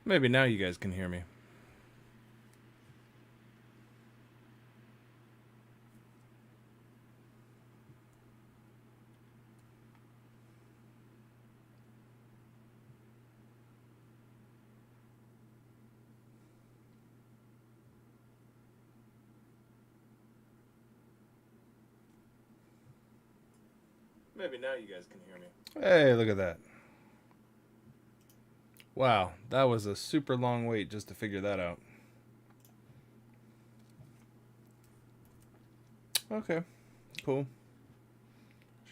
Maybe now you guys can hear me. Maybe now you guys can hear me. Hey, look at that. Wow, that was a super long wait just to figure that out. Okay, cool.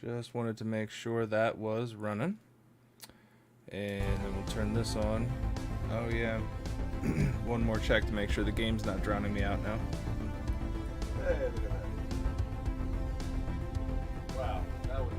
Just wanted to make sure that was running. And then we'll turn this on. Oh yeah. One more check to make sure the game's not drowning me out now. Hey, look at that. Wow, that was...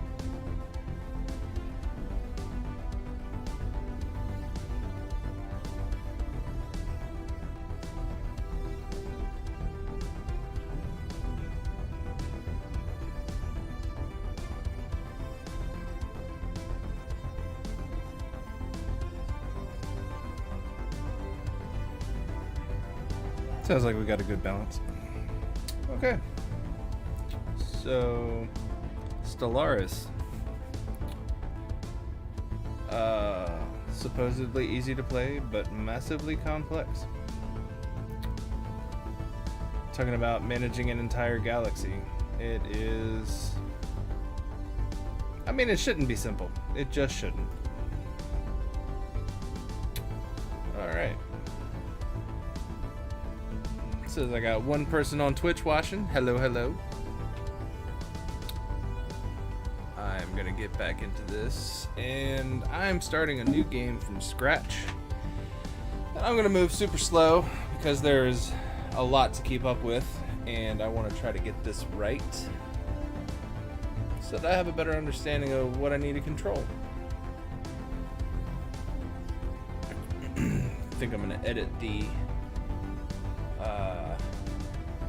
Sounds like we got a good balance. Okay. So, Stellaris. Supposedly easy to play, but massively complex. Talking about managing an entire galaxy. It is... I mean, it shouldn't be simple. It just shouldn't. Alright. Says I got one person on Twitch watching. Hello, hello. I'm gonna get back into this, and I'm starting a new game from scratch. And I'm gonna move super slow because there's a lot to keep up with, and I want to try to get this right so that I have a better understanding of what I need to control. I think I'm gonna edit the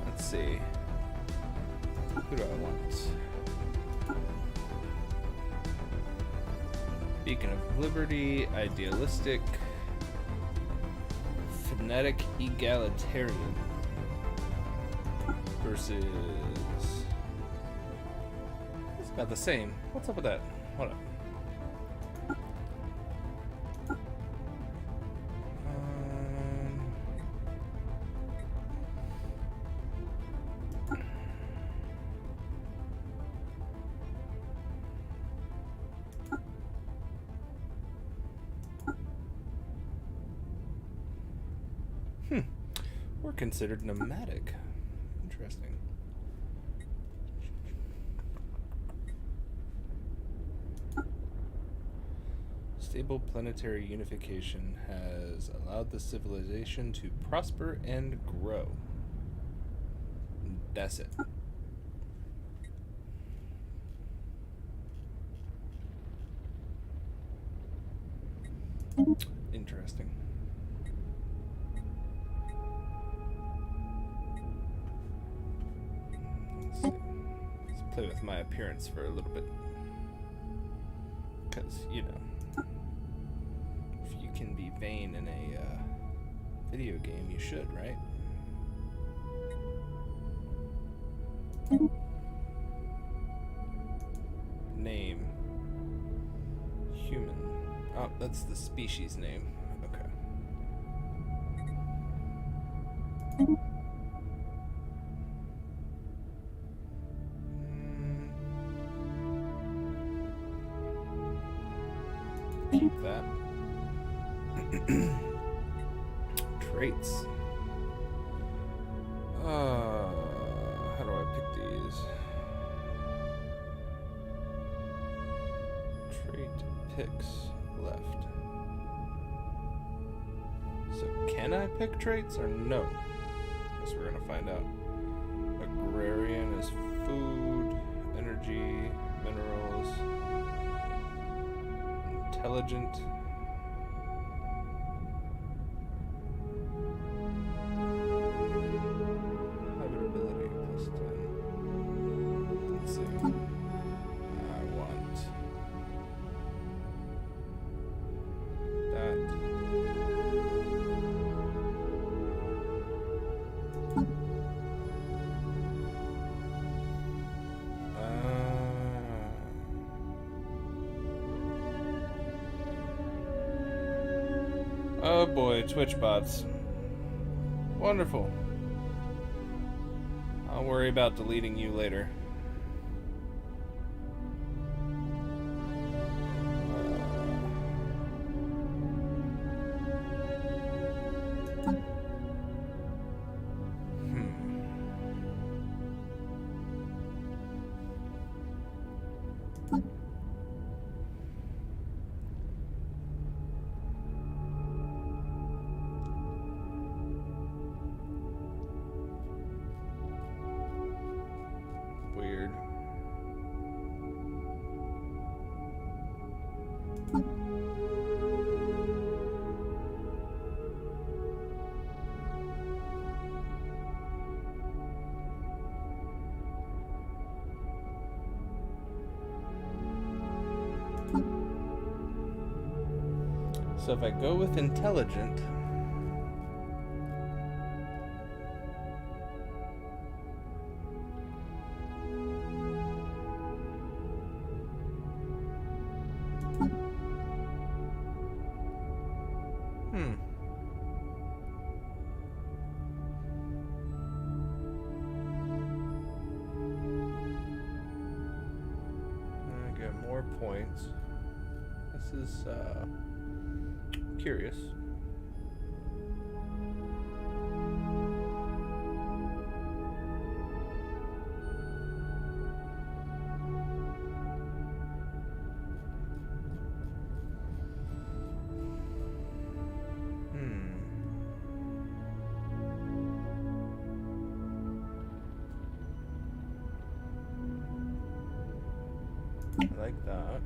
let's see, who do I want? Beacon of Liberty, Idealistic, Phonetic Egalitarian versus... It's about the same. What's up with that? Hold up. We're considered nomadic. Interesting. Stable planetary unification has allowed the civilization to prosper and grow. That's it. Interesting. Let's play with my appearance for a little bit. Because, you know, if you can be vain in a video game, you should, right? Name. Human. Oh, that's the species name. Okay. Keep that. Traits. How do I pick these? Trait picks left. So can I pick traits or no? Guess we're gonna find out. Agrarian is food, energy, minerals. Intelligent. Habitability plus 10. Let's see. I want that. Oh boy, Twitch bots. Wonderful. I'll worry about deleting you later. Weird. So if I go with intelligent, I get more points. This is curious. I like that.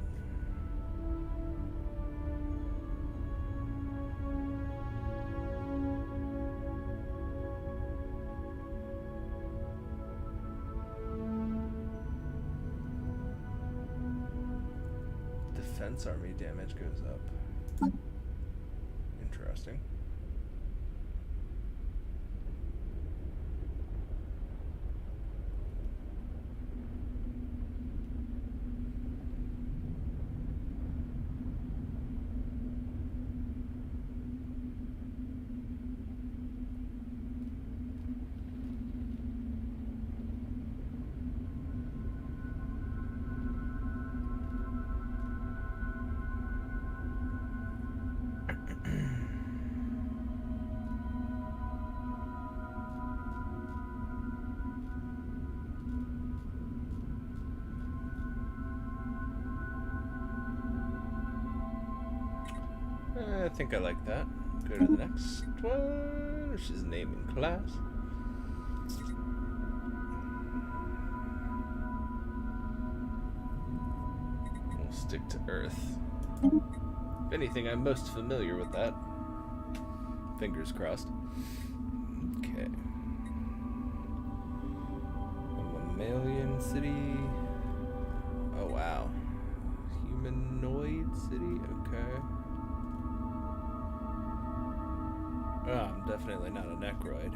Defense army damage goes up. Interesting. I think I like that. Go to the next one, which is naming class. We'll stick to Earth. If anything, I'm most familiar with that. Fingers crossed. Okay. A mammalian city. Oh wow. Humanoid city? Okay. Oh, I'm definitely not a necroid.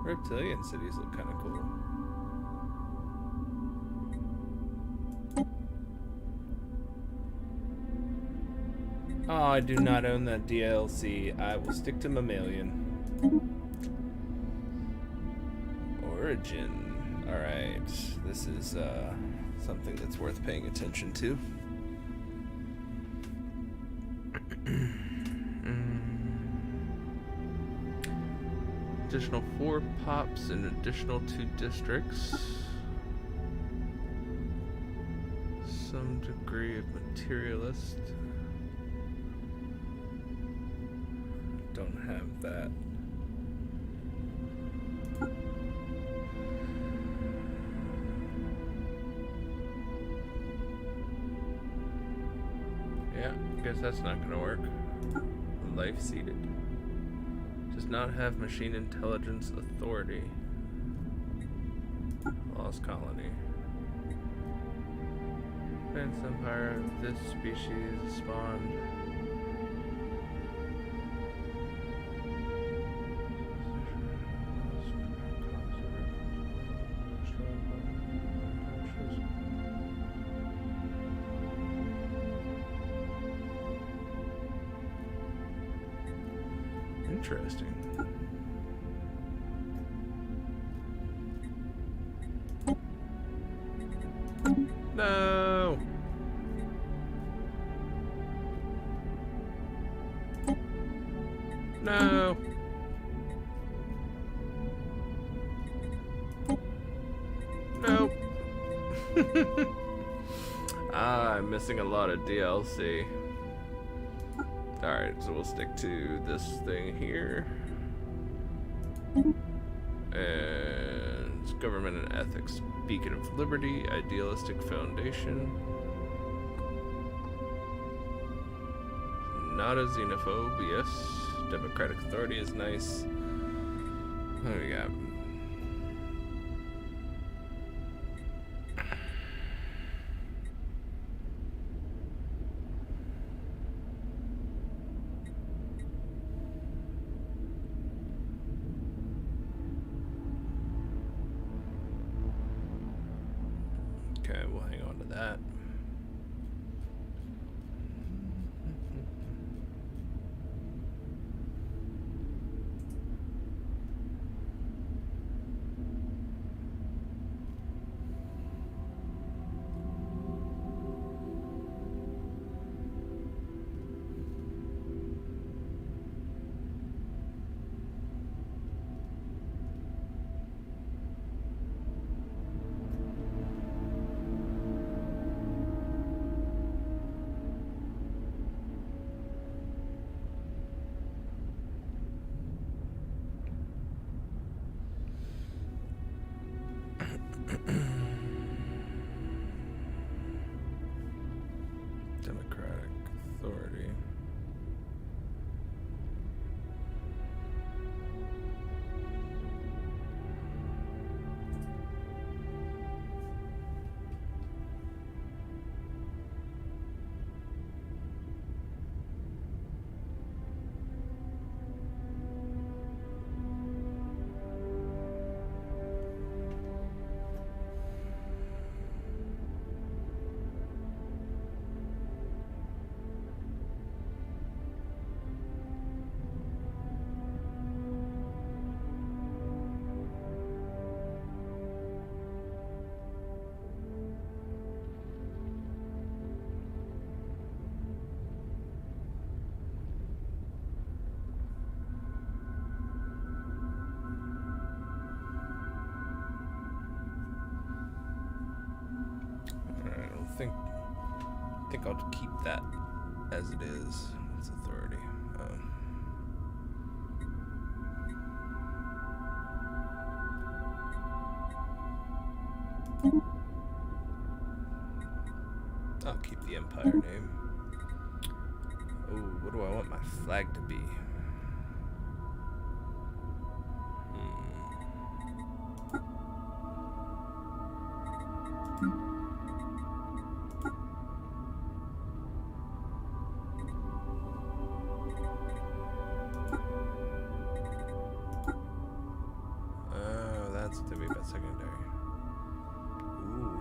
Reptilian cities look kind of cool. Oh, I do not own that DLC. I will stick to mammalian. Origin. Alright, this is something that's worth paying attention to. Additional 4 pops and additional 2 districts. Some degree of materialist. Don't have that. Yeah, I guess that's not gonna work. Life seeded. Does not have machine intelligence authority. Lost colony. Advanced empire of this species spawned. Interesting. No! No! Nope. I'm missing a lot of DLC. Alright, so we'll stick to this thing here. And Government and Ethics. Beacon of Liberty, Idealistic Foundation. Not a xenophobe, yes. Democratic Authority is nice. What do we got? Okay, we'll hang on to that. Democratic Authority. I think I'll keep that as it is. It's authority. I'll keep the Empire name. Oh, what do I want my flag to be? That's what they mean by secondary. Ooh.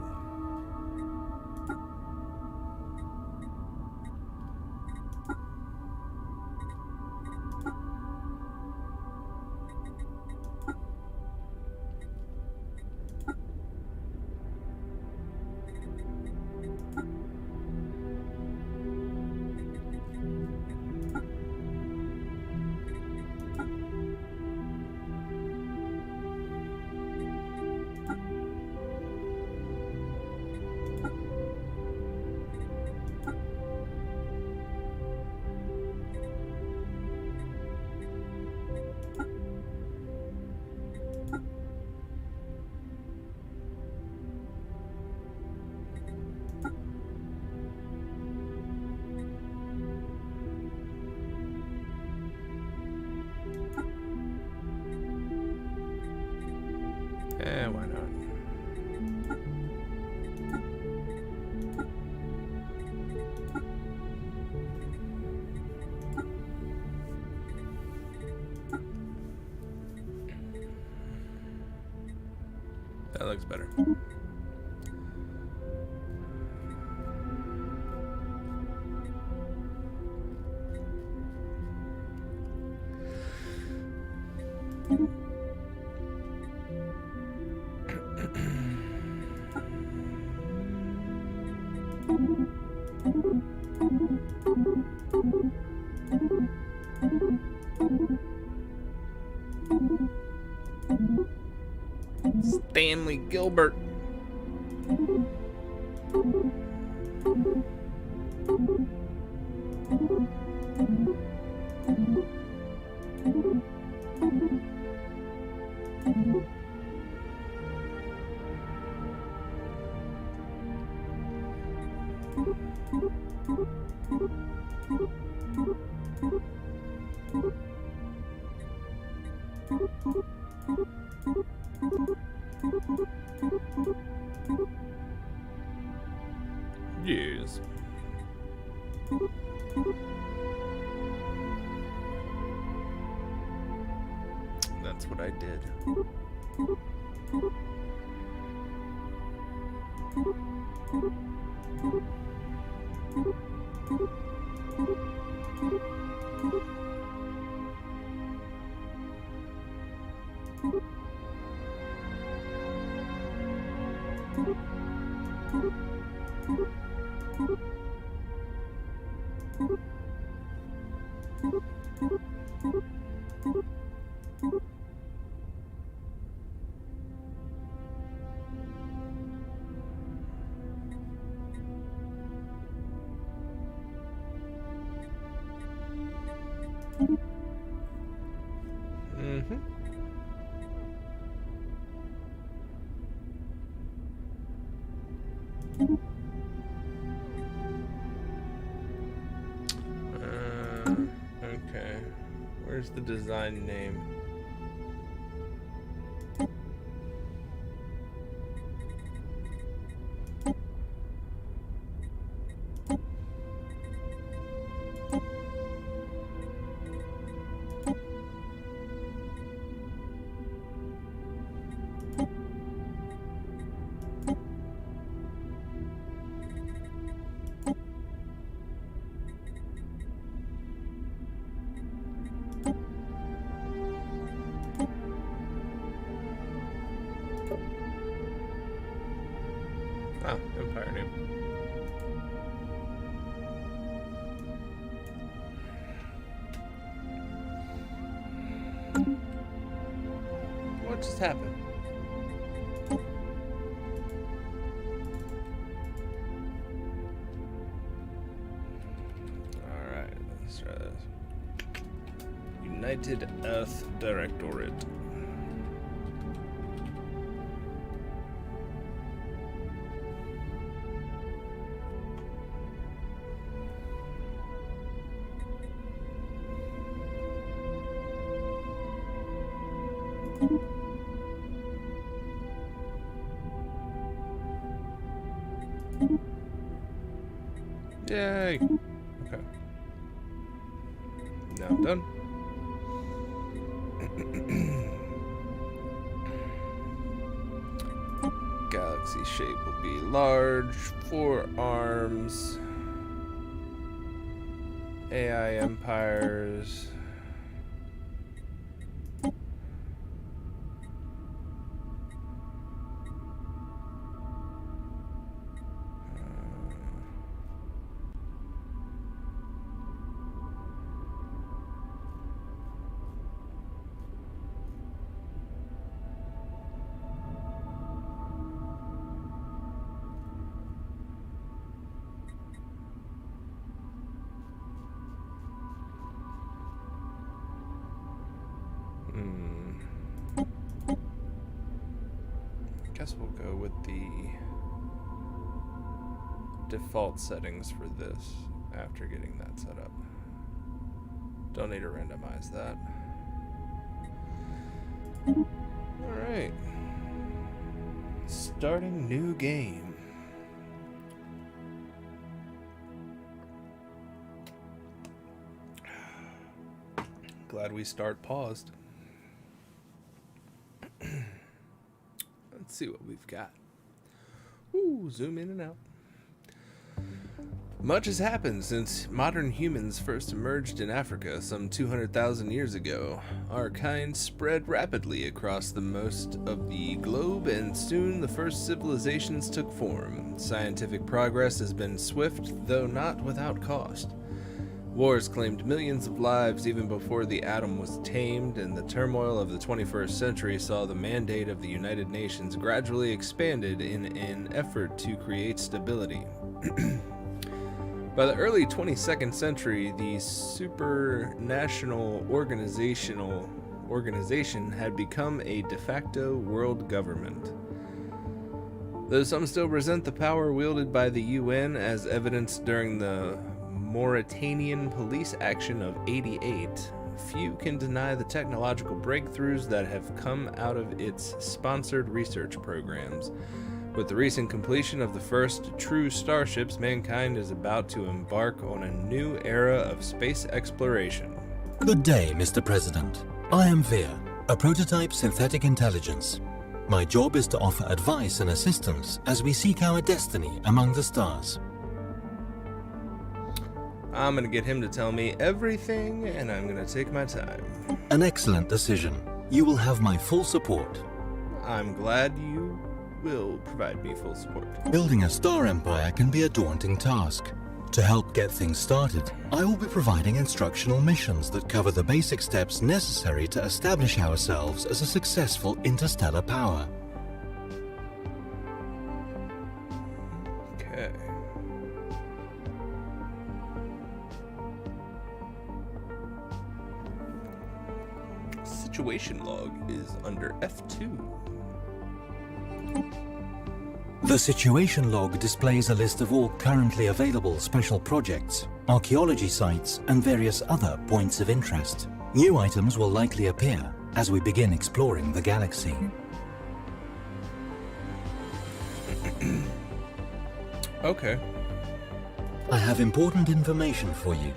Why not? That looks better. Stanley Gilbert. Yes. That's what I did. Okay. Where's the design name? Oh, Empire name. What just happened? Alright, let's try this. United Earth Directorate. Yay! Okay. Now I'm done. Galaxy shape will be large, 4 arms, AI empires. Guess we'll go with the default settings for this after getting that set up. Don't need to randomize that. Alright. Starting new game. Glad we start paused. Let's see what we've got. Ooh, zoom in and out. Much has happened since modern humans first emerged in Africa some 200,000 years ago. Our kind spread rapidly across the most of the globe, and soon the first civilizations took form. Scientific progress has been swift, though not without cost. Wars claimed millions of lives even before the atom was tamed, and the turmoil of the 21st century saw the mandate of the United Nations gradually expanded in an effort to create stability. By the early 22nd century, the supranational organization had become a de facto world government. Though some still resent the power wielded by the UN, as evidenced during the Mauritanian police action of '88, few can deny the technological breakthroughs that have come out of its sponsored research programs. With the recent completion of the first true starships, mankind is about to embark on a new era of space exploration. Good day, Mr. President. I am Veer, a prototype synthetic intelligence. My job is to offer advice and assistance as we seek our destiny among the stars. I'm gonna get him to tell me everything, and I'm gonna take my time. An excellent decision. You will have my full support. I'm glad you will provide me full support. Building a star empire can be a daunting task. To help get things started, I will be providing instructional missions that cover the basic steps necessary to establish ourselves as a successful interstellar power. Okay. Situation log is under F2. The situation log displays a list of all currently available special projects, archaeology sites, and various other points of interest. New items will likely appear as we begin exploring the galaxy. Okay. I have important information for you.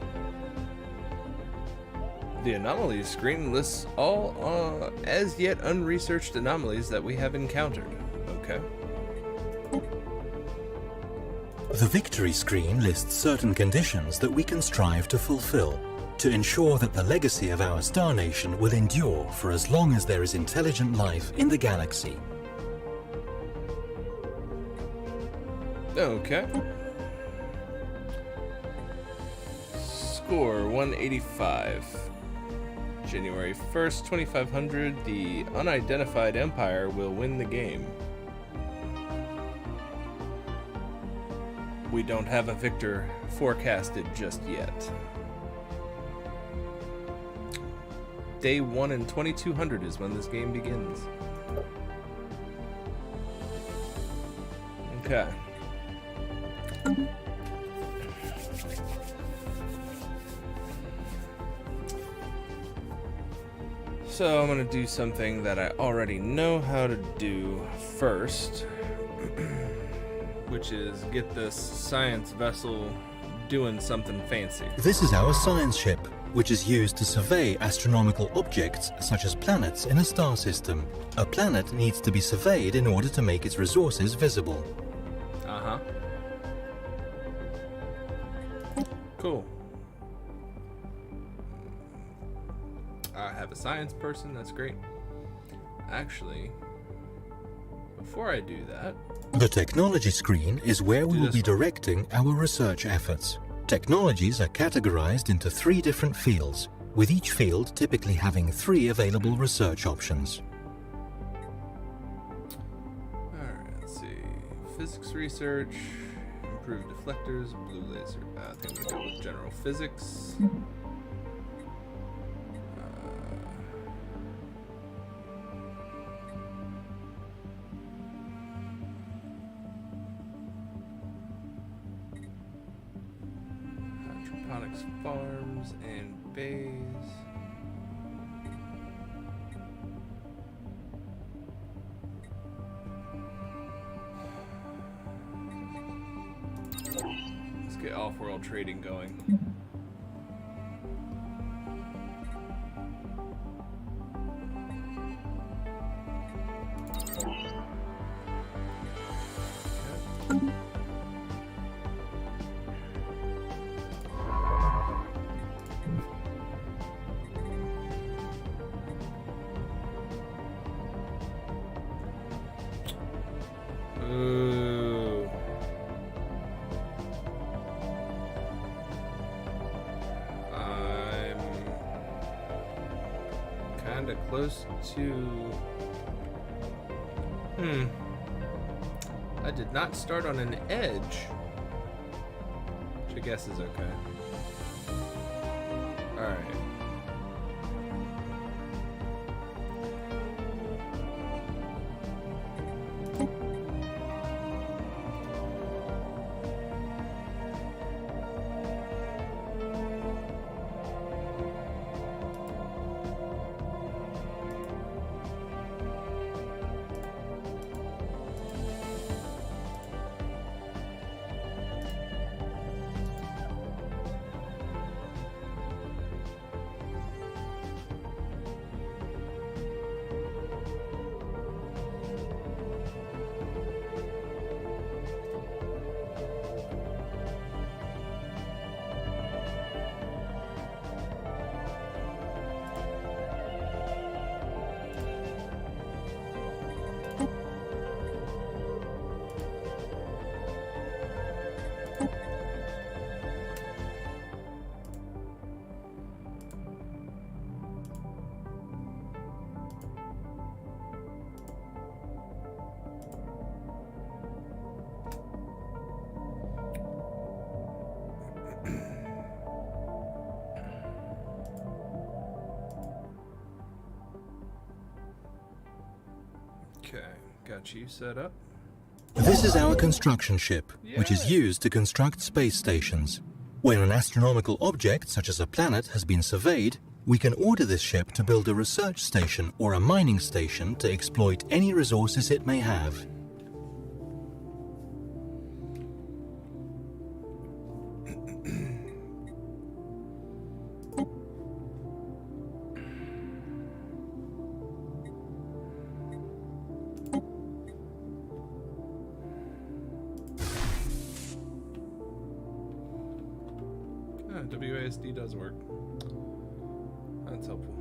The anomalies screen lists all as yet unresearched anomalies that we have encountered. Okay. The victory screen lists certain conditions that we can strive to fulfill to ensure that the legacy of our star nation will endure for as long as there is intelligent life in the galaxy. Okay. Score 185. January 1st, 2500, the unidentified empire will win the game. We don't have a victor forecasted just yet. Day 1 and 2200 is when this game begins. Okay. So I'm going to do something that I already know how to do first, which is get this science vessel doing something fancy. This is our science ship, which is used to survey astronomical objects such as planets in a star system. A planet needs to be surveyed in order to make its resources visible. Uh-huh. Cool. I have a science person, that's great. Actually, before I do that... The technology screen is where we will be directing our research efforts. Technologies are categorized into 3 different fields, with each field typically having 3 available research options. Alright, let's see. Physics research, improved deflectors, blue laser. I think we go with general physics. Hydroponics farms and bays. Let's get off-world trading going. close to... I did not start on an edge. Which I guess is okay. Alright. Okay, got you set up. This is our construction ship, which is used to construct space stations. When an astronomical object, such as a planet, has been surveyed, we can order this ship to build a research station or a mining station to exploit any resources it may have. WASD does work. That's helpful.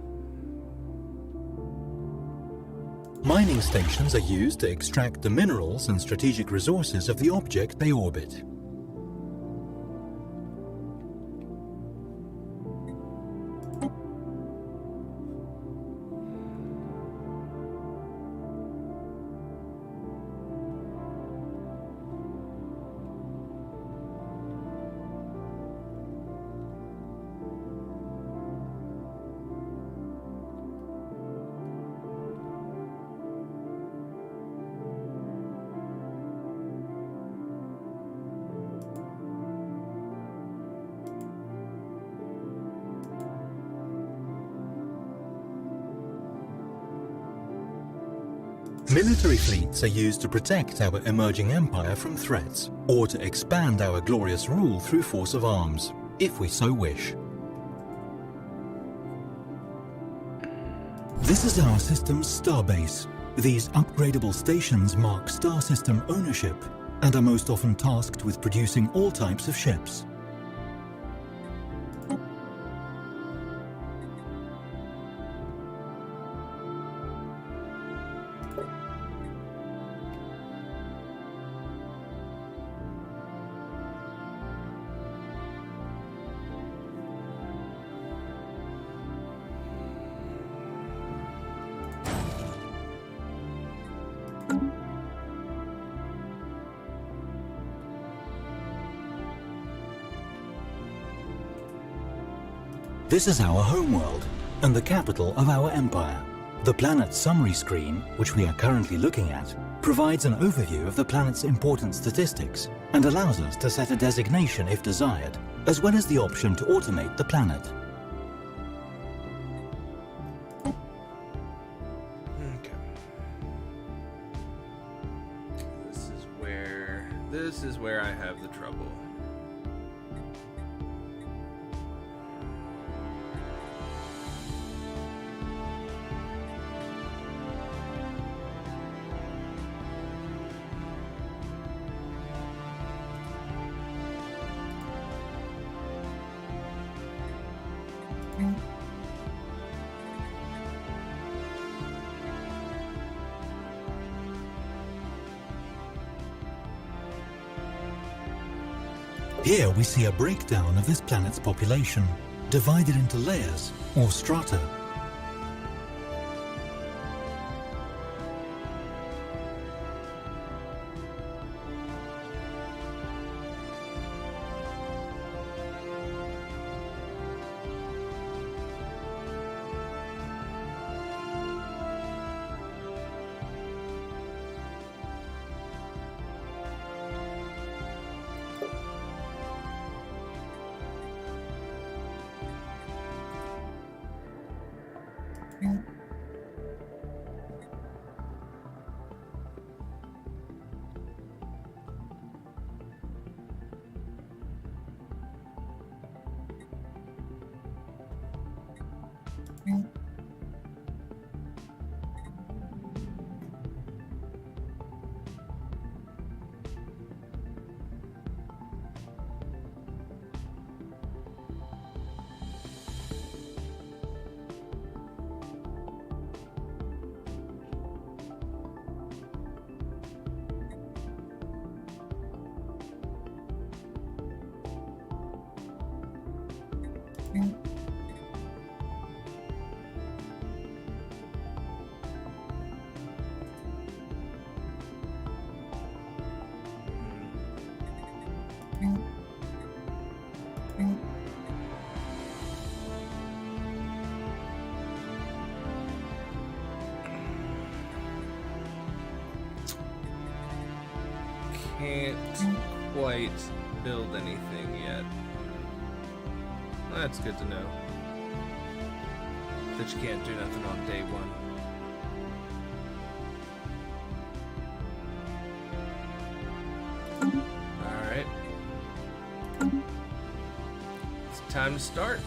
Mining stations are used to extract the minerals and strategic resources of the object they orbit. Military fleets are used to protect our emerging empire from threats, or to expand our glorious rule through force of arms, if we so wish. This is our system's starbase. These upgradable stations mark star system ownership and are most often tasked with producing all types of ships. This is our homeworld and the capital of our empire. The planet's summary screen, which we are currently looking at, provides an overview of the planet's important statistics and allows us to set a designation if desired, as well as the option to automate the planet. Okay. This is where I have the trouble. Here we see a breakdown of this planet's population, divided into layers or strata. Can't quite build anything yet. That's good to know. That you can't do nothing on day one. Alright. It's time to start.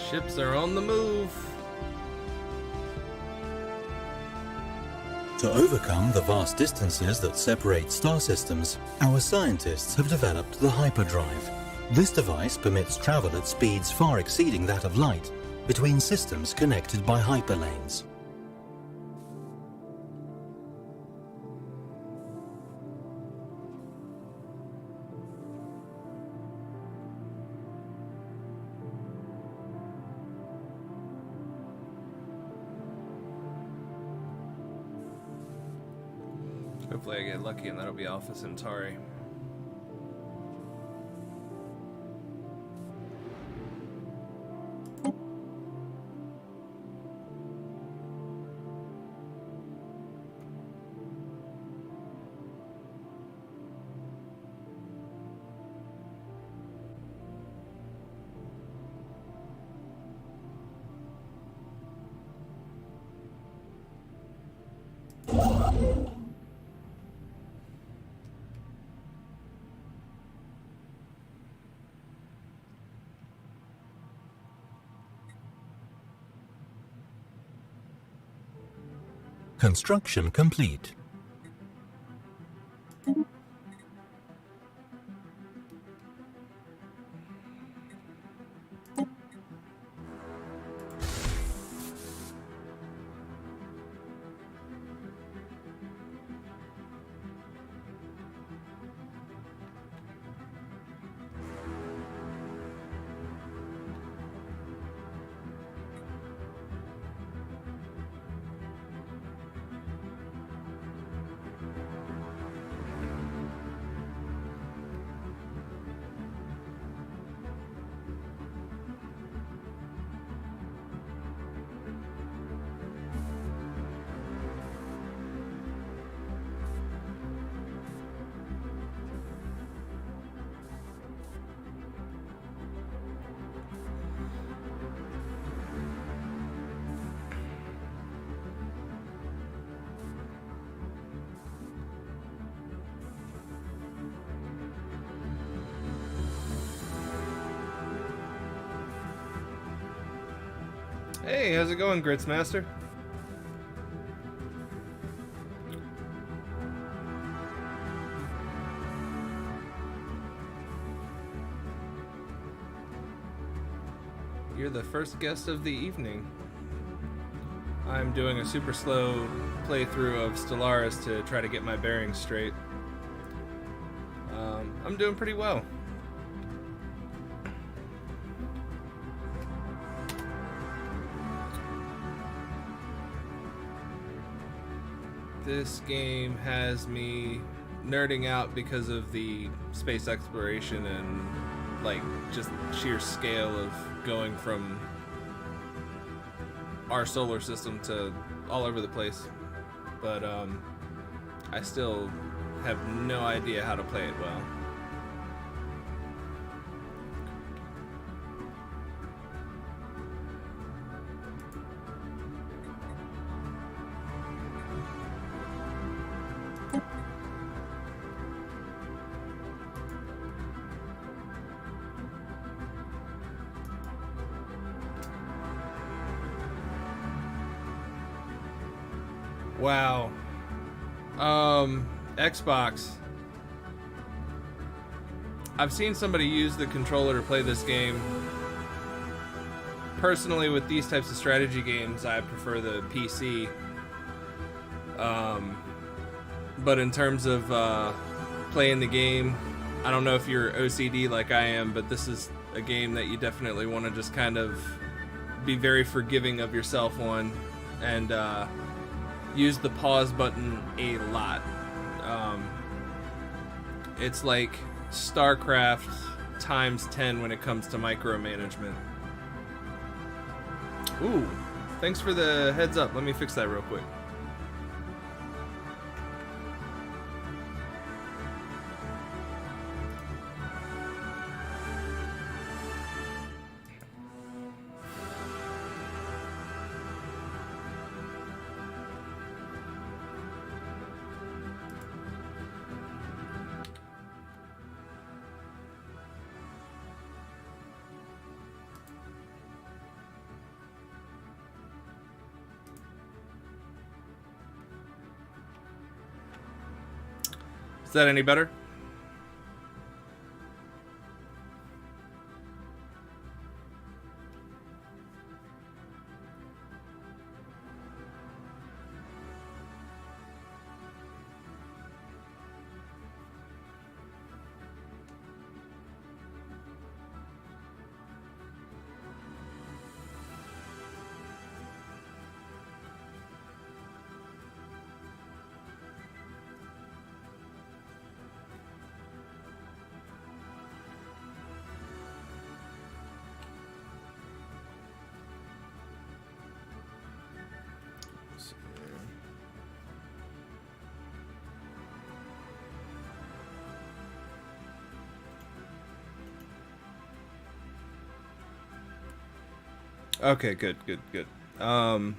Ships are on the move. To overcome the vast distances that separate star systems, our scientists have developed the hyperdrive. This device permits travel at speeds far exceeding that of light between systems connected by hyperlanes. Hopefully I get lucky and that'll be Alpha Centauri. Construction complete. Hey, how's it going, Grits Master? You're the first guest of the evening. I'm doing a super slow playthrough of Stellaris to try to get my bearings straight. I'm doing pretty well. This game has me nerding out because of the space exploration and like just sheer scale of going from our solar system to all over the place. But I still have no idea how to play it well. Wow. Xbox. I've seen somebody use the controller to play this game. Personally, with these types of strategy games, I prefer the PC. But in terms of playing the game, I don't know if you're OCD like I am, but this is a game that you definitely want to just kind of be very forgiving of yourself on, and use the pause button a lot. It's like StarCraft times 10 when it comes to micromanagement. Ooh, thanks for the heads up. Let me fix that real quick. Is that any better? Okay, good. Oh,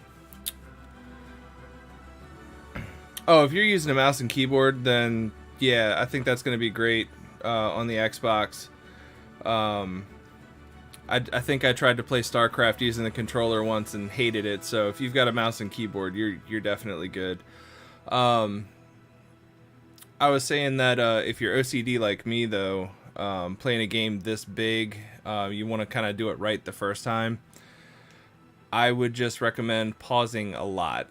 if you're using a mouse and keyboard, then yeah, I think that's going to be great on the Xbox. I think I tried to play StarCraft using the controller once and hated it. So if you've got a mouse and keyboard, you're definitely good. I was saying that if you're OCD like me, though, playing a game this big, you want to kind of do it right the first time. I would just recommend pausing a lot.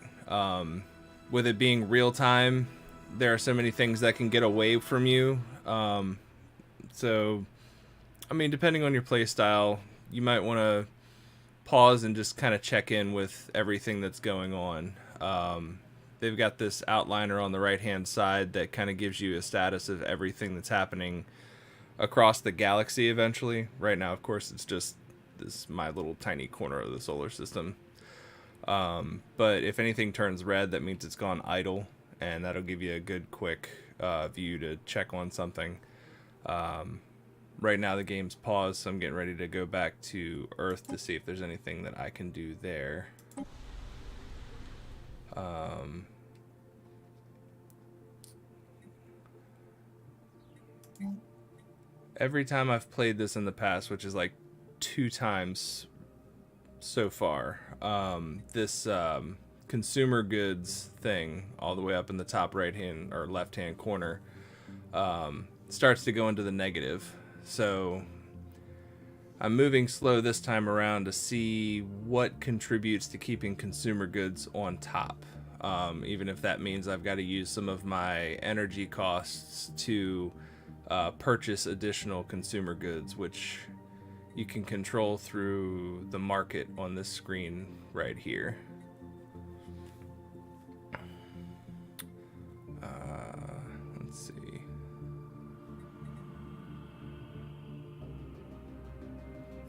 With it being real time, there are so many things that can get away from you. So, I mean, depending on your play style, you might want to pause and just kind of check in with everything that's going on. They've got this outliner on the right-hand side that kind of gives you a status of everything that's happening across the galaxy eventually. Right now, of course, it's just this my little tiny corner of the solar system. But if anything turns red, that means it's gone idle, and that'll give you a good quick view to check on something. Right now the game's paused, so I'm getting ready to go back to Earth to see if there's anything that I can do there. Every time I've played this in the past, which is like 2 times so far, this consumer goods thing all the way up in the top right hand or left hand corner starts to go into the negative. So I'm moving slow this time around to see what contributes to keeping consumer goods on top, even if that means I've got to use some of my energy costs to purchase additional consumer goods, which you can control through the market on this screen right here. Let's see.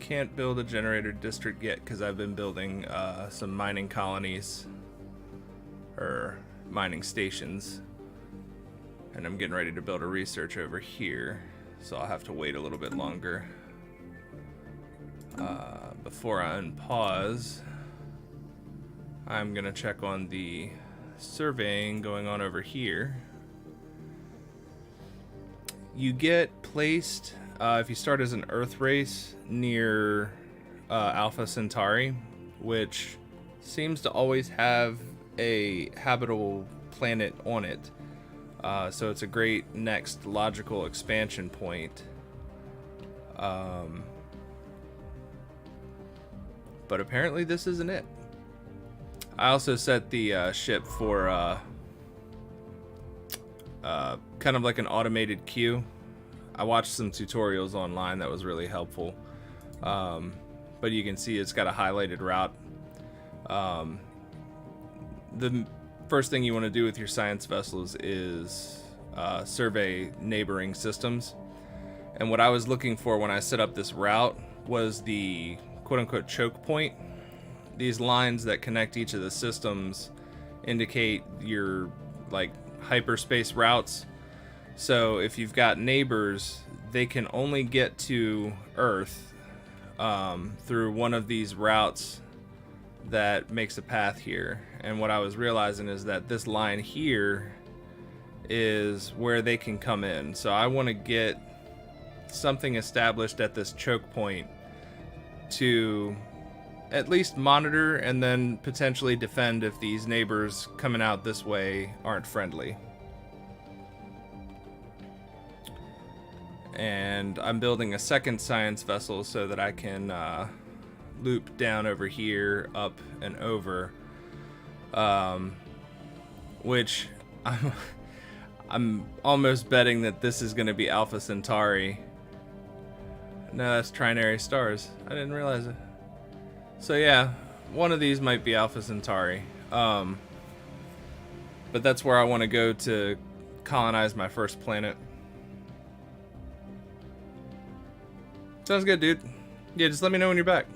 Can't build a generator district yet because I've been building some mining colonies or mining stations, and I'm getting ready to build a research over here, so I'll have to wait a little bit longer. Before I unpause, I'm gonna check on the surveying going on over here. You get placed if you start as an Earth race near Alpha Centauri, which seems to always have a habitable planet on it. So it's a great next logical expansion point. But apparently this isn't it. I also set the ship for kind of like an automated queue. I watched some tutorials online that was really helpful. But you can see it's got a highlighted route. The first thing you want to do with your science vessels is survey neighboring systems. And what I was looking for when I set up this route was the quote-unquote choke point. These lines that connect each of the systems indicate your like hyperspace routes. So if you've got neighbors, they can only get to Earth through one of these routes that makes a path here. And what I was realizing is that this line here is where they can come in. So I want to get something established at this choke point to at least monitor and then potentially defend if these neighbors coming out this way aren't friendly. And I'm building a second science vessel so that I can loop down over here, up and over, which I'm almost betting that this is going to be Alpha Centauri. No, that's Trinary Stars. I didn't realize it. So yeah, one of these might be Alpha Centauri. But that's where I want to go to colonize my first planet. Sounds good, dude. Yeah, just let me know when you're back.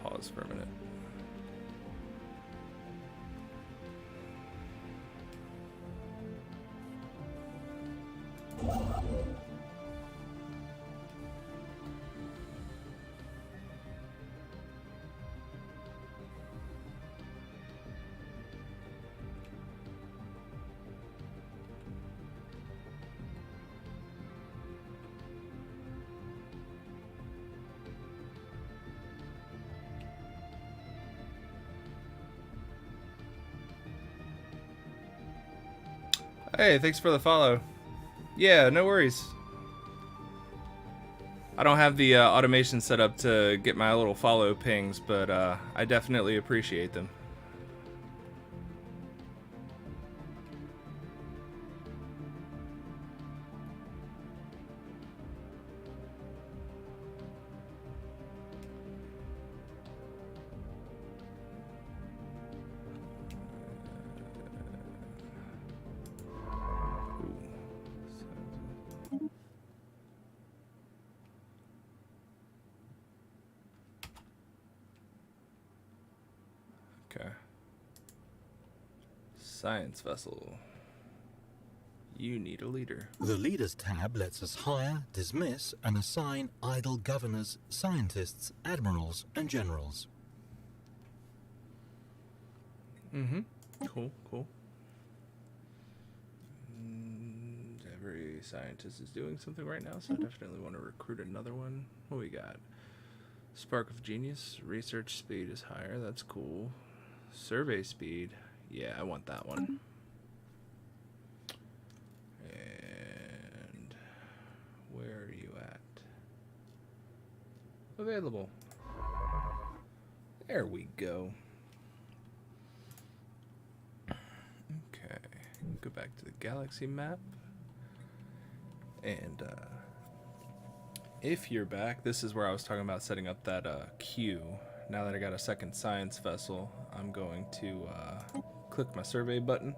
Pause for a minute. Hey, thanks for the follow. Yeah, no worries. I don't have the automation set up to get my little follow pings, but I definitely appreciate them. Okay. Science vessel. You need a leader. The Leaders tab lets us hire, dismiss, and assign idle governors, scientists, admirals, and generals. Mm-hmm. Cool, cool. Every scientist is doing something right now, so I definitely want to recruit another one. What we got? Spark of Genius. Research speed is higher. That's cool. Survey speed. Yeah, I want that one. And where are you at? Available. There we go. Okay. Go back to the galaxy map. And if you're back, this is where I was talking about setting up that queue. Now that I got a second science vessel, I'm going to click my survey button,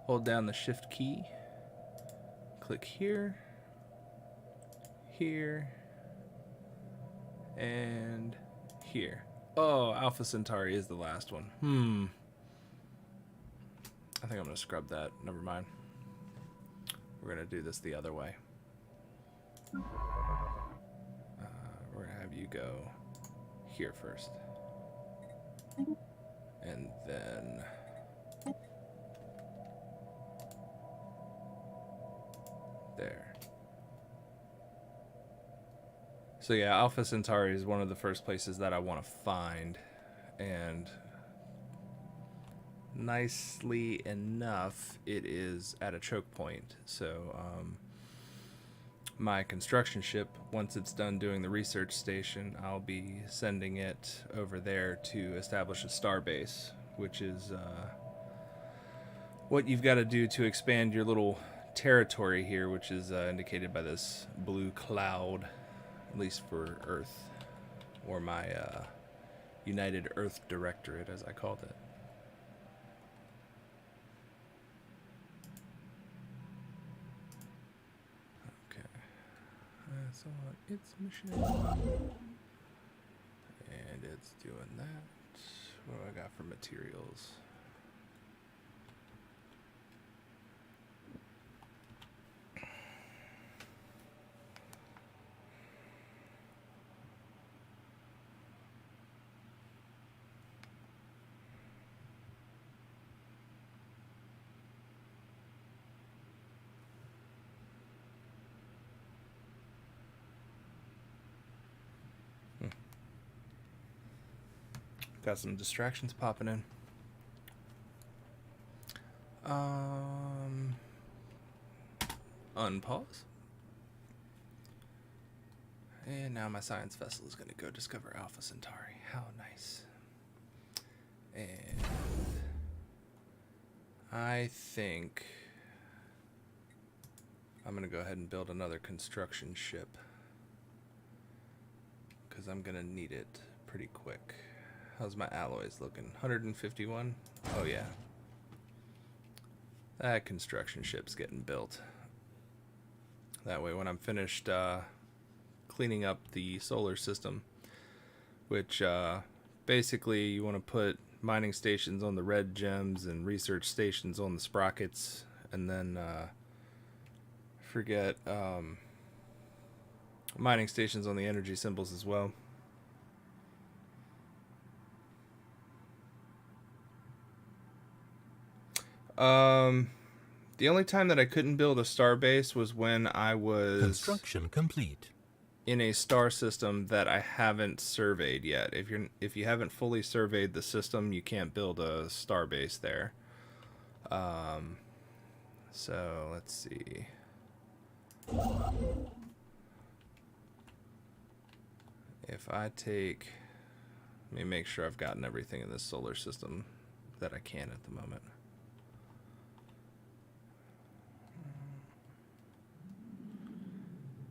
hold down the shift key, click here, here, and here. Oh, Alpha Centauri is the last one. I think I'm going to scrub that. Never mind. We're going to do this the other way. we're gonna have you go here first. And then there. So yeah, Alpha Centauri is one of the first places that I want to find, and nicely enough, it is at a choke point. So my construction ship, once it's done doing the research station, I'll be sending it over there to establish a star base, which is what you've got to do to expand your little territory here, which is indicated by this blue cloud, at least for Earth, or my United Earth Directorate, as I called it. That's on its mission. And it's doing that. What do I got for materials? Got some distractions popping in. Unpause. And now my science vessel is going to go discover Alpha Centauri. How nice. And I think I'm going to go ahead and build another construction ship, because I'm going to need it pretty quick. How's my alloys looking? 151? Oh yeah. That construction ship's getting built. That way when I'm finished cleaning up the solar system, which basically you want to put mining stations on the red gems and research stations on the sprockets, and then forget mining stations on the energy symbols as well. The only time that I couldn't build a star base was when I was Construction complete. in a star system that I haven't surveyed yet. If you haven't fully surveyed the system, you can't build a star base there. So let's see. If I take, let me make sure I've gotten everything in this solar system that I can at the moment.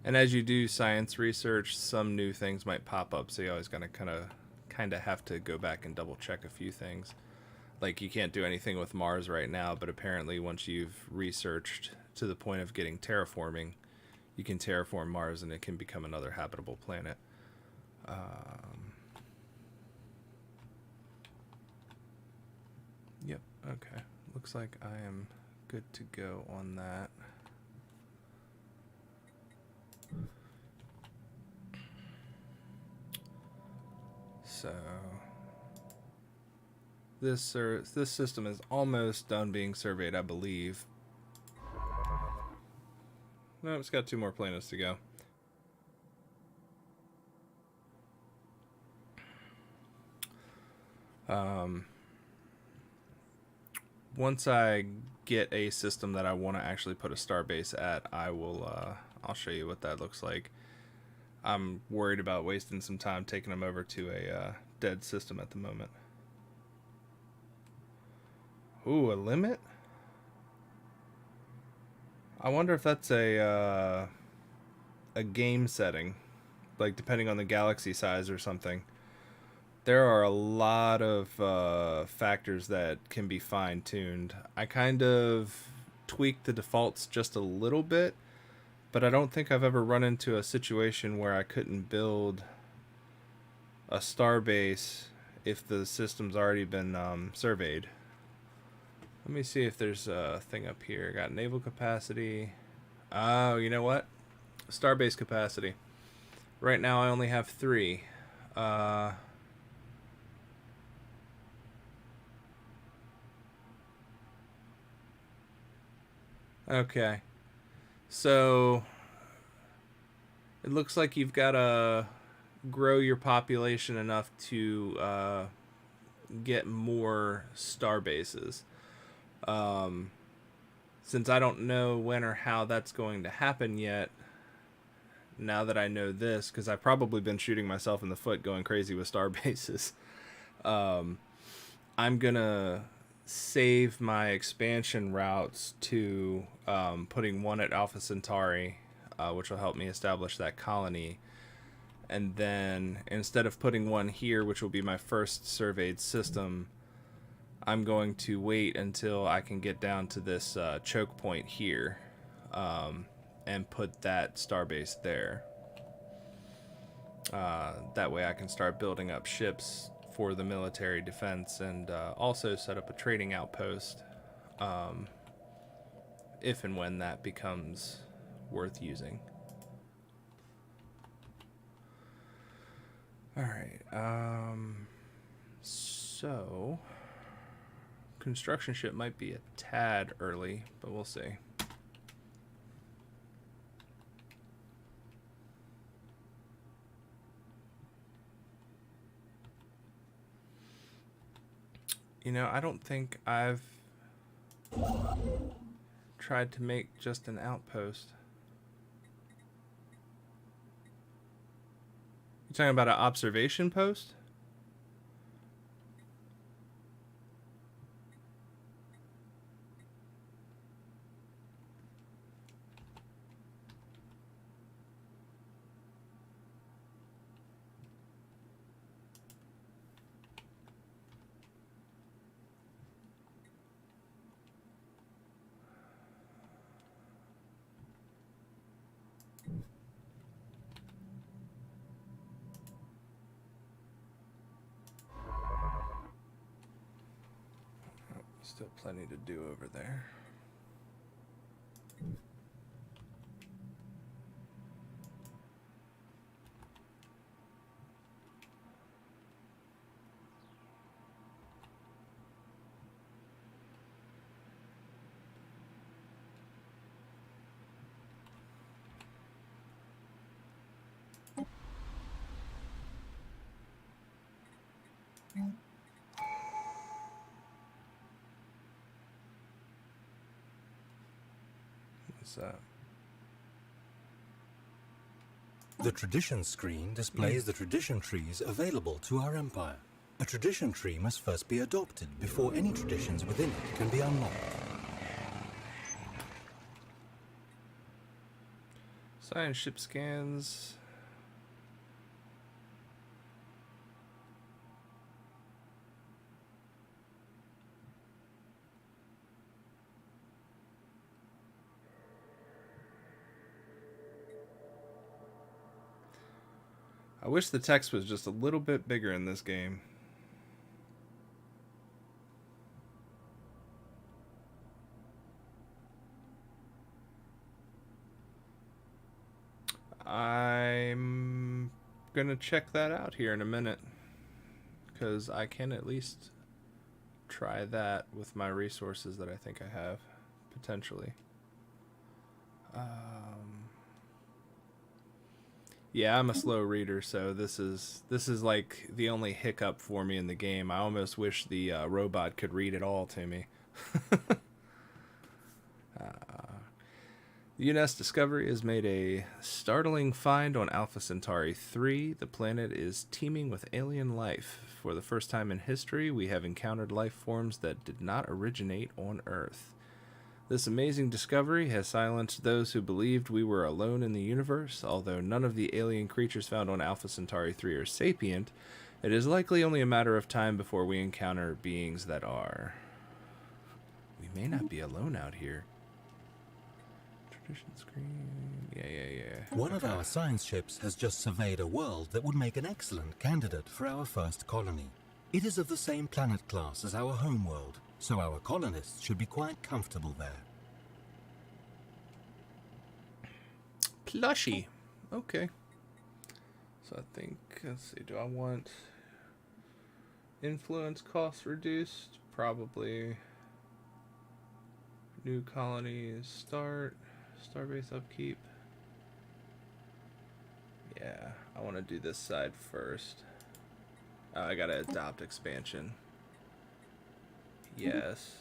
And as you do science research, some new things might pop up, so you always gotta kind of have to go back and double check a few things. Like you can't do anything with Mars right now, but apparently once you've researched to the point of getting terraforming, you can terraform Mars and it can become another habitable planet. Yep, okay. Looks like I am good to go on that. So this system is almost done being surveyed, I believe. No, it's got 2 more planets to go. Once I get a system that I want to actually put a starbase at, I will I'll show you what that looks like. I'm worried about wasting some time taking them over to a dead system at the moment. Ooh, a limit? I wonder if that's a game setting, like depending on the galaxy size or something. There are a lot of factors that can be fine-tuned. I kind of tweaked the defaults just a little bit, but I don't think I've ever run into a situation where I couldn't build a starbase if the system's already been surveyed. Let me see if there's a thing up here. Got naval capacity. Oh, you know what? Starbase capacity. Right now I only have 3. Okay. So it looks like you've got to grow your population enough to get more star bases. Since I don't know when or how that's going to happen yet, now that I know this, because I've probably been shooting myself in the foot going crazy with star bases, I'm going to save my expansion routes to putting one at Alpha Centauri, which will help me establish that colony. And then instead of putting one here, which will be my first surveyed system, I'm going to wait until I can get down to this choke point here and put that starbase there. That way I can start building up ships for the military defense and also set up a trading outpost if and when that becomes worth using. Alright, so construction ship might be a tad early, but we'll see. You know, I don't think I've tried to make just an outpost. You talking about an observation post? Still plenty to do over there. What's that? The tradition screen displays the tradition trees available to our empire. A tradition tree must first be adopted before any traditions within it can be unlocked. Science ship scans. I wish the text was just a little bit bigger in this game. I'm gonna check that out here in a minute, because I can at least try that with my resources that I think I have, potentially. Yeah, I'm a slow reader, so this is like the only hiccup for me in the game. I almost wish the robot could read it all to me. The UNS Discovery has made a startling find on Alpha Centauri 3. The planet is teeming with alien life. For the first time in history, we have encountered life forms that did not originate on Earth. This amazing discovery has silenced those who believed we were alone in the universe. Although none of the alien creatures found on Alpha Centauri 3 are sapient, it is likely only a matter of time before we encounter beings that are. We may not be alone out here. Tradition screen. Yeah. One of our science ships has just surveyed a world that would make an excellent candidate for our first colony. It is of the same planet class as our home world, so our colonists should be quite comfortable there. Plushy. Okay. So I think, let's see, do I want influence costs reduced? Probably. New colonies start. Starbase upkeep. Yeah, I want to do this side first. Oh, I gotta adopt expansion. Yes.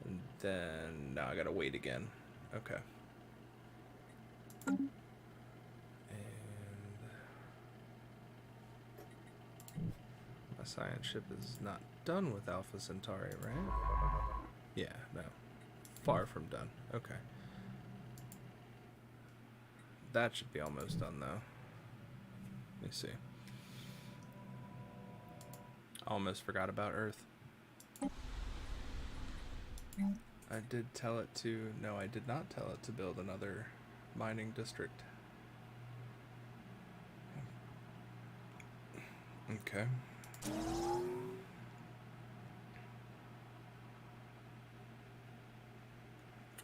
And then, now I gotta wait again. Okay. And my science ship is not done with Alpha Centauri, right? Yeah, no. Far from done. Okay. That should be almost done, though. Let me see. Almost forgot about Earth. I did tell it to... No, I did not tell it to build another mining district. Okay.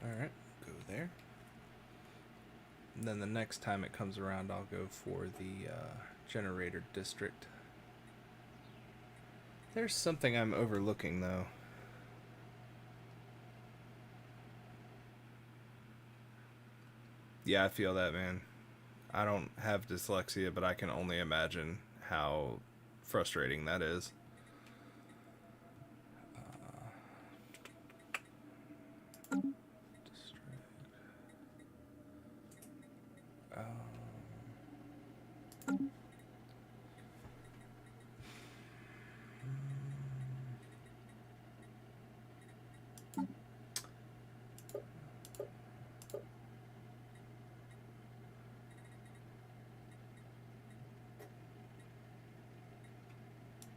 Alright, go there. And then the next time it comes around, I'll go for the generator district. There's something I'm overlooking, though. Yeah, I feel that, man. I don't have dyslexia, but I can only imagine how frustrating that is.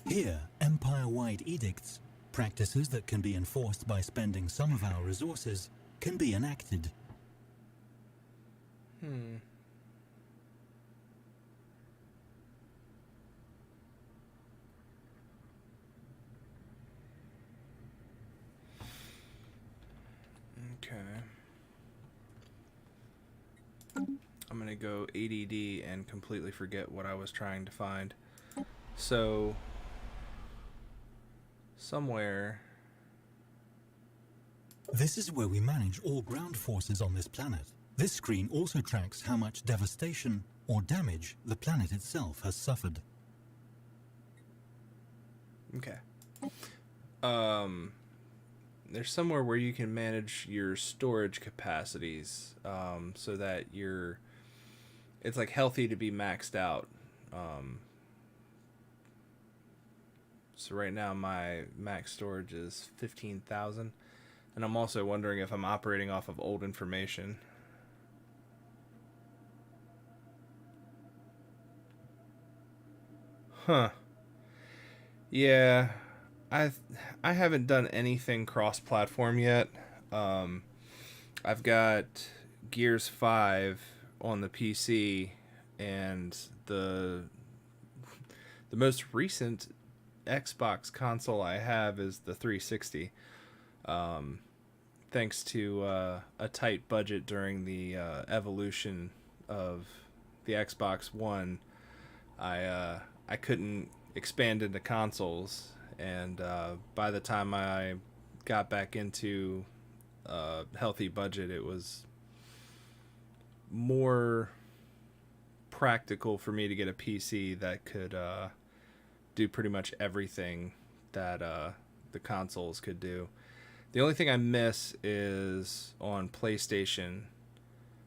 Here, empire-wide edicts, practices that can be enforced by spending some of our resources, can be enacted. Okay. I'm gonna go ADD and completely forget what I was trying to find. So, somewhere... This is where we manage all ground forces on this planet. This screen also tracks how much devastation or damage the planet itself has suffered. Okay. There's somewhere where you can manage your storage capacities, so that it's like healthy to be maxed out. So right now my max storage is 15,000, and I'm also wondering if I'm operating off of old information. Huh. Yeah. I haven't done anything cross-platform yet. I've got Gears 5 on the PC, and the most recent Xbox console I have is the 360. Thanks to a tight budget during the evolution of the Xbox One, I couldn't expand into consoles. And by the time I got back into a healthy budget, it was more practical for me to get a PC that could do pretty much everything that the consoles could do. The only thing I miss is on PlayStation.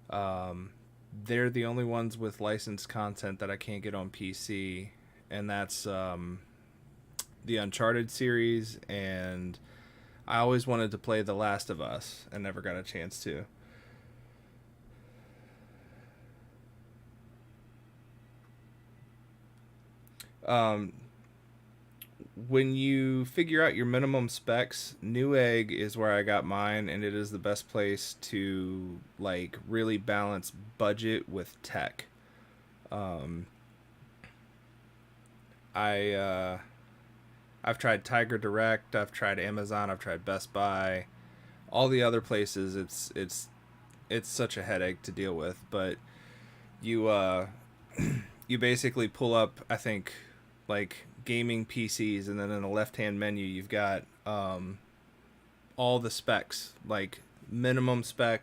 They're the only ones with licensed content that I can't get on PC, and that's... the Uncharted series, and I always wanted to play The Last of Us and never got a chance to. When you figure out your minimum specs, Newegg is where I got mine, and it is the best place to like really balance budget with tech. I've tried Tiger Direct, I've tried Amazon, I've tried Best Buy, all the other places. It's such a headache to deal with. But you you basically pull up, I think, like gaming PCs, and then in the left-hand menu you've got all the specs, like minimum spec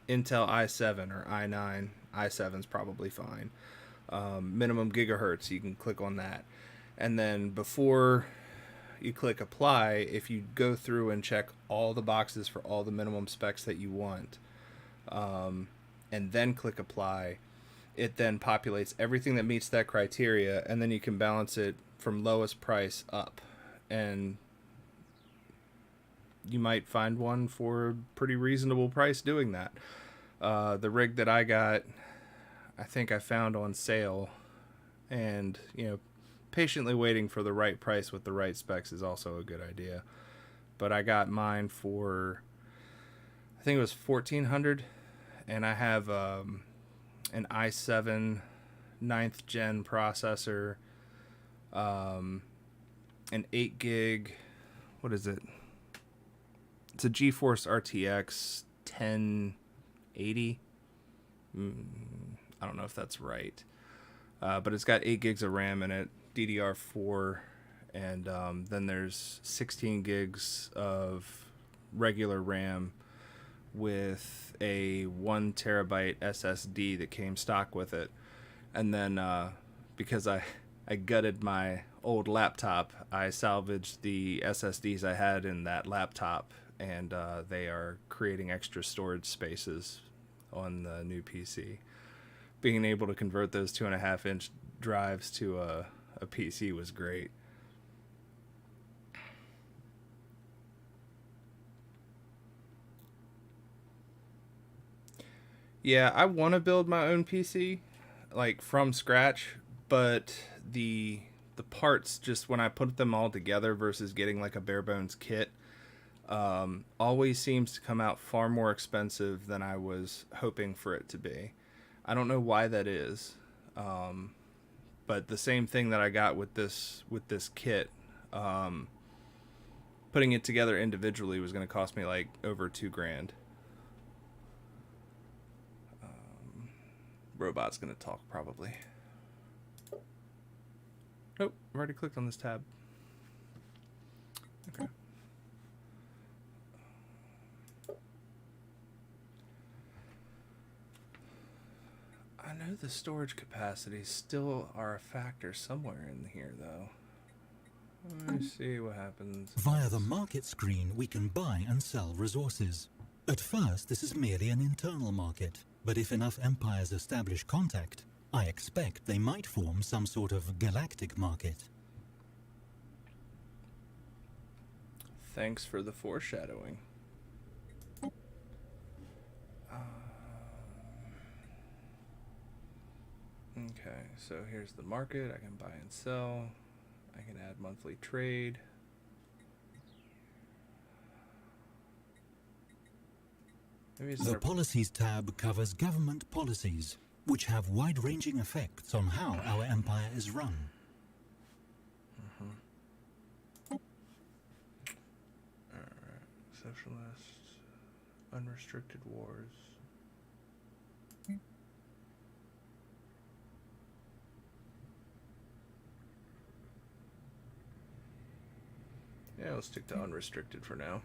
Intel i7 or i9. i7's probably fine. Minimum gigahertz, you can click on that. And then before you click apply, if you go through and check all the boxes for all the minimum specs that you want, and then click apply, it then populates everything that meets that criteria, and then you can balance it from lowest price up. And you might find one for a pretty reasonable price doing that. The rig that I got, I think I found on sale, and patiently waiting for the right price with the right specs is also a good idea. But I got mine for, I think it was $1,400, and I have an i7 9th gen processor, an 8 gig, what is it? It's a GeForce RTX 1080. I don't know if that's right. But it's got 8 gigs of RAM in it, DDR4, and then there's 16 gigs of regular RAM with a 1 terabyte SSD that came stock with it. And then because I gutted my old laptop, I salvaged the SSDs I had in that laptop, and they are creating extra storage spaces on the new PC. Being able to convert those 2.5-inch drives to a PC was great. Yeah, I want to build my own PC, like from scratch, but the parts, just when I put them all together versus getting like a bare bones kit, always seems to come out far more expensive than I was hoping for it to be. I don't know why that is, but the same thing that I got with this kit, putting it together individually was going to cost me like over $2,000. Robot's going to talk probably. Nope, I've already clicked on this tab. Okay. I know the storage capacities still are a factor somewhere in here, though. Let me see what happens. Via the market screen, we can buy and sell resources. At first, this is merely an internal market, but if enough empires establish contact, I expect they might form some sort of galactic market. Thanks for the foreshadowing. Okay, so here's the market. I can buy and sell. I can add monthly trade. The Policies tab covers government policies, which have wide-ranging effects on how our empire is run. Alright, socialist, unrestricted wars. Yeah, let's stick to unrestricted for now.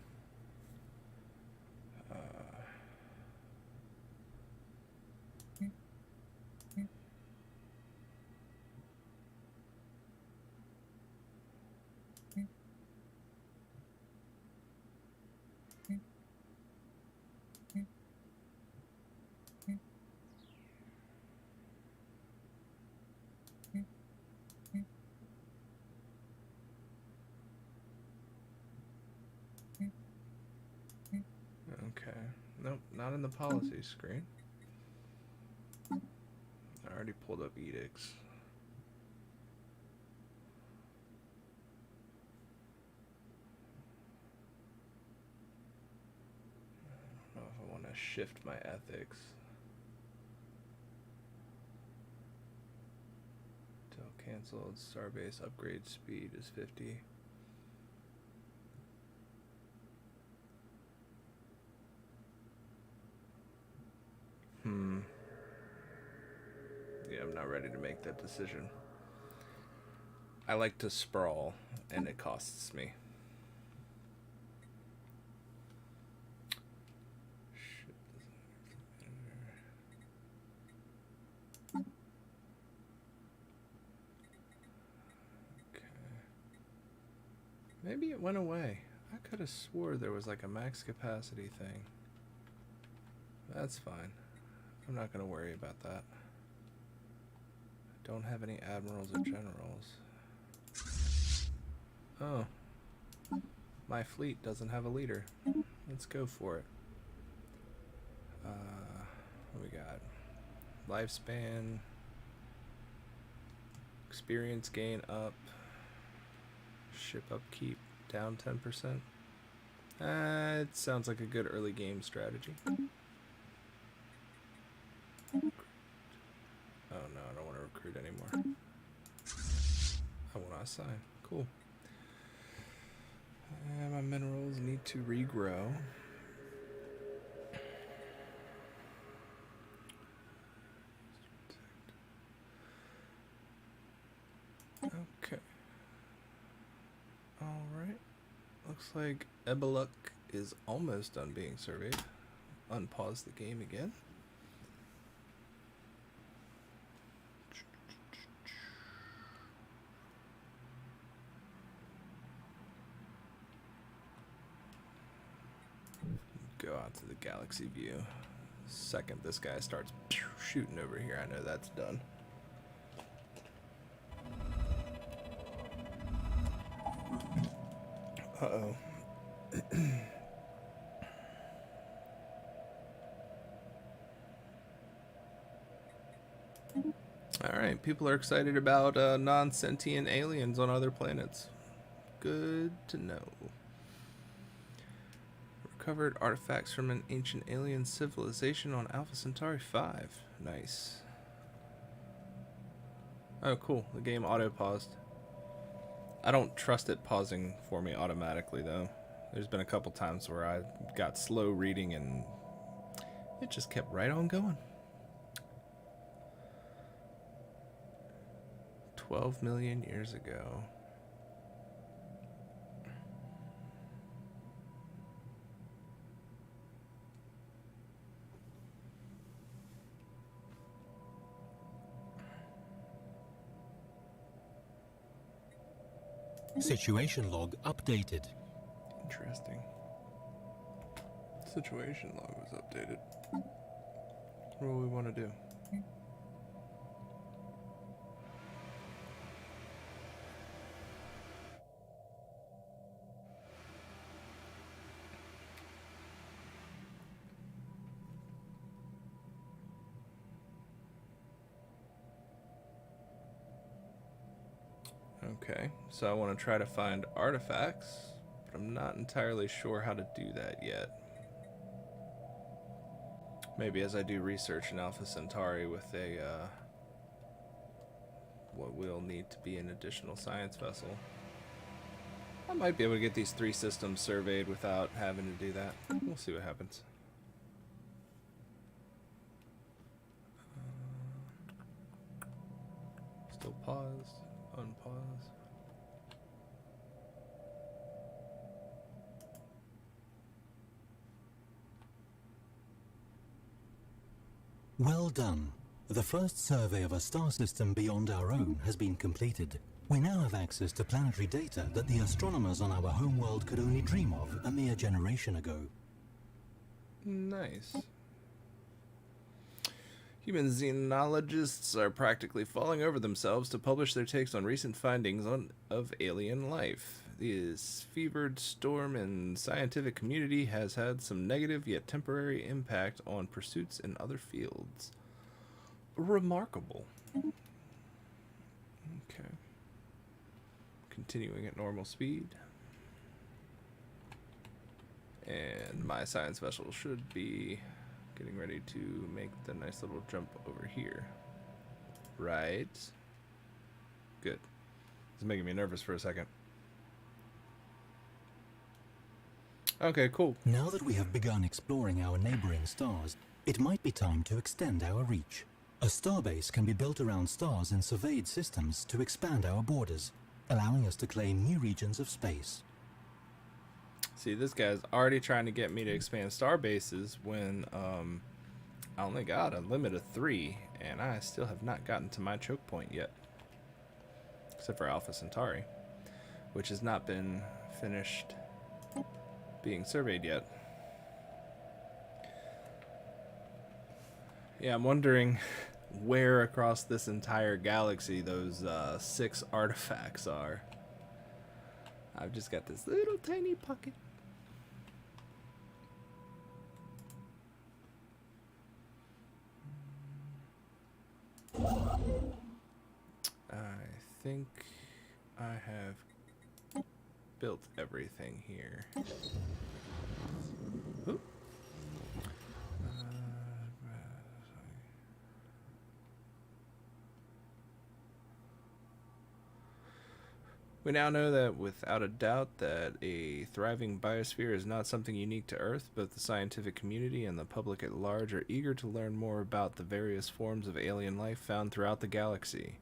Okay. Nope, not in the policy screen. I already pulled up edicts. I don't know if I want to shift my ethics. Until canceled, starbase upgrade speed is 50. Yeah, I'm not ready to make that decision. I like to sprawl, and it costs me. Maybe it went away. I could have swore there was like a max capacity thing. That's fine. I'm not going to worry about that. I don't have any admirals or generals. Oh. My fleet doesn't have a leader. Let's go for it. What we got? Lifespan. Experience gain up. Ship upkeep down 10%. It sounds like a good early game strategy. Oh no, I don't want to recruit anymore. I want to assign. Cool. My minerals need to regrow. Okay. Alright. Looks like Ebeluk is almost done being surveyed. Unpause the game again. Go out to the galaxy view. Second this guy starts shooting over here, I know that's done. Uh-oh. Alright, people are excited about non-sentient aliens on other planets. Good to know. Recovered artifacts from an ancient alien civilization on Alpha Centauri 5. Nice. Oh, cool. The game auto-paused. I don't trust it pausing for me automatically, though. There's been a couple times where I got slow reading and it just kept right on going. 12 million years ago. Situation log updated. Interesting. Situation log was updated. What do we want to do? Okay, so I want to try to find artifacts, but I'm not entirely sure how to do that yet. Maybe as I do research in Alpha Centauri with a, what will need to be an additional science vessel, I might be able to get these 3 systems surveyed without having to do that. We'll see what happens. Still paused. Unpause. Well done. The first survey of a star system beyond our own has been completed. We now have access to planetary data that the astronomers on our homeworld could only dream of a mere generation ago. Nice. Human xenologists are practically falling over themselves to publish their takes on recent findings of alien life. This fevered storm in scientific community has had some negative yet temporary impact on pursuits in other fields. Remarkable. Okay. Continuing at normal speed. And my science vessel should be getting ready to make the nice little jump over here. Right. Good. It's making me nervous for a second. Okay, cool. Now that we have begun exploring our neighboring stars, it might be time to extend our reach. A starbase can be built around stars in surveyed systems to expand our borders, allowing us to claim new regions of space. See, this guy's already trying to get me to expand star bases when I only got a limit of 3, and I still have not gotten to my choke point yet. Except for Alpha Centauri, which has not been finished being surveyed yet. Yeah, I'm wondering where across this entire galaxy those 6 artifacts are. I've just got this little tiny pocket. I think I have built everything here. Oop. We now know that without a doubt that a thriving biosphere is not something unique to Earth, but the scientific community and the public at large are eager to learn more about the various forms of alien life found throughout the galaxy.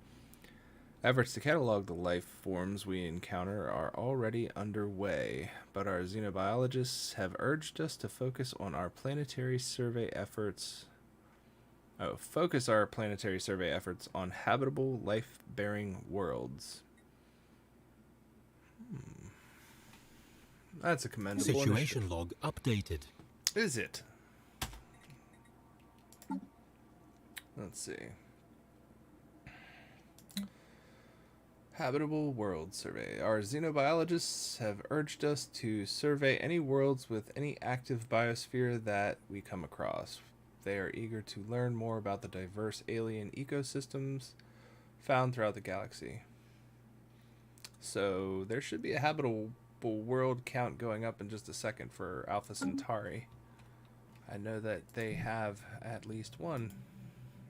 Efforts to catalog the life forms we encounter are already underway, but our xenobiologists have urged us to focus our planetary survey efforts on habitable, life-bearing worlds. That's a commendable Situation log updated. Is it? Let's see. Habitable World Survey. Our xenobiologists have urged us to survey any worlds with any active biosphere that we come across. They are eager to learn more about the diverse alien ecosystems found throughout the galaxy. So there should be a habitable world count going up in just a second for Alpha Centauri. I know that they have at least one.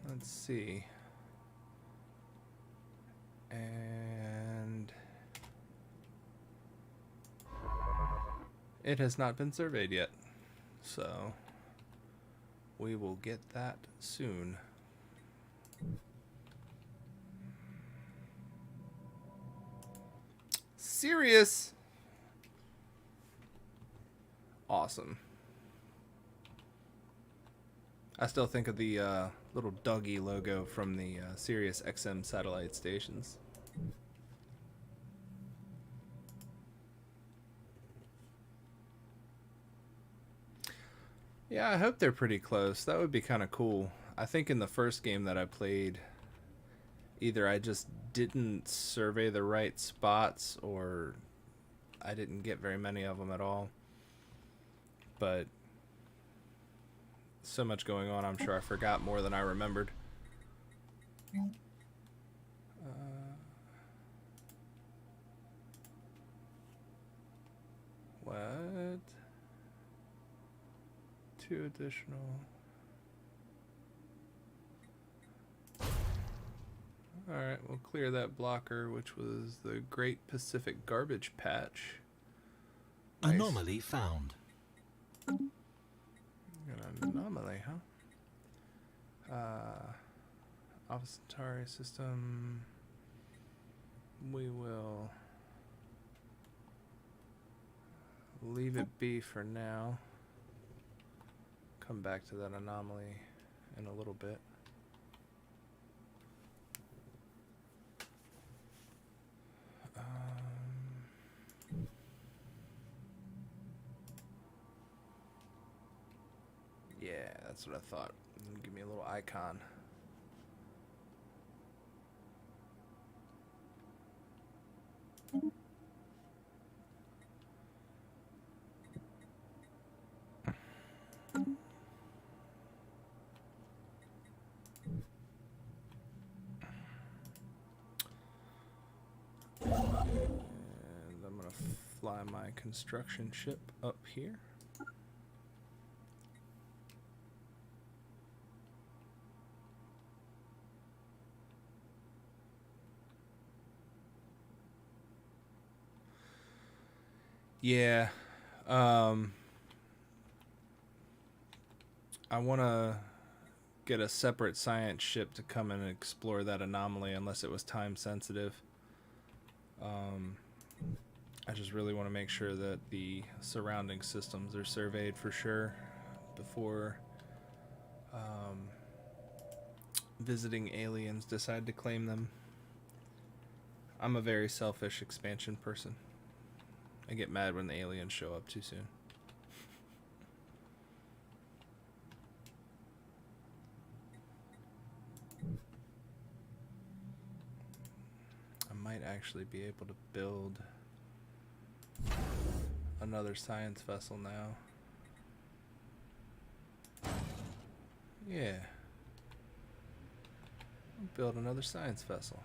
Let's see. And it has not been surveyed yet. So we will get that soon. Serious? Awesome. I still think of the little doggy logo from the Sirius XM satellite stations. Yeah, I hope they're pretty close. That would be kind of cool. I think in the first game that I played, either I just didn't survey the right spots or I didn't get very many of them at all. But so much going on, I'm sure I forgot more than I remembered. What? 2 additional. Alright, we'll clear that blocker, which was the Great Pacific Garbage Patch. Nice. Anomaly found. An anomaly, huh? Alpha Centauri system. We will leave it be for now. Come back to that anomaly in a little bit. Yeah, that's what I thought. Give me a little icon. And I'm gonna fly my construction ship up here. Yeah, I want to get a separate science ship to come in and explore that anomaly unless it was time sensitive. I just really want to make sure that the surrounding systems are surveyed for sure before visiting aliens decide to claim them. I'm a very selfish expansion person. I get mad when the aliens show up too soon. I might actually be able to build another science vessel now. Yeah. I'll build another science vessel.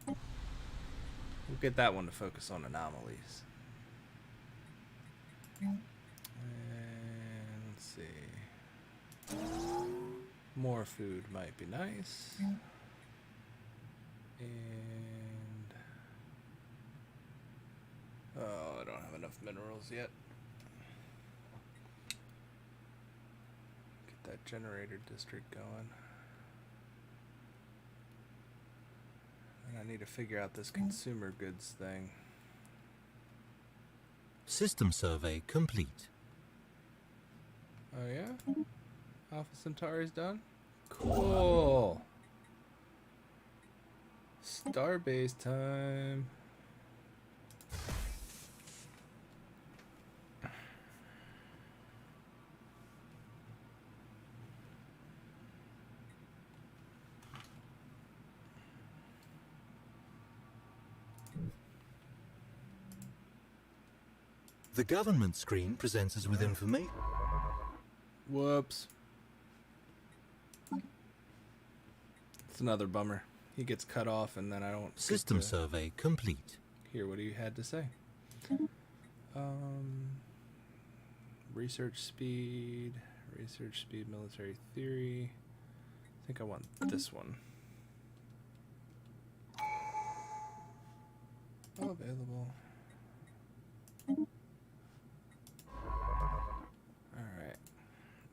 We'll get that one to focus on anomalies. And let's see. More food might be nice. And oh, I don't have enough minerals yet. Get that generator district going. And I need to figure out this consumer goods thing. System survey complete. Oh yeah? Alpha Centauri's done? Cool. Starbase time. The government screen presents us with information. Whoops. It's another bummer. He gets cut off and then I don't System survey complete. hear what he had to say. Research speed, military theory. I think I want this one. Available. Alright.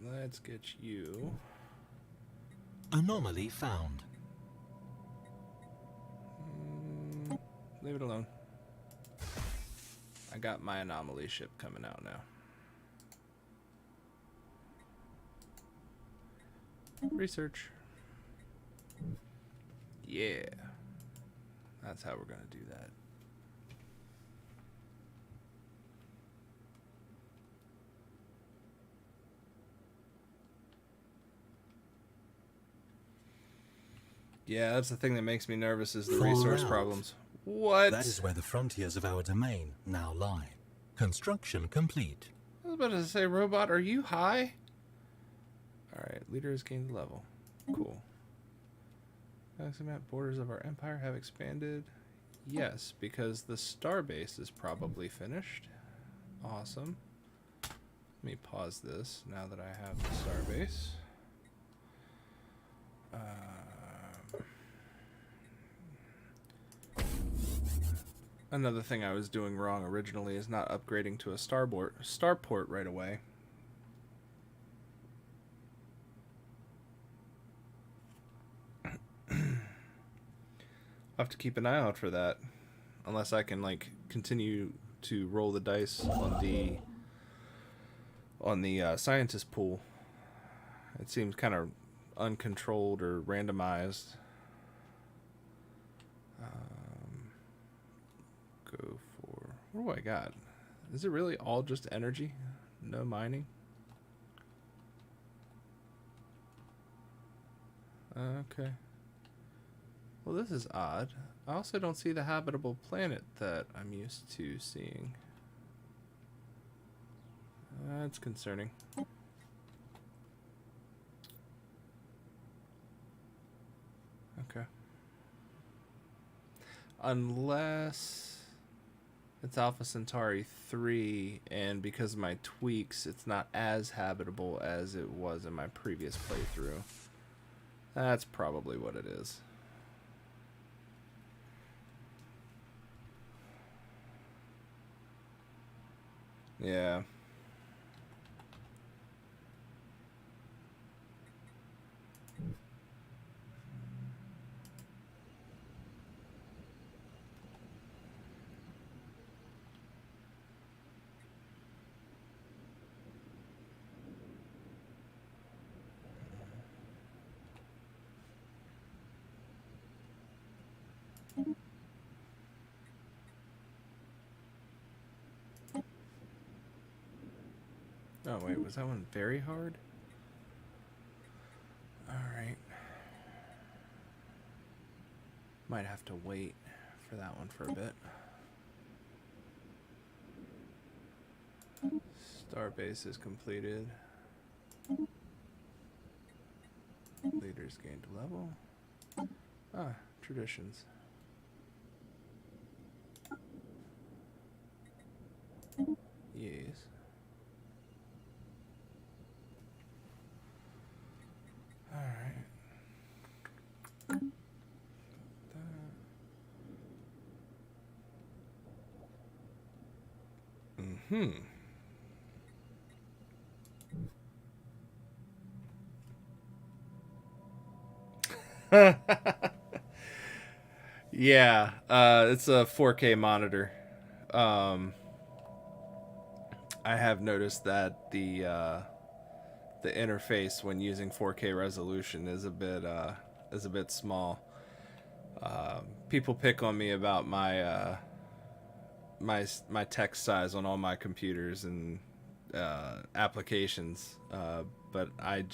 Let's get you. Anomaly found. Leave it alone. I got my anomaly ship coming out now. Research. Yeah. That's how we're gonna do that. Yeah, that's the thing that makes me nervous is the Far resource out. problems. What? That is where the frontiers of our domain now lie. Construction complete. I was about to say, robot, are you high? Alright, leader has gained level. Cool. Maximum borders of our empire have expanded. Yes, because the starbase is probably finished. Awesome. Let me pause this now that I have the starbase. Another thing I was doing wrong originally is not upgrading to a starport right away. I'll have to keep an eye out for that, unless I can like continue to roll the dice on the scientist pool. It seems kind of uncontrolled or randomized. Go for, what do I got? Is it really all just energy? No mining? Okay. Well, this is odd. I also don't see the habitable planet that I'm used to seeing. That's concerning. Okay. Unless it's Alpha Centauri 3, and because of my tweaks, it's not as habitable as it was in my previous playthrough. That's probably what it is. Yeah. Oh, wait, was that one very hard? Alright. Might have to wait for that one for a bit. Starbase is completed. Leaders gained a level. Ah, traditions. Yes. Alright. Mm-hmm. Yeah, it's a 4K monitor. I have noticed that the interface when using 4K resolution is a bit small. People pick on me about my my text size on all my computers and applications, but I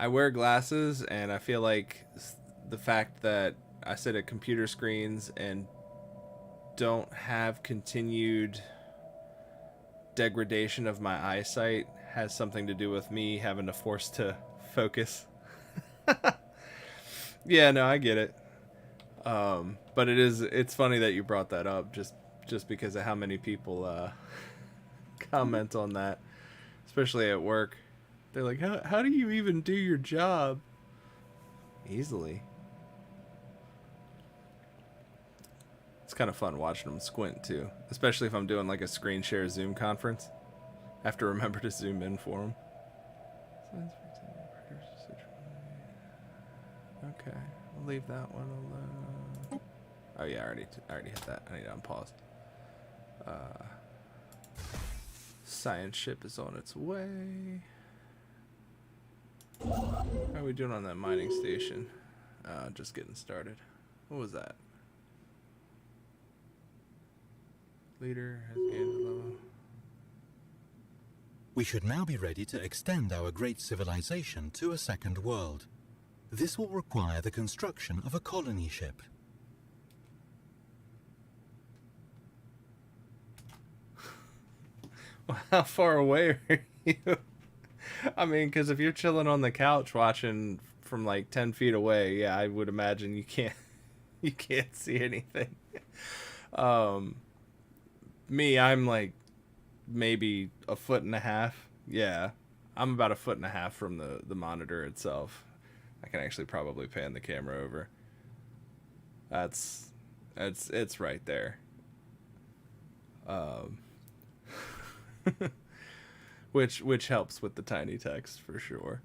wear glasses, and I feel like the fact that I sit at computer screens and don't have continued degradation of my eyesight has something to do with me having to force to focus. Yeah, no, I get it. But it's funny that you brought that up just because of how many people comment on that, especially at work. They're like, how do you even do your job? Easily. It's kind of fun watching them squint too, especially if I'm doing like a screen share Zoom conference. I have to remember to zoom in for them. Okay, I'll leave that one alone. Oh yeah, I already hit that. I need to unpause. Science ship is on its way. How are we doing on that mining station? Just getting started. What was that? Leader has gained a level. We should now be ready to extend our great civilization to a second world. This will require the construction of a colony ship. Well, how far away are you? I mean, because if you're chilling on the couch watching from like 10 feet away, yeah, I would imagine you can't see anything. Me, I'm like maybe a foot and a half. Yeah, I'm about a foot and a half from the monitor itself. I can actually probably pan the camera over. It's right there. Which helps with the tiny text for sure.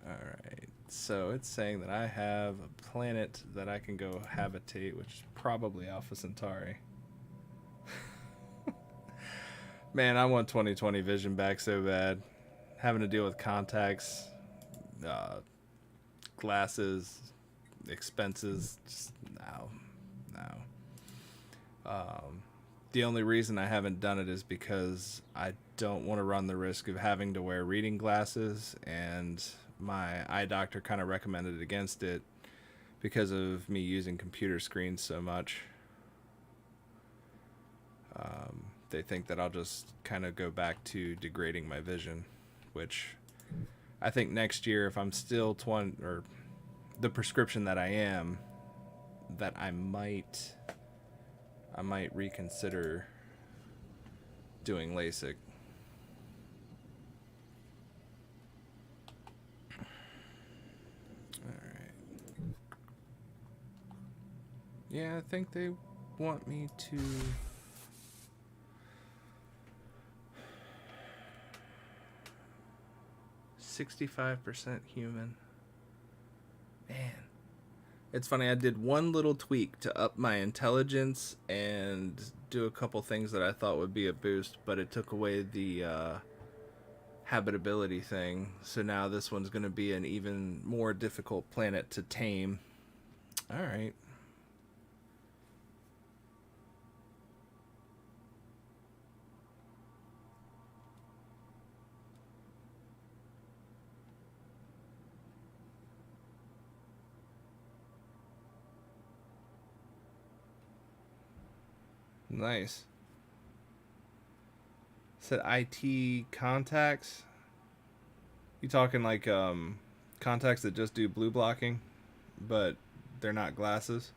Alright, so it's saying that I have a planet that I can go habitate, which is probably Alpha Centauri. Man, I want 2020 vision back so bad. Having to deal with contacts, glasses, expenses, just no. The only reason I haven't done it is because I don't want to run the risk of having to wear reading glasses, and my eye doctor kind of recommended against it because of me using computer screens so much. They think that I'll just kind of go back to degrading my vision, which I think next year, if I'm still 20 or the prescription that I am, that I might reconsider doing LASIK. Alright. Yeah, I think they want me to... %65 human. Man. It's funny, I did one little tweak to up my intelligence and do a couple things that I thought would be a boost, but it took away the habitability thing. So now this one's going to be an even more difficult planet to tame. All right. Nice. Said IT contacts. You talking like contacts that just do blue blocking, but they're not glasses?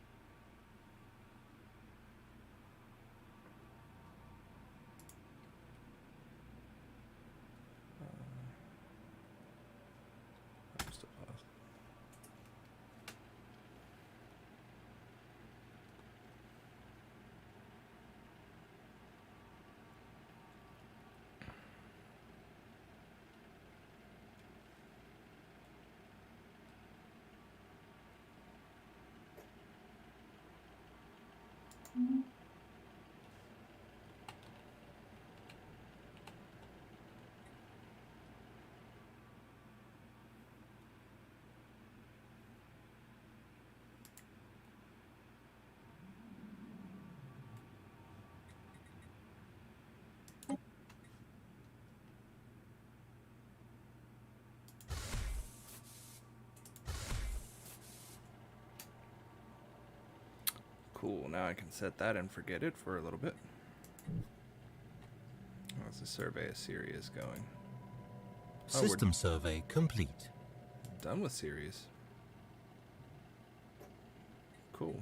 Cool, now I can set that and forget it for a little bit. How's the survey of Sirius going? System survey complete. Done with Sirius. Cool.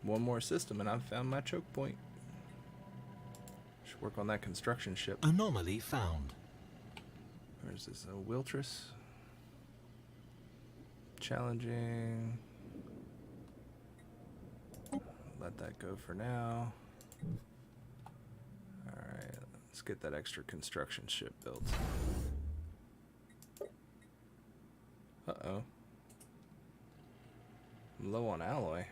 One more system and I've found my choke point. Should work on that construction ship. Anomaly found. Where's this? Oh, Wiltress. Challenging. Let that go for now. Alright, let's get that extra construction ship built. Uh-oh. I'm low on alloy.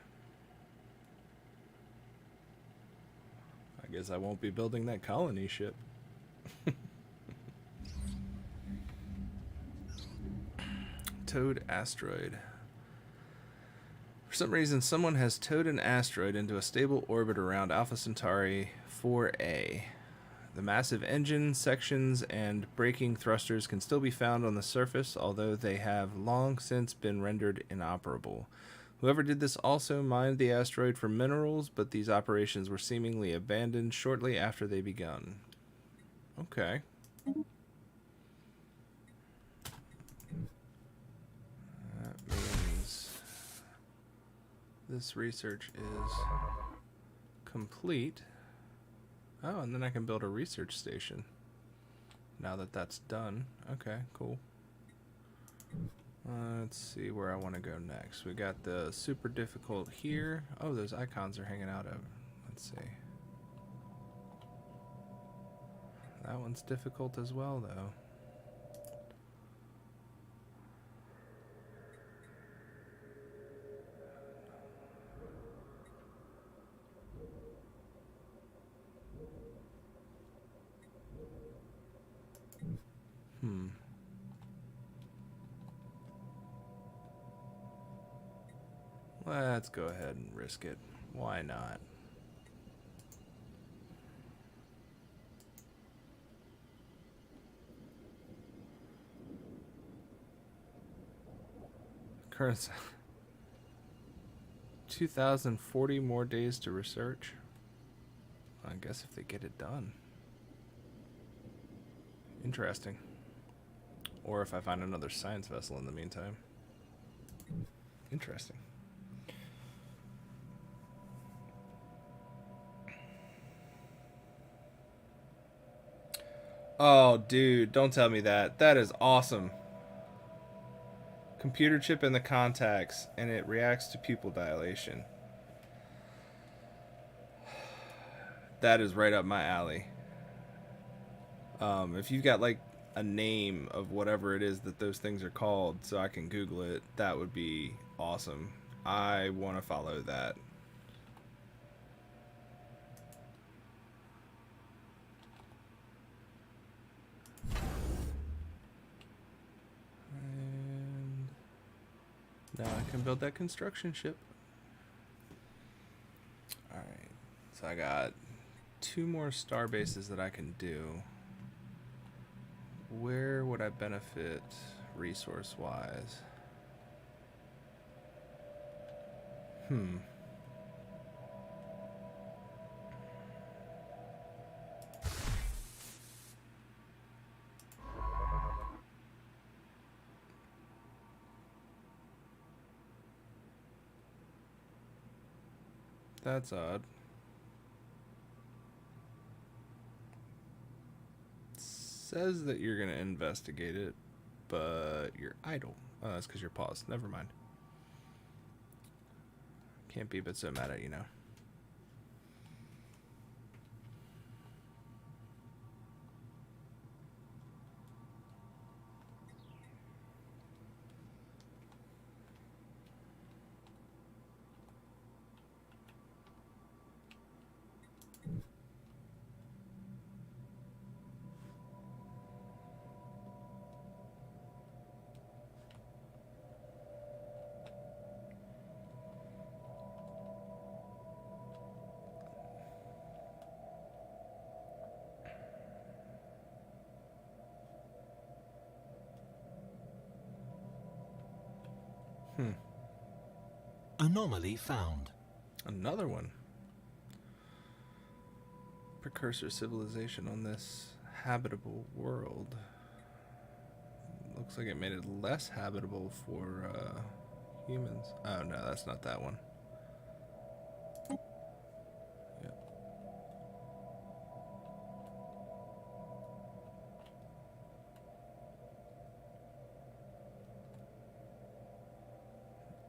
I guess I won't be building that colony ship. Towed asteroid. For some reason, someone has towed an asteroid into a stable orbit around Alpha Centauri 4A. The massive engine sections and braking thrusters can still be found on the surface, although they have long since been rendered inoperable. Whoever did this also mined the asteroid for minerals, but these operations were seemingly abandoned shortly after they begun. Okay. That means this research is complete. Oh, and then I can build a research station. Now that that's done. Okay, cool. Let's see where I want to go next. We got the super difficult here. Oh, those icons are hanging out of. Let's see. That one's difficult as well, though. Let's go ahead and risk it. Why not? Current 2040 more days to research. I guess if they get it done. Interesting. Or if I find another science vessel in the meantime. Interesting. Oh, dude, don't tell me that. That is awesome. Computer chip in the contacts, and it reacts to pupil dilation. That is right up my alley. If you've got like a name of whatever it is that those things are called so I can Google it, that would be awesome. I want to follow that. And now I can build that construction ship. Alright, so I got 2 more star bases that I can do. Where would I benefit resource-wise? That's odd. Says that you're gonna investigate it, but you're idle. Oh, that's because you're paused. Never mind. Can't be but so mad at you now. Anomaly found. Another one. Precursor civilization on this habitable world. Looks like it made it less habitable for humans. Oh no, that's not that one. Yep.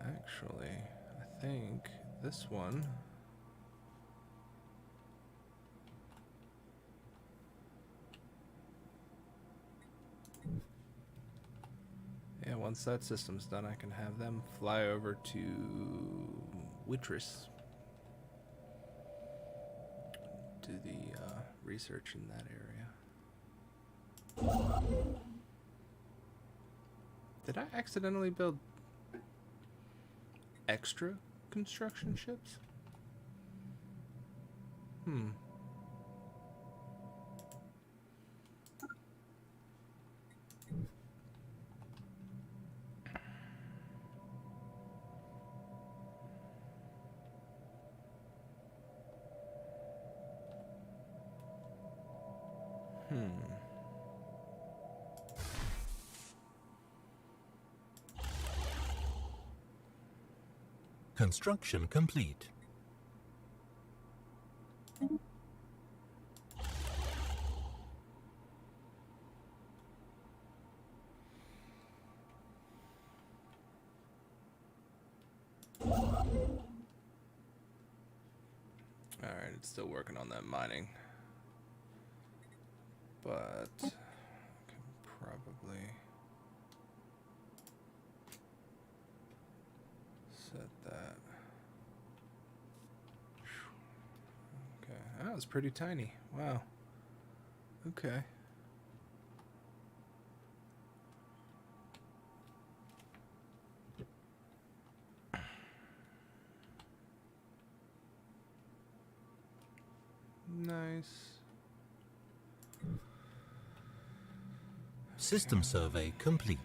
Actually, I think this one. Yeah, once that system's done, I can have them fly over to Witris. Do the research in that area. Did I accidentally build extra construction ships? Construction complete. Alright, it's still working on that mining. But I can probably set that. Okay, that was pretty tiny. Wow. Okay. Nice. System survey complete.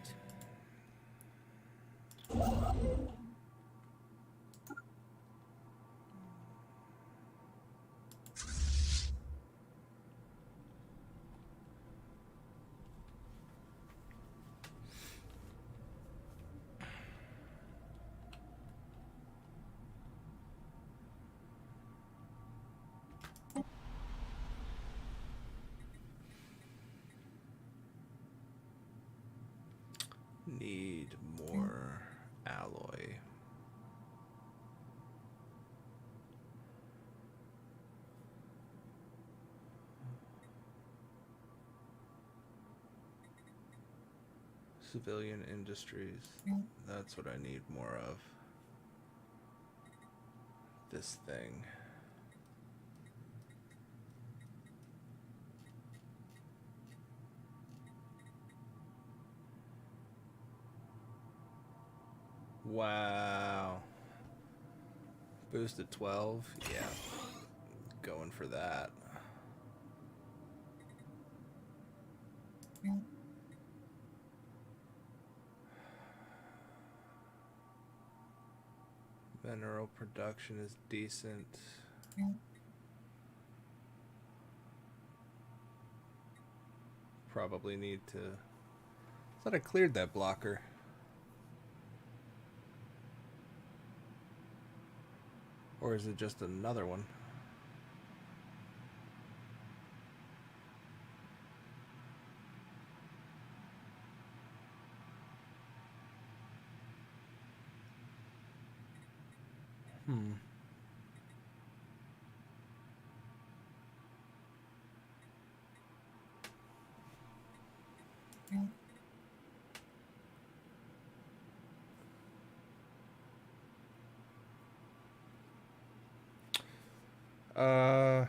Need more alloy. Civilian industries. That's what I need more of. This thing. Wow. Boost at 12? Yeah. Going for that. Mineral production is decent. Probably need to... I thought I cleared that blocker. Or is it just another one? Hmm. I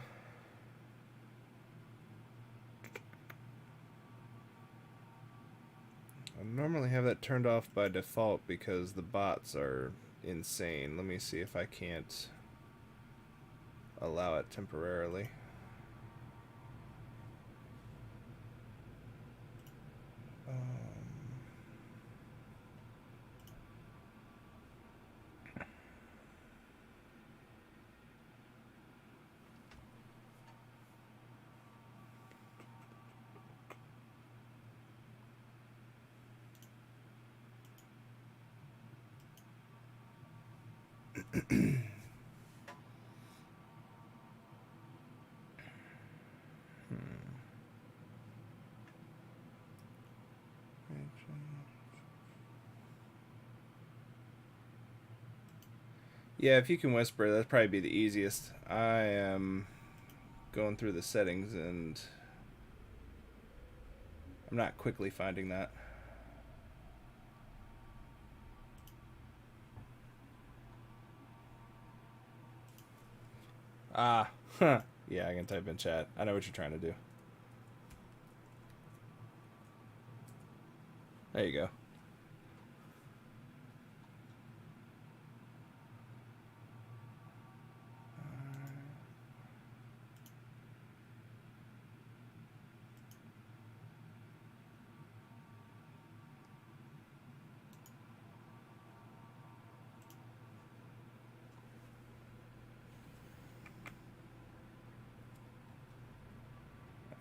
normally have that turned off by default because the bots are insane. Let me see if I can't allow it temporarily. Yeah, if you can whisper, that'd probably be the easiest. I am going through the settings and I'm not quickly finding that. Ah, huh. Yeah, I can type in chat. I know what you're trying to do. There you go.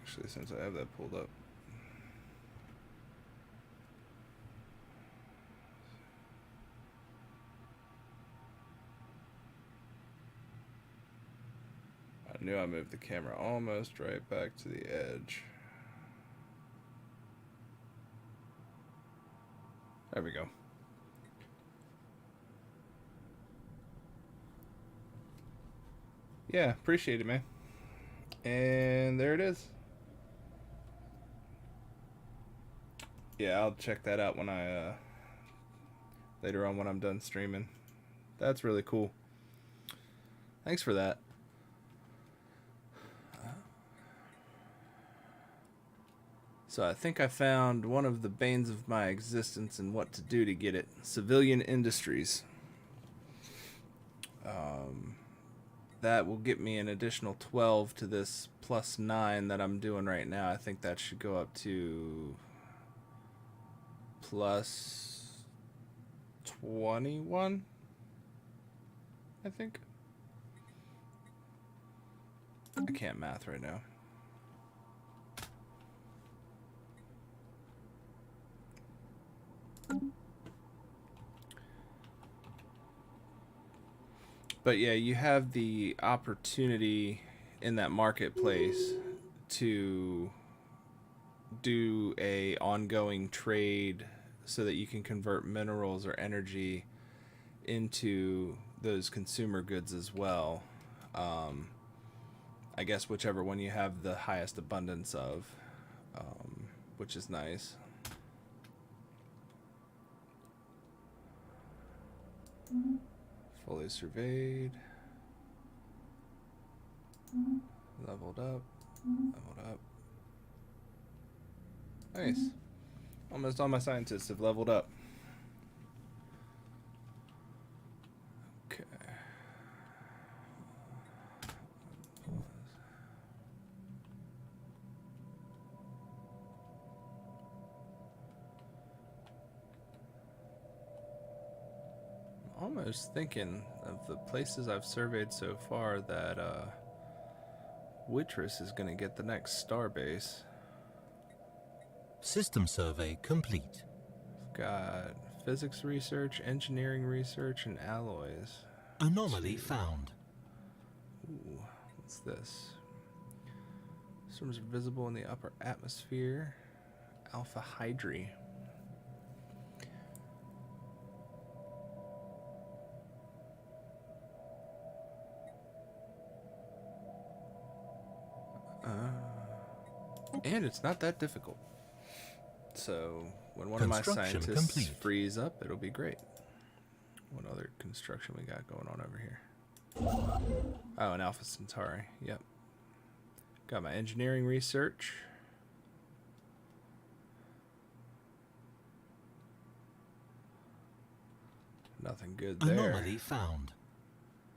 Actually, since I have that pulled up. I knew I moved the camera almost right back to the edge. There we go. Yeah, appreciate it, man. And there it is. Yeah, I'll check that out when I later on when I'm done streaming. That's really cool. Thanks for that. So I think I found one of the banes of my existence and what to do to get it. Civilian Industries. That will get me an additional 12 to this plus 9 that I'm doing right now. I think that should go up to plus 21, I think. I can't math right now. But yeah, you have the opportunity in that marketplace to do a ongoing trade so that you can convert minerals or energy into those consumer goods as well. I guess whichever one you have the highest abundance of, which is nice. Fully surveyed. Leveled up. Leveled up. Nice. Almost all my scientists have leveled up. almost thinking of the places I've surveyed so far that Wittress is going to get the next starbase. System survey complete. We've got physics research, engineering research, and alloys. Anomaly found. Ooh, what's this? Storms are visible in the upper atmosphere. Alpha Hydri. And it's not that difficult. So when one of my scientists complete. frees up, it'll be great. What other construction we got going on over here? Oh, and Alpha Centauri. Yep. Got my engineering research. Nothing good there. Anomaly found.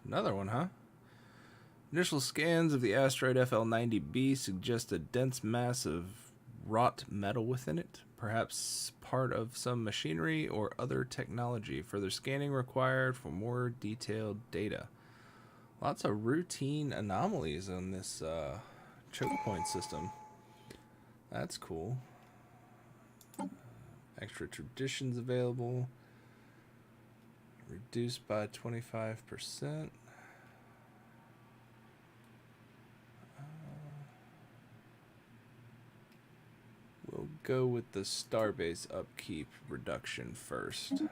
Another one, huh? Initial scans of the asteroid FL90b suggest a dense mass of wrought metal within it, perhaps part of some machinery or other technology. Further scanning required for more detailed data. Lots of routine anomalies on this choke point system. That's cool. Extra traditions available. Reduced by 25%. We'll go with the starbase upkeep reduction first.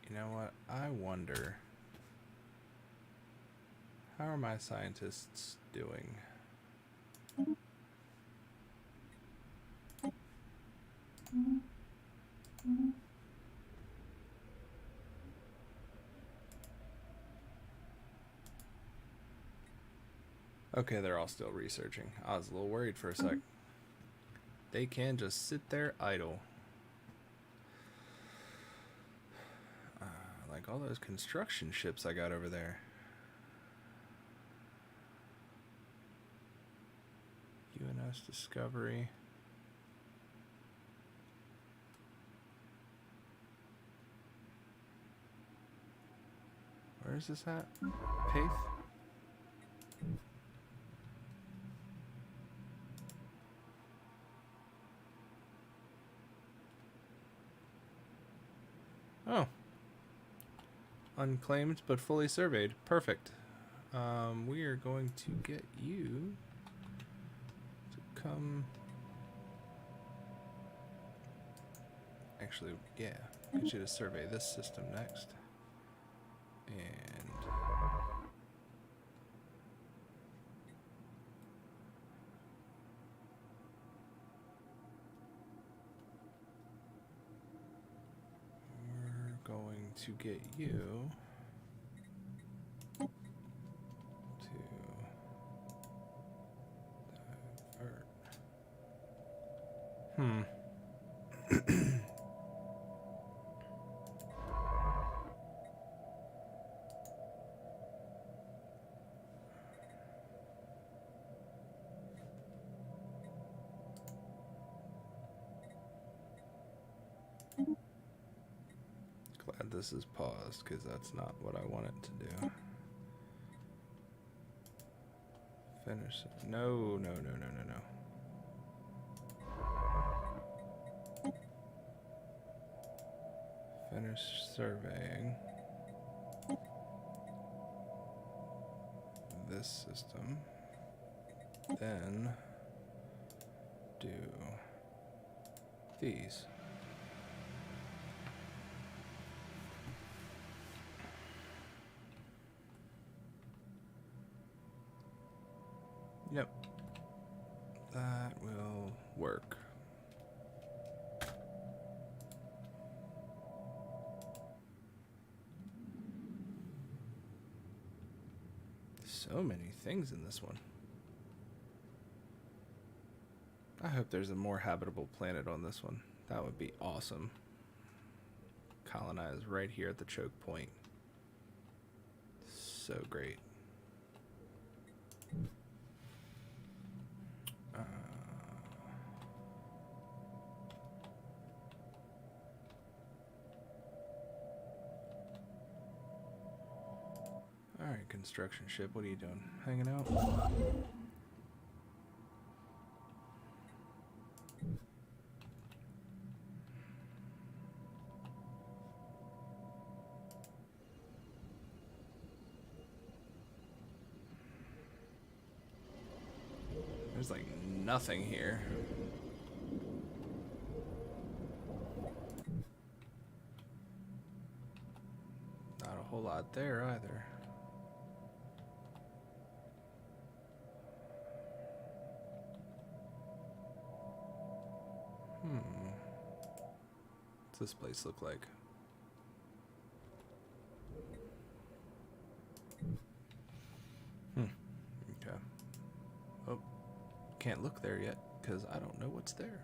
You know what? I wonder, how are my scientists doing? Okay, they're all still researching. I was a little worried for a sec. They can just sit there idle. Like all those construction ships I got over there. UNS Discovery. Where is this at? Paith? Oh. Unclaimed but fully surveyed. Perfect. We are going to get you to come. Actually, yeah. Get you to survey this system next. And we're going to get you to divert. Glad this is paused, because that's not what I want it to do. Finish. No, no, no, no, no, no. Finish surveying this system. Then do these. Yep. That will work. So many things in this one. I hope there's a more habitable planet on this one. That would be awesome. Colonize right here at the choke point. So great. Alright, construction ship, what are you doing? Hanging out? There's like nothing here. Not a whole lot there either. What's this place look like? Okay. Oh, can't look there yet because I don't know what's there.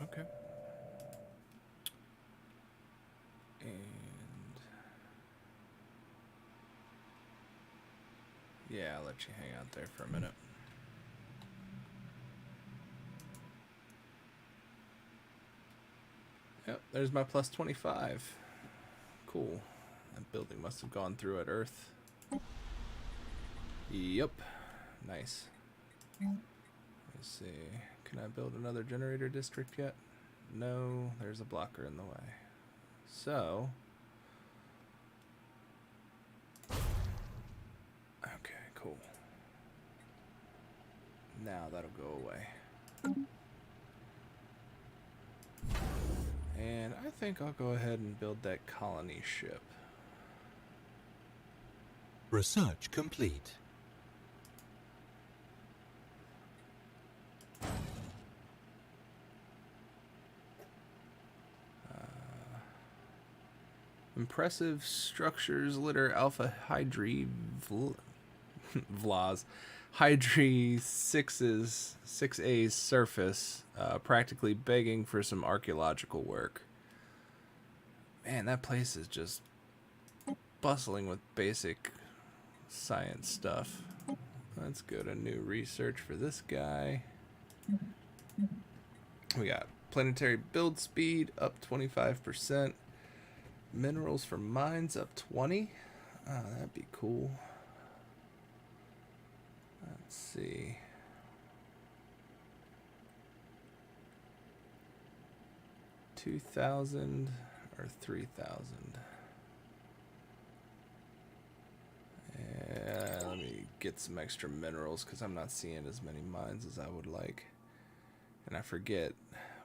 Okay. And yeah, I'll let you hang out there for a minute. Yep, there's my plus 25. Cool. That building must have gone through at Earth. Yep. Nice. Let's see. Can I build another generator district yet? No, there's a blocker in the way. So, okay, cool. Now that'll go away. And I think I'll go ahead and build that colony ship. Research complete. Impressive structures litter Alpha Hydri Vlas. Hydri 6A's surface, practically begging for some archaeological work. Man, that place is just bustling with basic science stuff. Let's go to new research for this guy. We got planetary build speed up 25%. Minerals for mines up 20. Oh, that'd be cool. Let's see. $2,000 or $3,000. Yeah, let me get some extra minerals because I'm not seeing as many mines as I would like. And I forget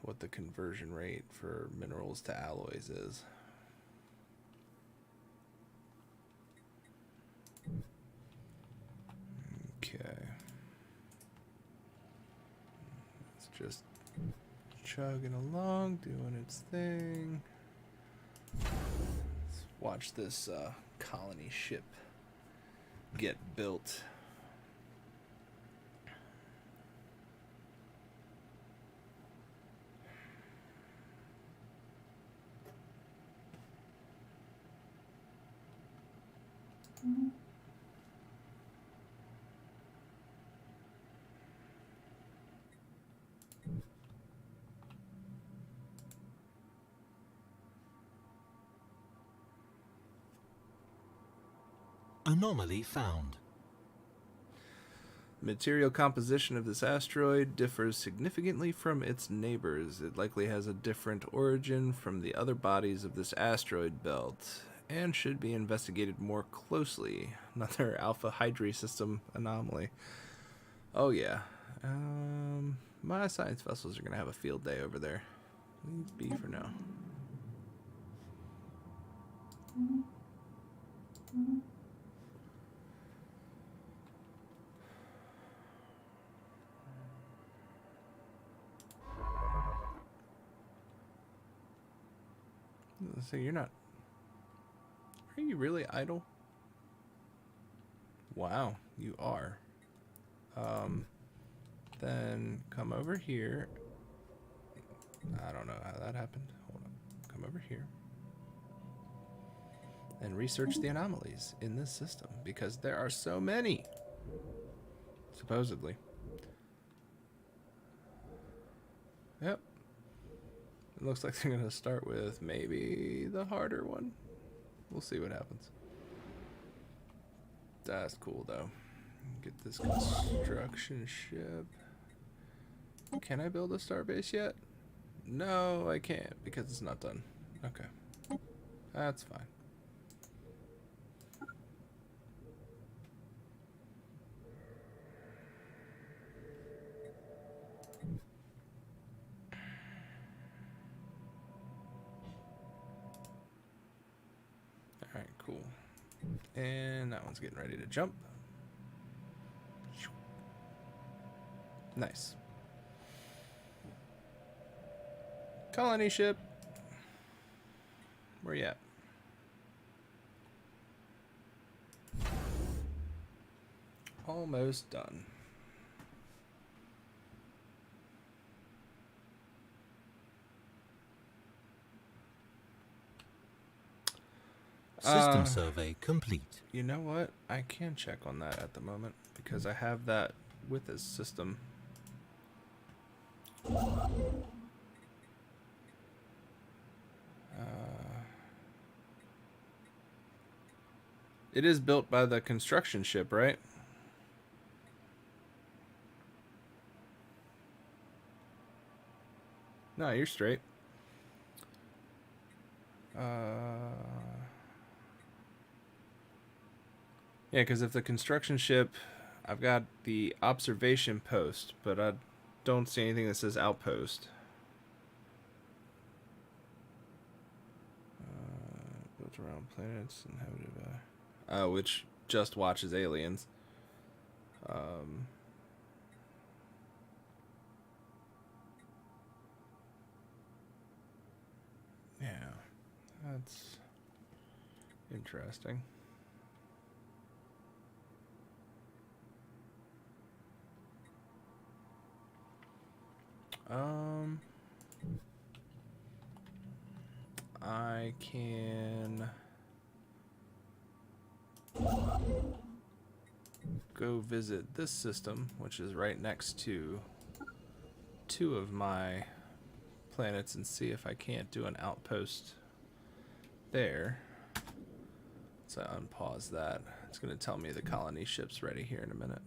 what the conversion rate for minerals to alloys is. Okay. It's just chugging along, doing its thing. Let's watch this colony ship get built. Anomaly found. Material composition of this asteroid differs significantly from its neighbors. It likely has a different origin from the other bodies of this asteroid belt and should be investigated more closely. Another Alpha Hydri system anomaly. Oh yeah. My science vessels are going to have a field day over there. Leave B for now. So you're not... Are you really idle? Wow, you are. Then come over here. I don't know how that happened. Hold on. Come over here. And research the anomalies in this system, because there are so many. Supposedly. Yep. It looks like they're going to start with maybe the harder one. We'll see what happens. That's cool, though. Get this construction ship. Can I build a starbase yet? No, I can't, because it's not done. Okay. That's fine. Alright, cool. And that one's getting ready to jump. Nice. Colony ship. Where you at? Almost done. System survey complete. You know what? I can check on that at the moment because I have that with this system. It is built by the construction ship, right? No, you're straight. Yeah, because if the construction ship, I've got the observation post, but I don't see anything that says outpost. Built around planets inhabited by... which just watches aliens. Yeah, that's interesting. I can go visit this system, which is right next to two of my planets, and see if I can't do an outpost there. So I unpause that. It's going to tell me the colony ship's ready here in a minute.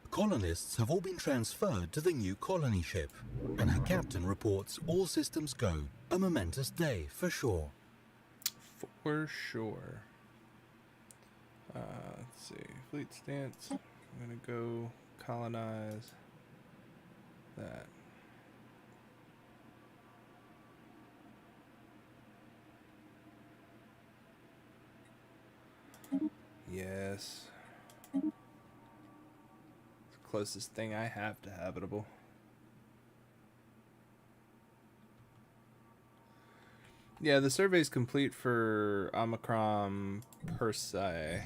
Colonists have all been transferred to the new colony ship, and her captain reports all systems go. A momentous day, for sure. For sure. Let's see. Fleet stance. I'm going to go colonize that. Yes. Closest thing I have to habitable. Yeah, the survey's complete for Omicron Persei.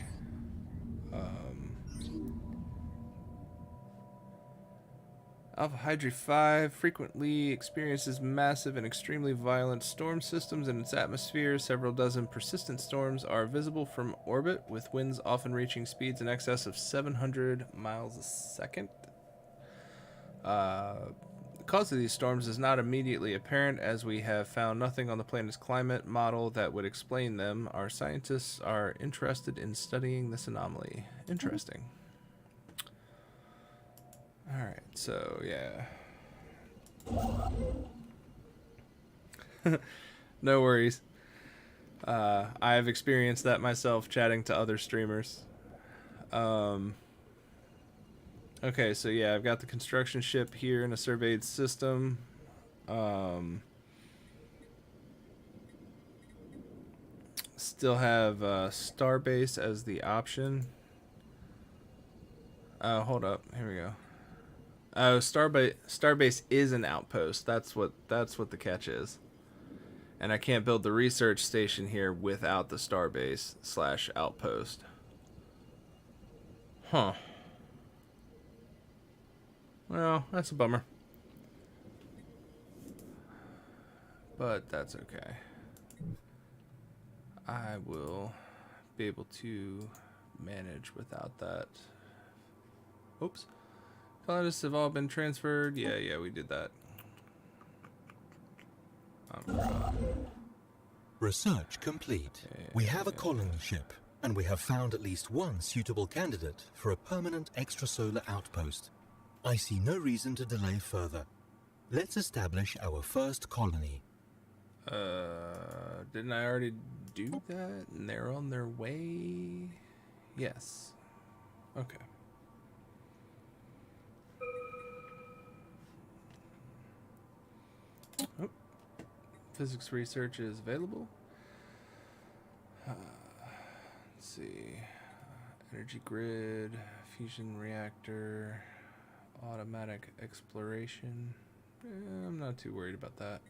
Alpha Hydra 5 frequently experiences massive and extremely violent storm systems in its atmosphere. Several dozen persistent storms are visible from orbit, with winds often reaching speeds in excess of 700 miles a second. The cause of these storms is not immediately apparent, as we have found nothing on the planet's climate model that would explain them. Our scientists are interested in studying this anomaly. Interesting. Alright, so yeah. No worries. I have experienced that myself chatting to other streamers. Okay, so yeah, I've got the construction ship here in a surveyed system. Still have Starbase as the option. Hold up. Here we go. Oh, Starbase is an outpost. That's what the catch is. And I can't build the research station here without the Starbase / outpost. Huh. Well, that's a bummer. But that's okay. I will be able to manage without that. Oops. Colonists have all been transferred. Yeah, we did that. Research complete. We have a colony ship, and we have found at least one suitable candidate for a permanent extrasolar outpost. I see no reason to delay further. Let's establish our first colony. Didn't I already do that? And they're on their way? Yes. Okay. Oh. Physics research is available. Let's see. Energy grid, fusion reactor, automatic exploration. I'm not too worried about that.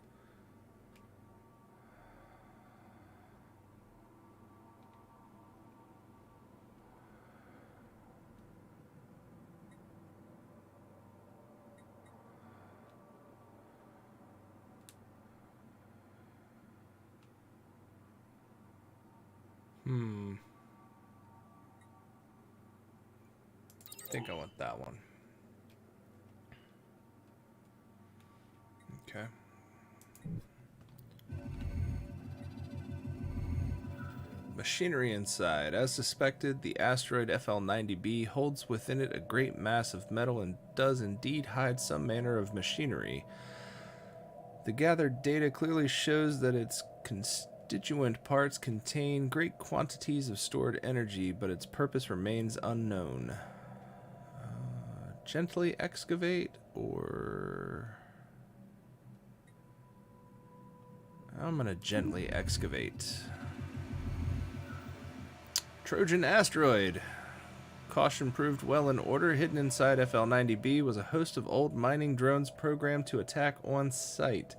I think I want that one. Okay. Machinery inside. As suspected, the asteroid FL90b holds within it a great mass of metal and does indeed hide some manner of machinery. The gathered data clearly shows that its constituent parts contain great quantities of stored energy, but its purpose remains unknown. Gently excavate, or... I'm gonna gently excavate. Trojan asteroid. Caution proved well in order. Hidden inside FL90b was a host of old mining drones programmed to attack on site.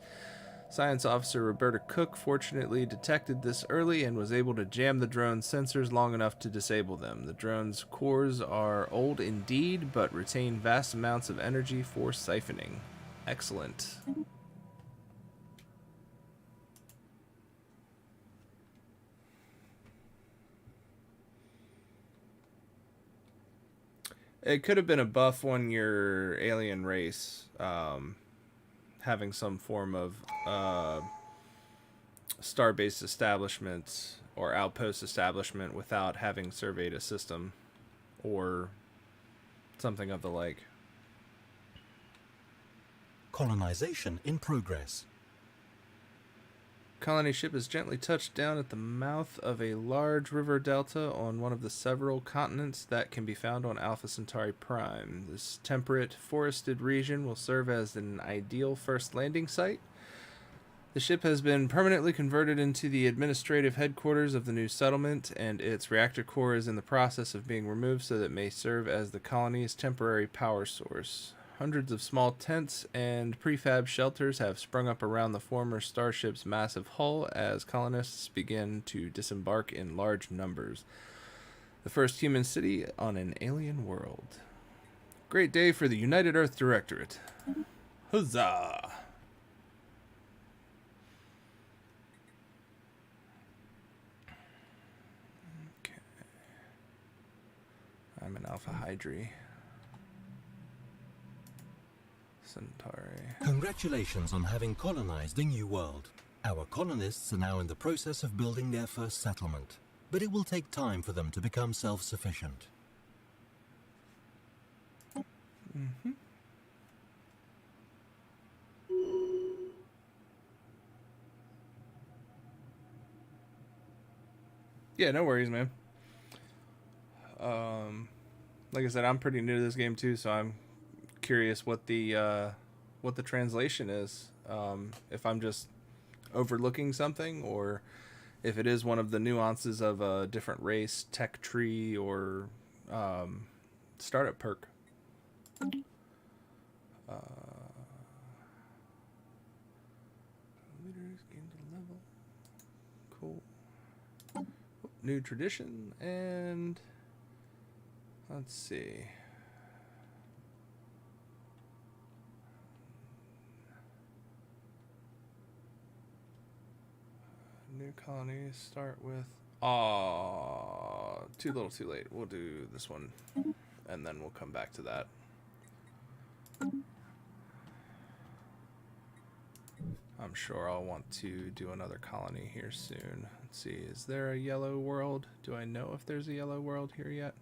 Science officer Roberta Cook fortunately detected this early and was able to jam the drone's sensors long enough to disable them. The drone's cores are old indeed, but retain vast amounts of energy for siphoning. Excellent. It could have been a buff on your alien race, having some form of star-based establishment or outpost establishment without having surveyed a system or something of the like. Colonization in progress. Colony ship has gently touched down at the mouth of a large river delta on one of the several continents that can be found on Alpha Centauri Prime. This temperate, forested region will serve as an ideal first landing site. The ship has been permanently converted into the administrative headquarters of the new settlement, and its reactor core is in the process of being removed so that it may serve as the colony's temporary power source. Hundreds of small tents and prefab shelters have sprung up around the former starship's massive hull as colonists begin to disembark in large numbers. The first human city on an alien world. Great day for the United Earth Directorate. Huzzah! Okay. I'm an Alpha Hydri. Centauri. Congratulations on having colonized the new world. Our colonists are now in the process of building their first settlement, but it will take time for them to become self-sufficient. Mm-hmm. Yeah, no worries, man. Like I said, I'm pretty new to this game too, so I'm curious what the translation is. If I'm just overlooking something, or if it is one of the nuances of a different race, tech tree, or startup perk. Leaders gained a level. Cool. New tradition, and let's see. New colonies start with. Too little, too late. We'll do this one, and then we'll come back to that. I'm sure I'll want to do another colony here soon. Let's see, is there a yellow world? Do I know if there's a yellow world here yet?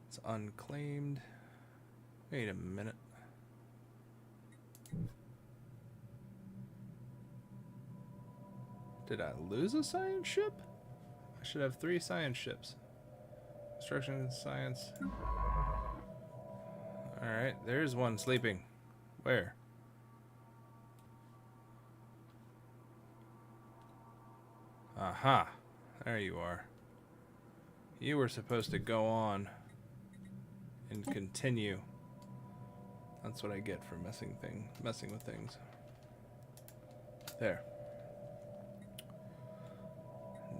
It's unclaimed. Wait a minute. Did I lose a science ship? I should have 3 science ships. Construction and science. Alright, there's one sleeping. Where? Aha. There you are. You were supposed to go on and continue. That's what I get for messing with things. There.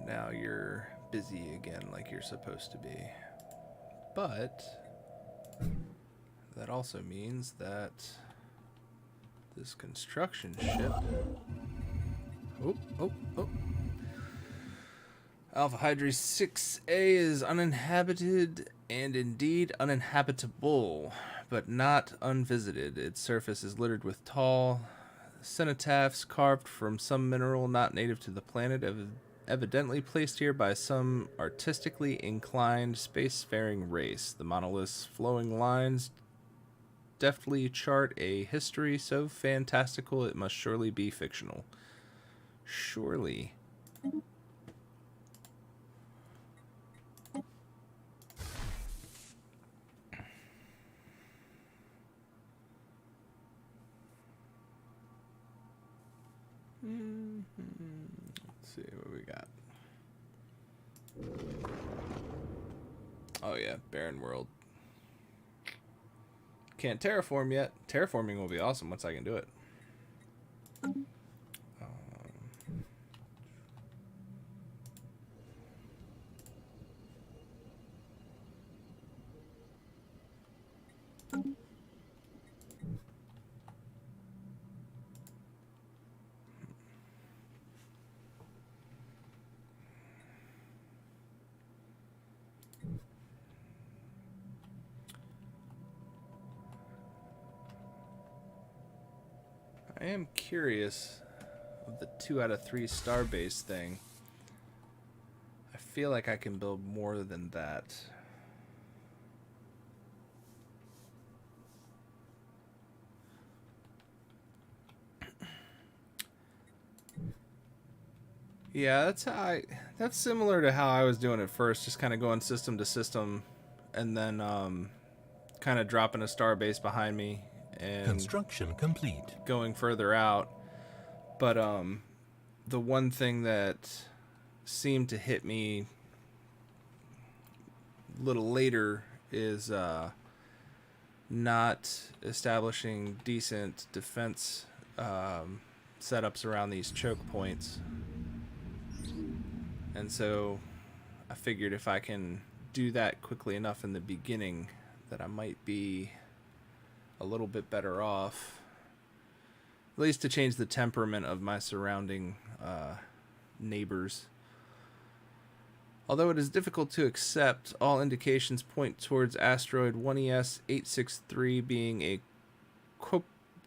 Now you're busy again like you're supposed to be. But that also means that this construction ship... Oh. Alpha Hydri 6A is uninhabited and indeed uninhabitable, but not unvisited. Its surface is littered with tall cenotaphs carved from some mineral not native to the planet, evidently placed here by some artistically inclined spacefaring race. The monolith's flowing lines deftly chart a history so fantastical it must surely be fictional. Surely. Let's see what we got. Oh yeah, barren world. Can't terraform yet. Terraforming will be awesome once I can do it. I am curious of the 2 out of 3 starbase thing. I feel like I can build more than that. Yeah, that's similar to how I was doing it first, just kind of going system to system and then kind of dropping a starbase behind me and Construction complete. Going further out. But the one thing that seemed to hit me a little later is not establishing decent defense setups around these choke points. And so I figured if I can do that quickly enough in the beginning, that I might be a little bit better off, at least to change the temperament of my surrounding neighbors. Although it is difficult to accept, all indications point towards asteroid 1ES 863 being a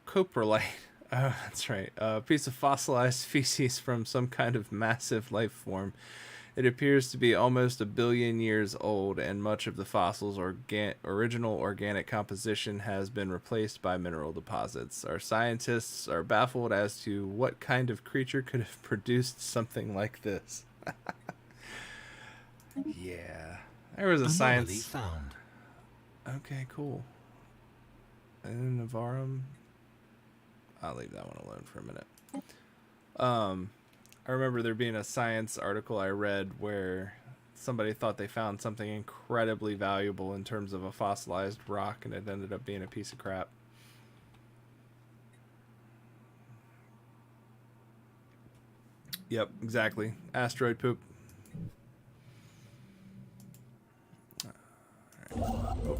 coprolite. Oh, that's right. A piece of fossilized species from some kind of massive life form. It appears to be almost 1 billion years old, and much of the fossil's original organic composition has been replaced by mineral deposits. Our scientists are baffled as to what kind of creature could have produced something like this. Yeah. There was a Anomaly science... found. Okay, cool. And Navarum... I'll leave that one alone for a minute. I remember there being a science article I read where somebody thought they found something incredibly valuable in terms of a fossilized rock, and it ended up being a piece of crap. Yep, exactly. Asteroid poop. Oh,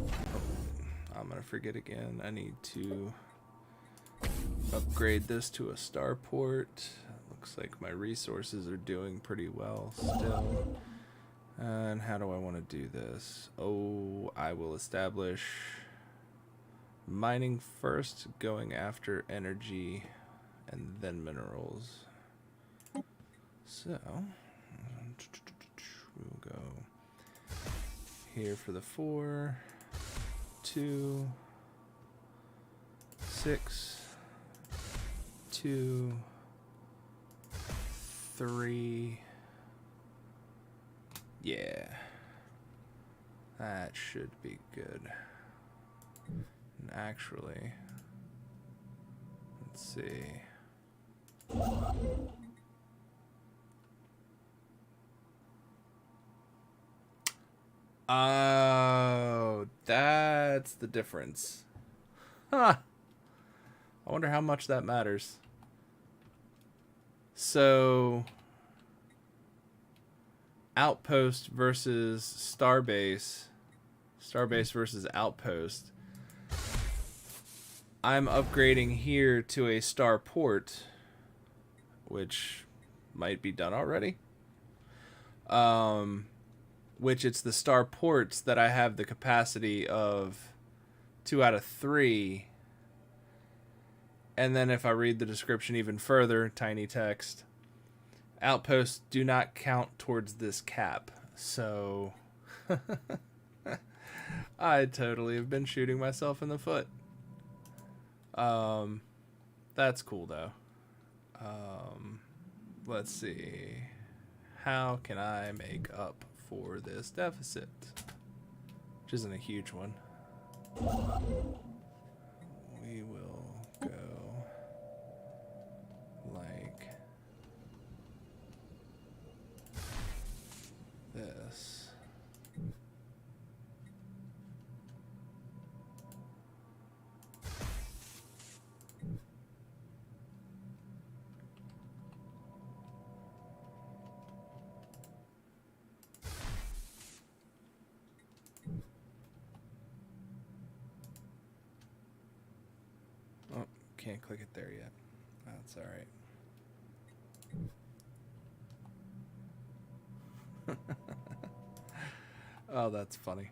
I'm gonna forget again. I need to upgrade this to a starport. Looks like my resources are doing pretty well still. And how do I want to do this? Oh, I will establish mining first, going after energy, and then minerals. So we'll go here for the 4, 2, 6, 2, 3. Yeah, that should be good. And actually, let's see. Oh, that's the difference. Huh. I wonder how much that matters. So, outpost versus starbase. Starbase versus outpost. I'm upgrading here to a starport, which might be done already. Which it's the starports that I have the capacity of 2 out of 3. And then if I read the description even further, tiny text, outposts do not count towards this cap. So I totally have been shooting myself in the foot. That's cool though. Let's see. How can I make up for this deficit? Which isn't a huge one. We will go like this. Oh, can't click it there yet. That's all right. Oh, that's funny.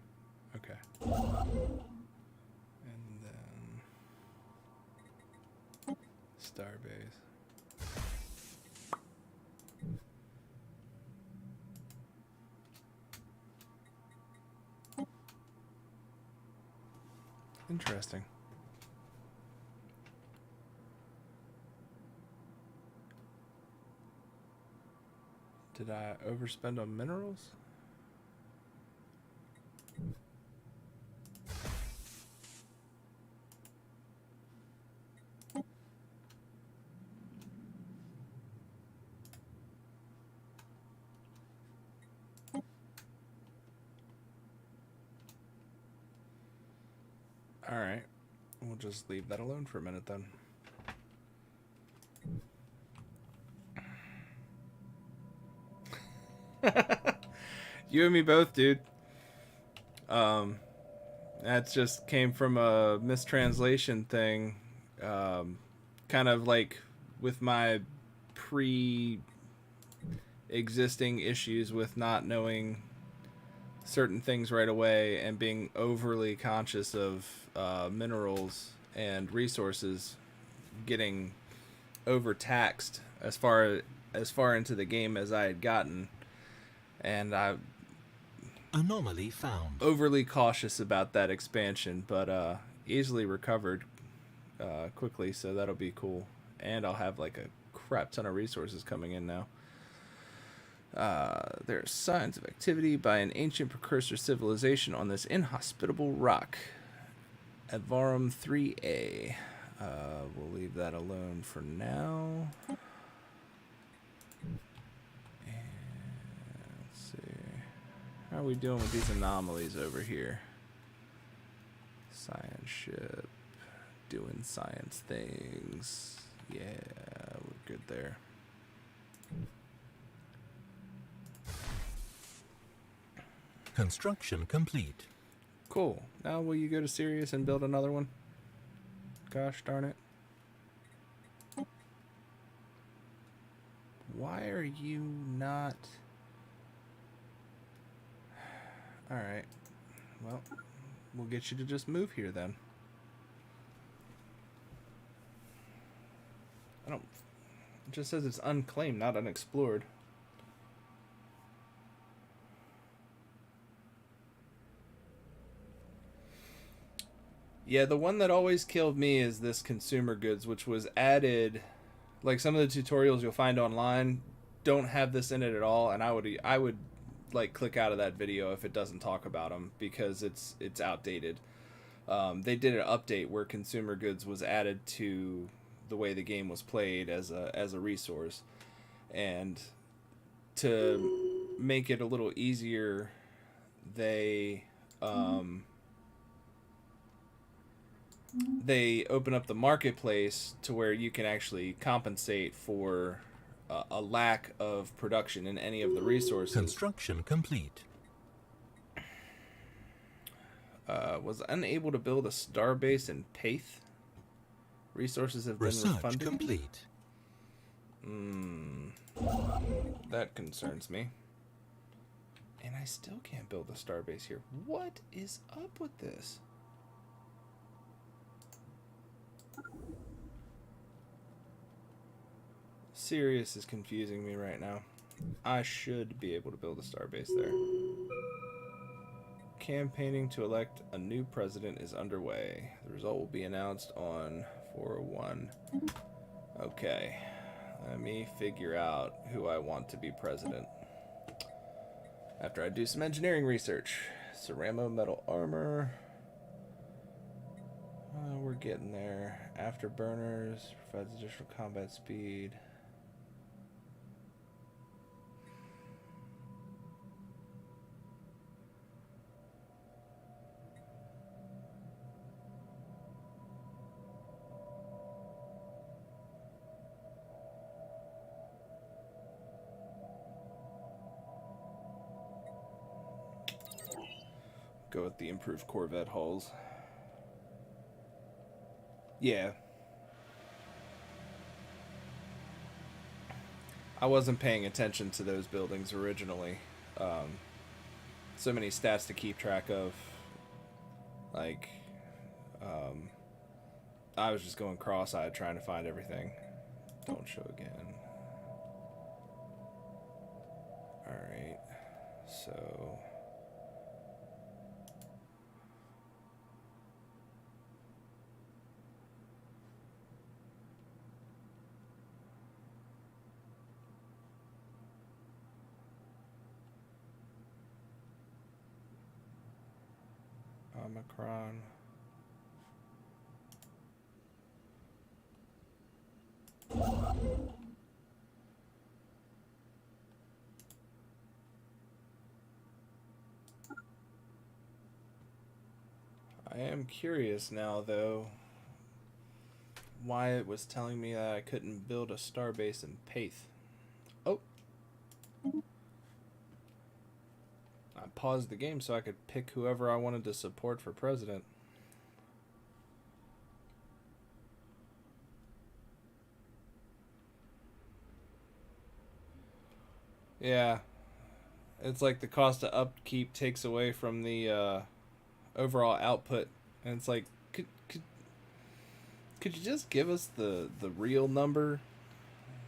Okay. And then Starbase. Interesting. Did I overspend on minerals? Alright. We'll just leave that alone for a minute then. You and me both, dude. That just came from a mistranslation thing. Kind of like with my pre-existing issues with not knowing certain things right away and being overly conscious of minerals and resources, getting overtaxed as far into the game as I had gotten, and I Anomaly found. overly cautious about that expansion, but easily recovered quickly, so that'll be cool. And I'll have like a crap ton of resources coming in now. There are signs of activity by an ancient precursor civilization on this inhospitable rock. Advarum 3A. We'll leave that alone for now. And let's see. How are we doing with these anomalies over here? Science ship. Doing science things. Yeah, we're good there. Construction complete. Cool. Now will you go to Sirius and build another one? Gosh darn it. Why are you not... Alright. Well, we'll get you to just move here then. I don't... It just says it's unclaimed, not unexplored. Yeah, the one that always killed me is this consumer goods, which was added. Like some of the tutorials you'll find online don't have this in it at all, and I would like click out of that video if it doesn't talk about them because it's outdated. They did an update where consumer goods was added to the way the game was played as a resource, and to make it a little easier, they open up the marketplace to where you can actually compensate for a lack of production in any of the resources. Construction complete. Was unable to build a starbase in Paith. Resources have been Research refunded. complete. That concerns me. And I still can't build a starbase here. What is up with this? Sirius is confusing me right now. I should be able to build a starbase there. Campaigning to elect a new president is underway. The result will be announced on 401. Okay. Let me figure out who I want to be president. After I do some engineering research. Ceramo metal armor. We're getting there. Afterburners provides additional combat speed. Go with the improved Corvette hulls. Yeah. I wasn't paying attention to those buildings originally. So many stats to keep track of. Like, I was just going cross-eyed trying to find everything. Don't show again. Alright. So... Omicron. I I am curious now, though, why it was telling me that I couldn't build a starbase in Paith. Oh. I paused the game so I could pick whoever I wanted to support for president. Yeah. It's like the cost of upkeep takes away from the overall output. And it's like, could you just give us the real number?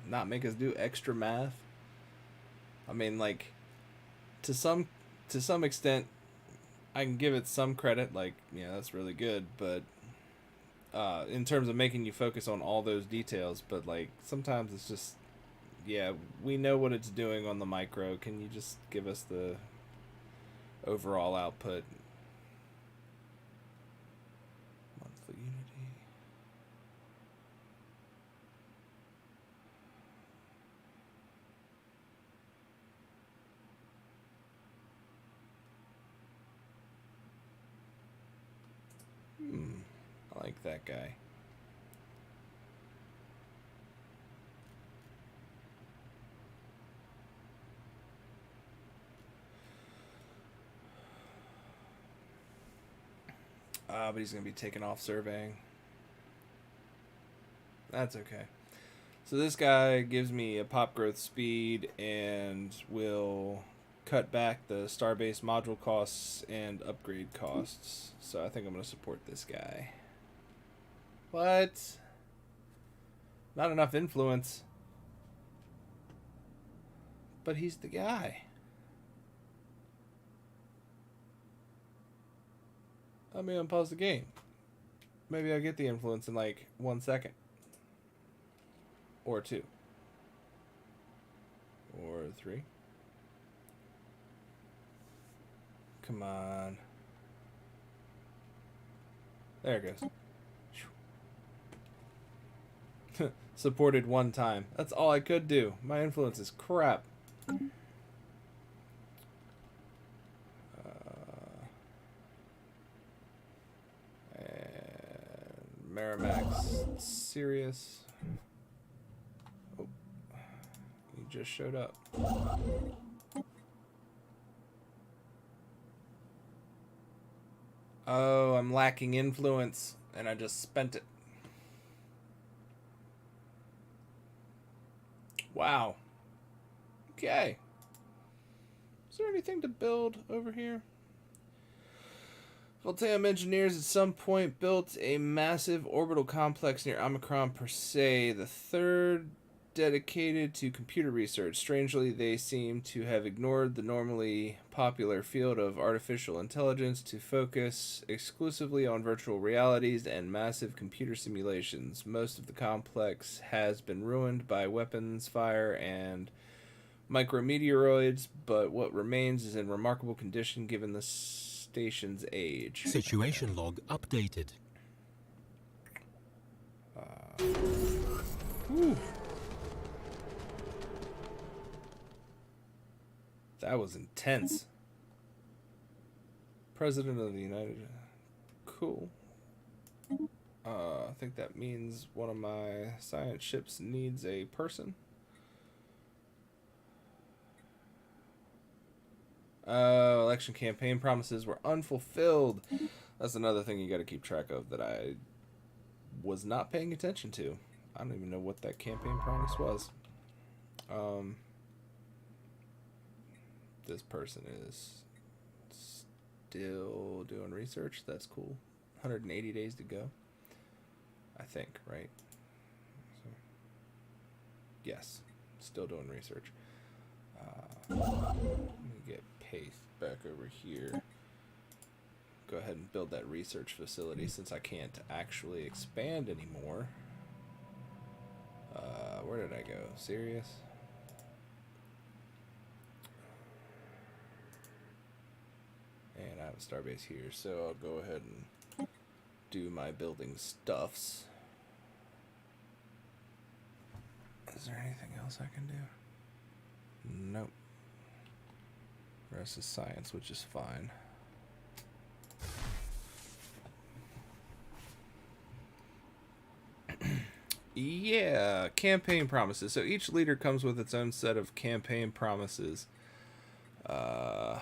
Not make us do extra math? I mean, like, to some extent, I can give it some credit. Like, yeah, that's really good. But in terms of making you focus on all those details, but like sometimes it's just, yeah, we know what it's doing on the micro. Can you just give us the overall output? Monthly unity. I like that guy. But he's going to be taken off surveying. That's okay. So this guy gives me a pop growth speed and will cut back the starbase module costs and upgrade costs. So I think I'm going to support this guy. What? Not enough influence. But he's the guy. Let me unpause the game. Maybe I'll get the influence in like 1 second. Or 2. Or 3. Come on. There it goes. Supported 1 time. That's all I could do. My influence is crap. And Merrimack's serious. Oh, he just showed up. Oh, I'm lacking influence, and I just spent it. Wow. Okay. Is there anything to build over here? Voltaem engineers at some point built a massive orbital complex near Omicron Persei, the third dedicated to computer research. Strangely, they seem to have ignored the normally popular field of artificial intelligence to focus exclusively on virtual realities and massive computer simulations. Most of the complex has been ruined by weapons fire and micrometeoroids, but what remains is in remarkable condition given the station's age. Situation log updated. That was intense. President of the United... Cool. I think that means one of my science ships needs a person. Election campaign promises were unfulfilled. That's another thing you got to keep track of that I was not paying attention to. I don't even know what that campaign promise was. This person is still doing research. That's cool. 180 days to go. I think, right? So, yes, still doing research. Let me get Paith back over here. Go ahead and build that research facility since I can't actually expand anymore. Where did I go? Serious? And I have a starbase here, so I'll go ahead and do my building stuffs. Is there anything else I can do? Nope. The rest is science, which is fine. Yeah, campaign promises. So each leader comes with its own set of campaign promises. Let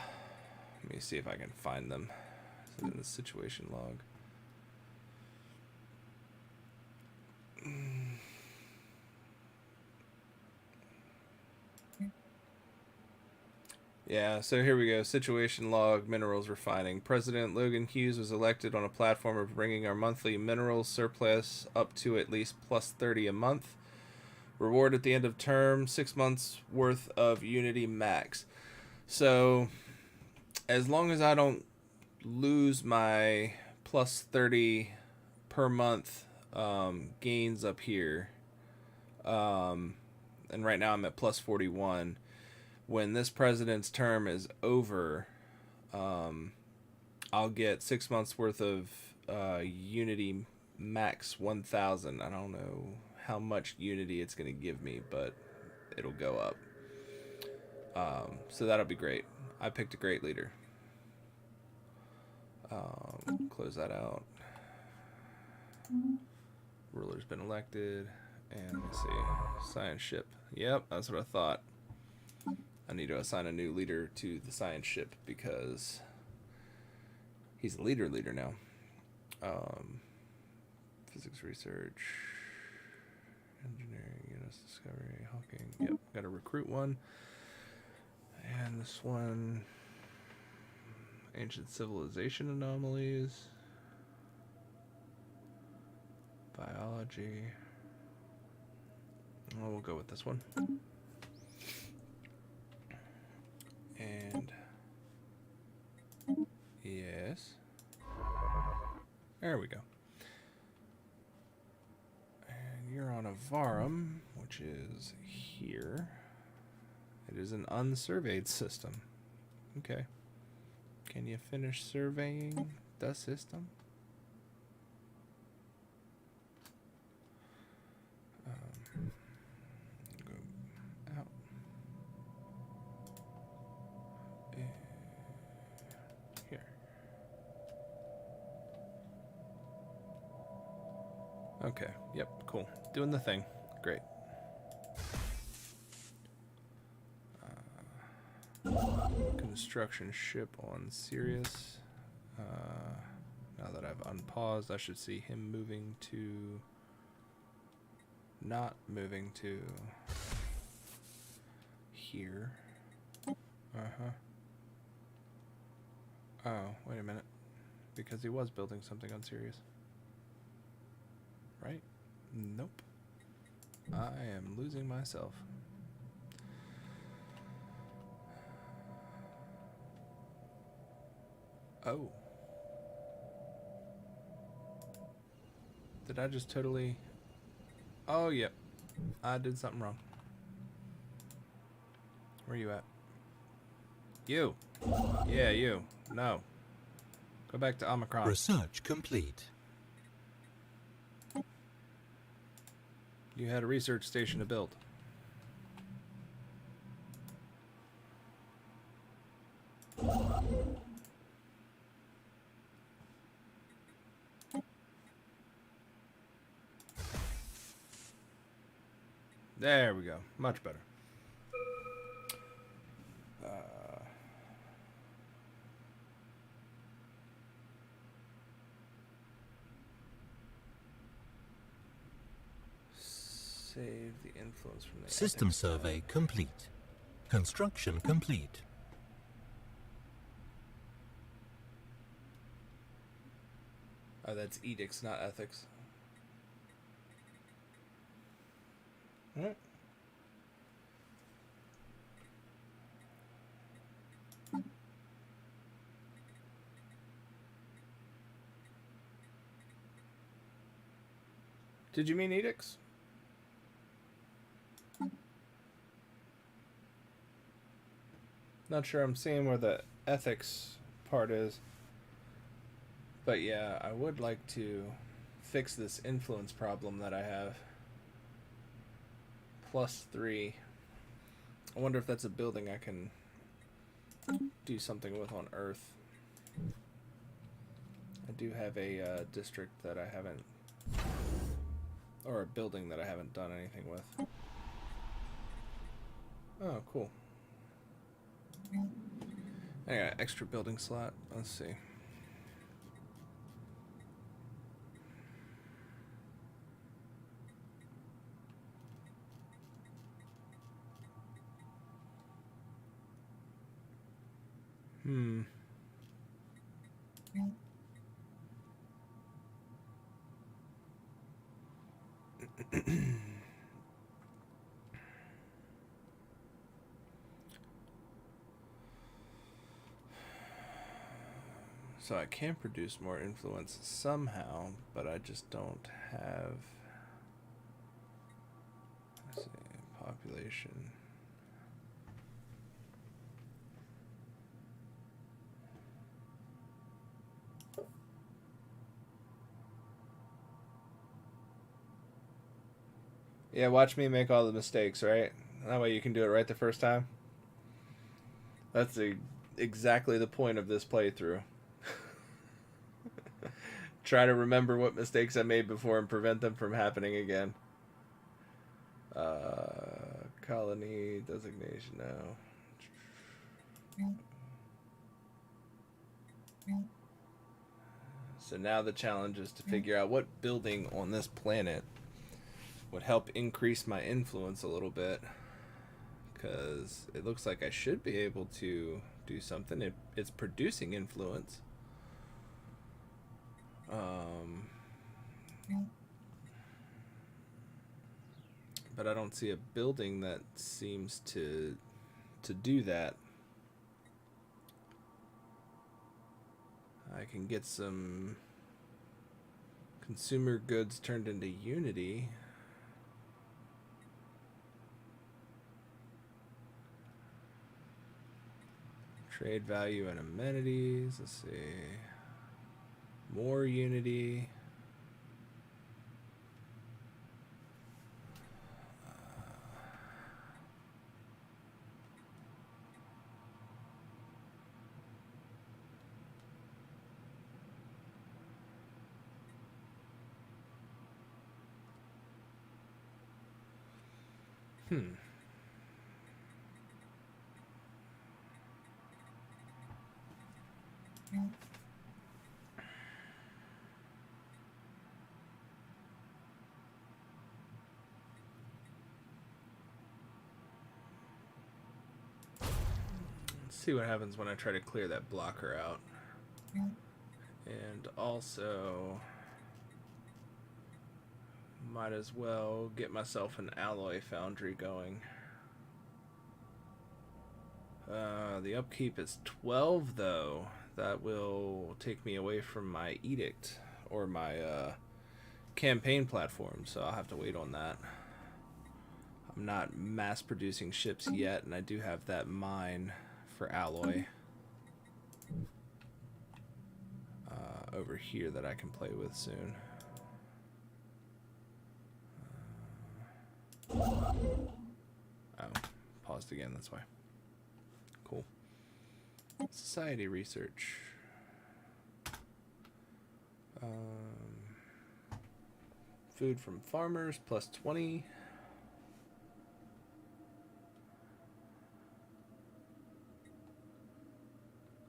me see if I can find them. Is it in the situation log? Yeah, so here we go. Situation log, minerals refining. President Logan Hughes was elected on a platform of bringing our monthly minerals surplus up to at least plus 30 a month. Reward at the end of term, 6 months worth of Unity max. So, as long as I don't lose my plus 30 per month gains up here, and right now I'm at plus 41. When this president's term is over, I'll get 6 months worth of Unity max 1,000. I don't know how much Unity it's going to give me, but it'll go up. So that'll be great. I picked a great leader. Close that out. Ruler's been elected. And let me see. Science ship. Yep, that's what I thought. I need to assign a new leader to the science ship because he's a leader now. Physics research, engineering, units discovery, hawking. Yep, got to recruit one. And this one, ancient civilization anomalies, biology. Oh, we'll go with this one. And yes, there we go. And you're on Avarum, which is here. It is an unsurveyed system. Okay. Can you finish surveying the system? Go out. Here. Okay. Yep. Cool. Doing the thing. Great. Construction ship on Sirius. Now that I've unpaused, I should see him moving to... Not moving to... here. Uh-huh. Oh, wait a minute. Because he was building something on Sirius. Right? Nope. I am losing myself. Oh. Did I just totally... Oh, yep. I did something wrong. Where you at? You. Yeah, you. No. Go back to Omicron. Research complete. You had a research station to build. There we go. Much better. Save the influence from the System survey complete. Construction complete. Oh, that's edicts, not ethics. What? Did you mean edicts? Not sure I'm seeing where the ethics part is. But yeah, I would like to fix this influence problem that I have. +3. I wonder if that's a building I can do something with on Earth. I do have a district that I haven't Or a building that I haven't done anything with. Oh, cool. I got an extra building slot. Let's see. So I can produce more influence somehow, but I just don't have. Let's see, population. Yeah, watch me make all the mistakes, right? That way you can do it right the first time. That's exactly the point of this playthrough. Try to remember what mistakes I made before and prevent them from happening again. Colony designation now. So now the challenge is to figure out what building on this planet would help increase my influence a little bit. Because it looks like I should be able to do something. It's producing influence. But I don't see a building that seems to do that. I can get some consumer goods turned into Unity. Trade value and amenities. Let's see. More Unity. Let's see what happens when I try to clear that blocker out. And also, might as well get myself an alloy foundry going. The upkeep is 12 though. That will take me away from my edict or my campaign platform, so I'll have to wait on that. I'm not mass producing ships yet, and I do have that mine for alloy over here that I can play with soon. Oh, paused again, that's why. Cool. Society research. Food from farmers plus 20.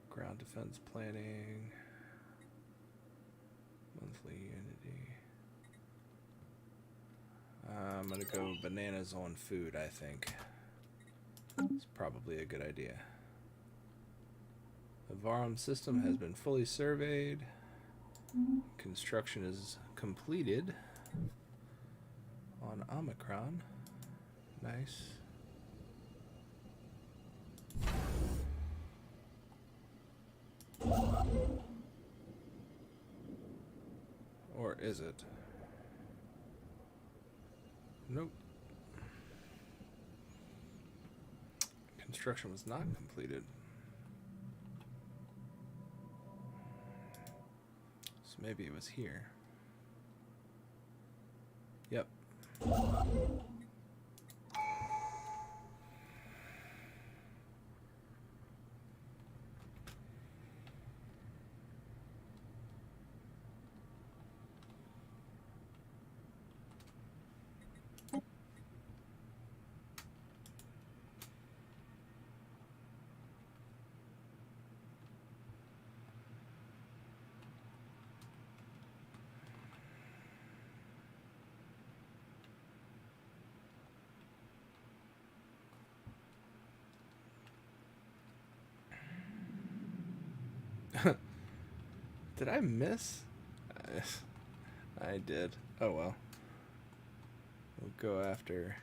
Ground defense planning. Monthly unity. I'm gonna go bananas on food, I think. It's probably a good idea. The Varum system has been fully surveyed. Construction is completed on Omicron. Nice. Or is it? Nope. Construction was not completed. So maybe it was here. Yep. Did I miss? I did. Oh well. We'll go after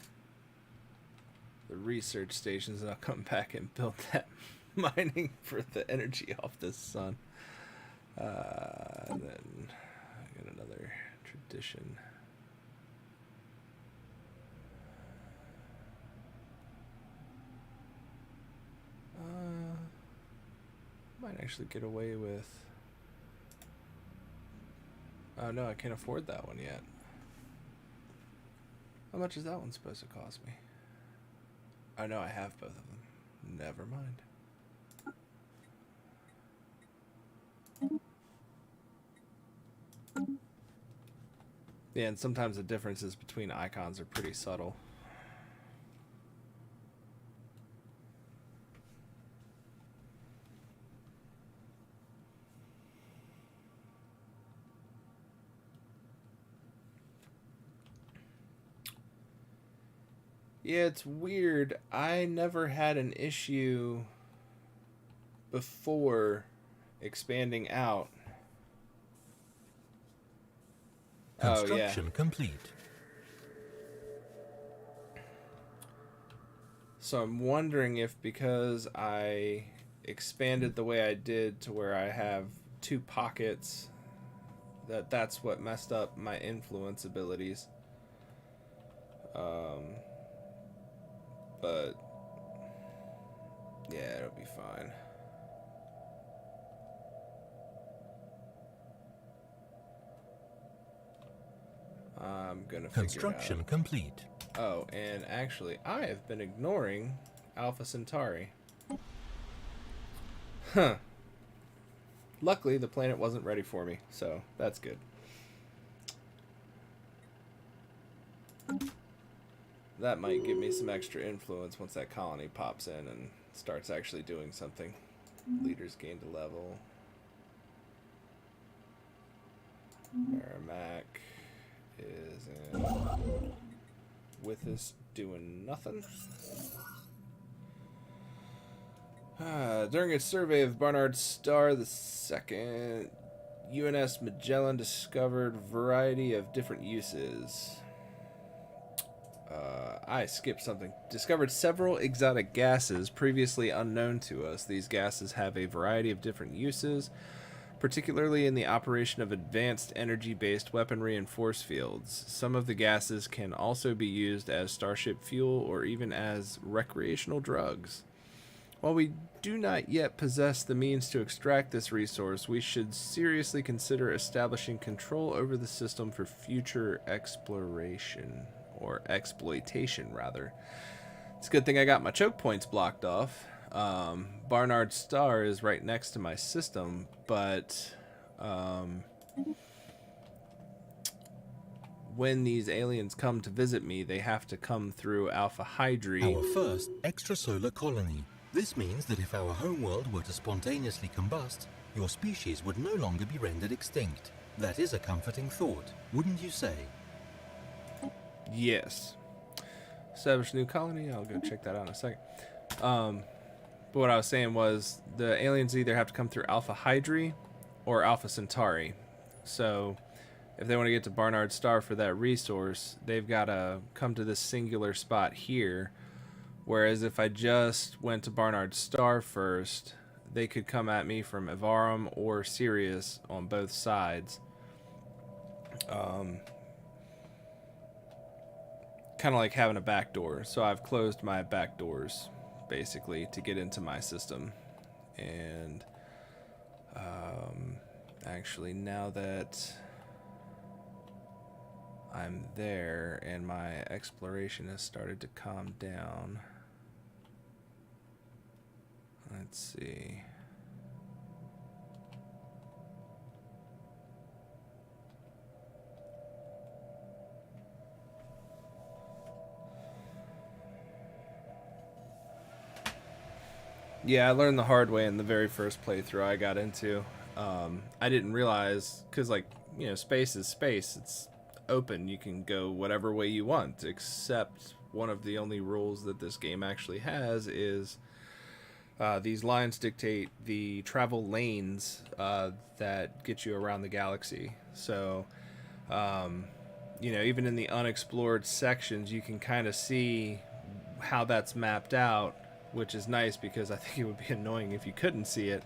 the research stations and I'll come back and build that mining for the energy off the sun. And then I got another tradition. Might actually get away with... Oh no, I can't afford that one yet. How much is that one supposed to cost me? Oh no, I have both of them. Never mind. Yeah, and sometimes the differences between icons are pretty subtle. Yeah, it's weird. I never had an issue before expanding out. Construction complete. So I'm wondering if because I expanded the way I did to where I have 2 pockets, that's what messed up my influence abilities. But yeah, it'll be fine. I'm gonna Construction complete. Oh, and actually, I have been ignoring Alpha Centauri. Huh. Luckily, the planet wasn't ready for me, so that's good. That might give me some extra influence once that colony pops in and starts actually doing something. Leaders gained a level. Merrimack is in with us doing nothing. During its survey of Barnard's Star, the second UNS Magellan discovered a variety of different uses. I skipped something. Discovered several exotic gases previously unknown to us. These gases have a variety of different uses, particularly in the operation of advanced energy-based weaponry and force fields. Some of the gases can also be used as starship fuel or even as recreational drugs. While we do not yet possess the means to extract this resource, we should seriously consider establishing control over the system for future exploration. Or exploitation, rather. It's a good thing I got my choke points blocked off. Barnard's Star is right next to my system, but when these aliens come to visit me, they have to come through Alpha Hydri. Our first extrasolar colony. This means that if our homeworld were to spontaneously combust, your species would no longer be rendered extinct. That is a comforting thought, wouldn't you say? Yes. Establish a new colony. I'll go check that out in a second. But what I was saying was the aliens either have to come through Alpha Hydri or Alpha Centauri. So if they want to get to Barnard's Star for that resource, they've got to come to this singular spot here. Whereas if I just went to Barnard's Star first, they could come at me from Evarum or Sirius on both sides. Kind of like having a back door. So I've closed my back doors basically to get into my system. And actually now that I'm there and my exploration has started to calm down, let's see. Yeah, I learned the hard way in the very first playthrough I got into. I didn't realize, because, like, you know, space is space. It's open. You can go whatever way you want, except one of the only rules that this game actually has is These lines dictate the travel lanes that get you around the galaxy. So, even in the unexplored sections, you can kind of see how that's mapped out, which is nice because I think it would be annoying if you couldn't see it.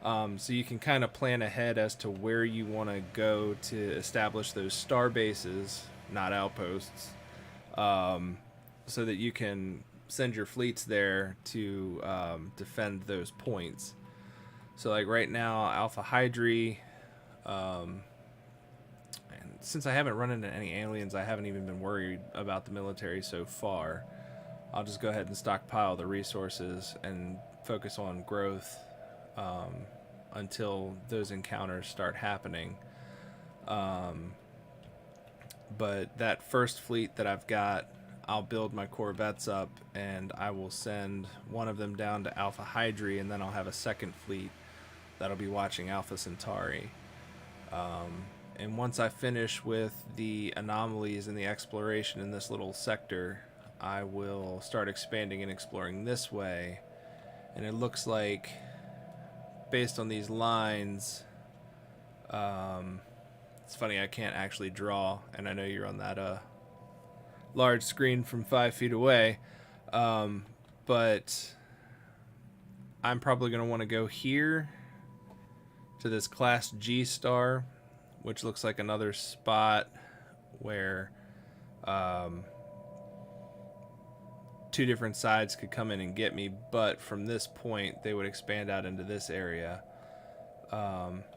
So you can kind of plan ahead as to where you want to go to establish those star bases, not outposts, so that you can send your fleets there to defend those points. So like right now, Alpha Hydri, and since I haven't run into any aliens, I haven't even been worried about the military so far. I'll just go ahead and stockpile the resources and focus on growth until those encounters start happening. But that first fleet that I've got, I'll build my Corvettes up, and I will send one of them down to Alpha Hydri, and then I'll have a second fleet that'll be watching Alpha Centauri. And once I finish with the anomalies and the exploration in this little sector, I will start expanding and exploring this way. And it looks like, based on these lines, it's funny, I can't actually draw, and I know you're on that large screen from 5 feet away, but I'm probably going to want to go here to this Class G star, which looks like another spot where two different sides could come in and get me, but from this point they would expand out into this area.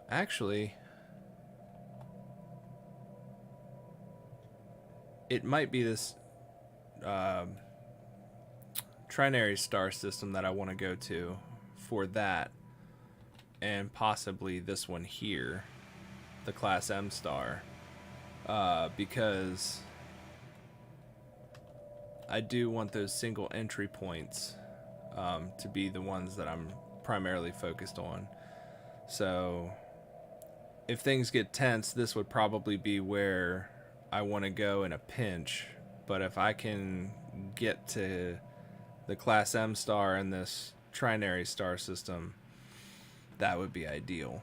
Actually, it might be this trinary star system that I want to go to for that, and possibly this one here, the Class M star, because I do want those single entry points to be the ones that I'm primarily focused on. So if things get tense, this would probably be where I want to go in a pinch. But if I can get to the Class M star in this trinary star system, that would be ideal.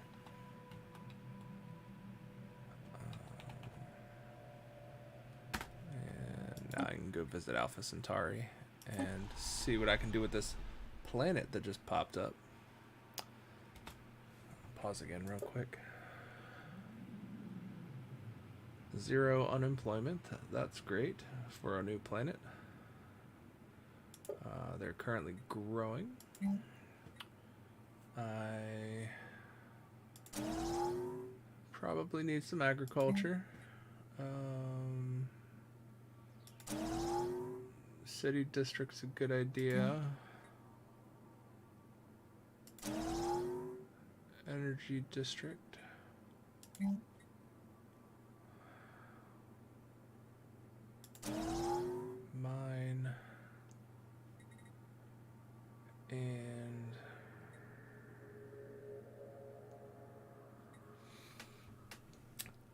And now I can go visit Alpha Centauri and see what I can do with this planet that just popped up. Pause again real quick. 0 unemployment. That's great for a new planet. They're currently growing. I probably need some agriculture. City district's a good idea. Energy district. Mine. And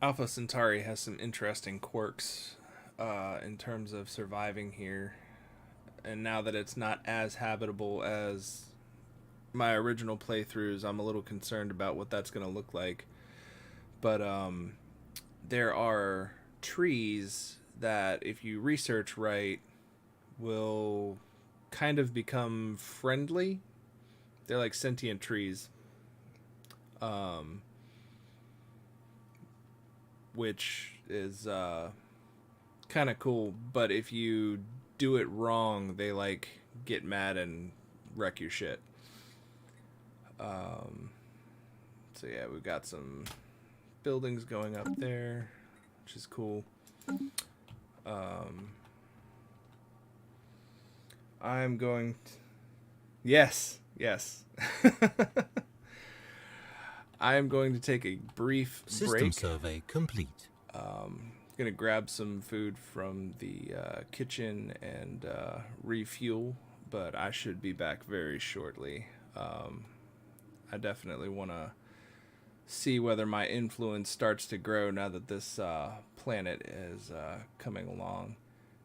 Alpha Centauri has some interesting quirks in terms of surviving here. And now that it's not as habitable as my original playthroughs, I'm a little concerned about what that's going to look like. But there are trees that, if you research right, will kind of become friendly. They're like sentient trees, which is kind of cool. But if you do it wrong, they like get mad and wreck your shit. So yeah, we've got some buildings going up there, which is cool. I'm going to... Yes. I am going to take a brief System break. survey complete. Gonna grab some food from the kitchen and refuel, but I should be back very shortly. I definitely want to see whether my influence starts to grow now that this planet is coming along.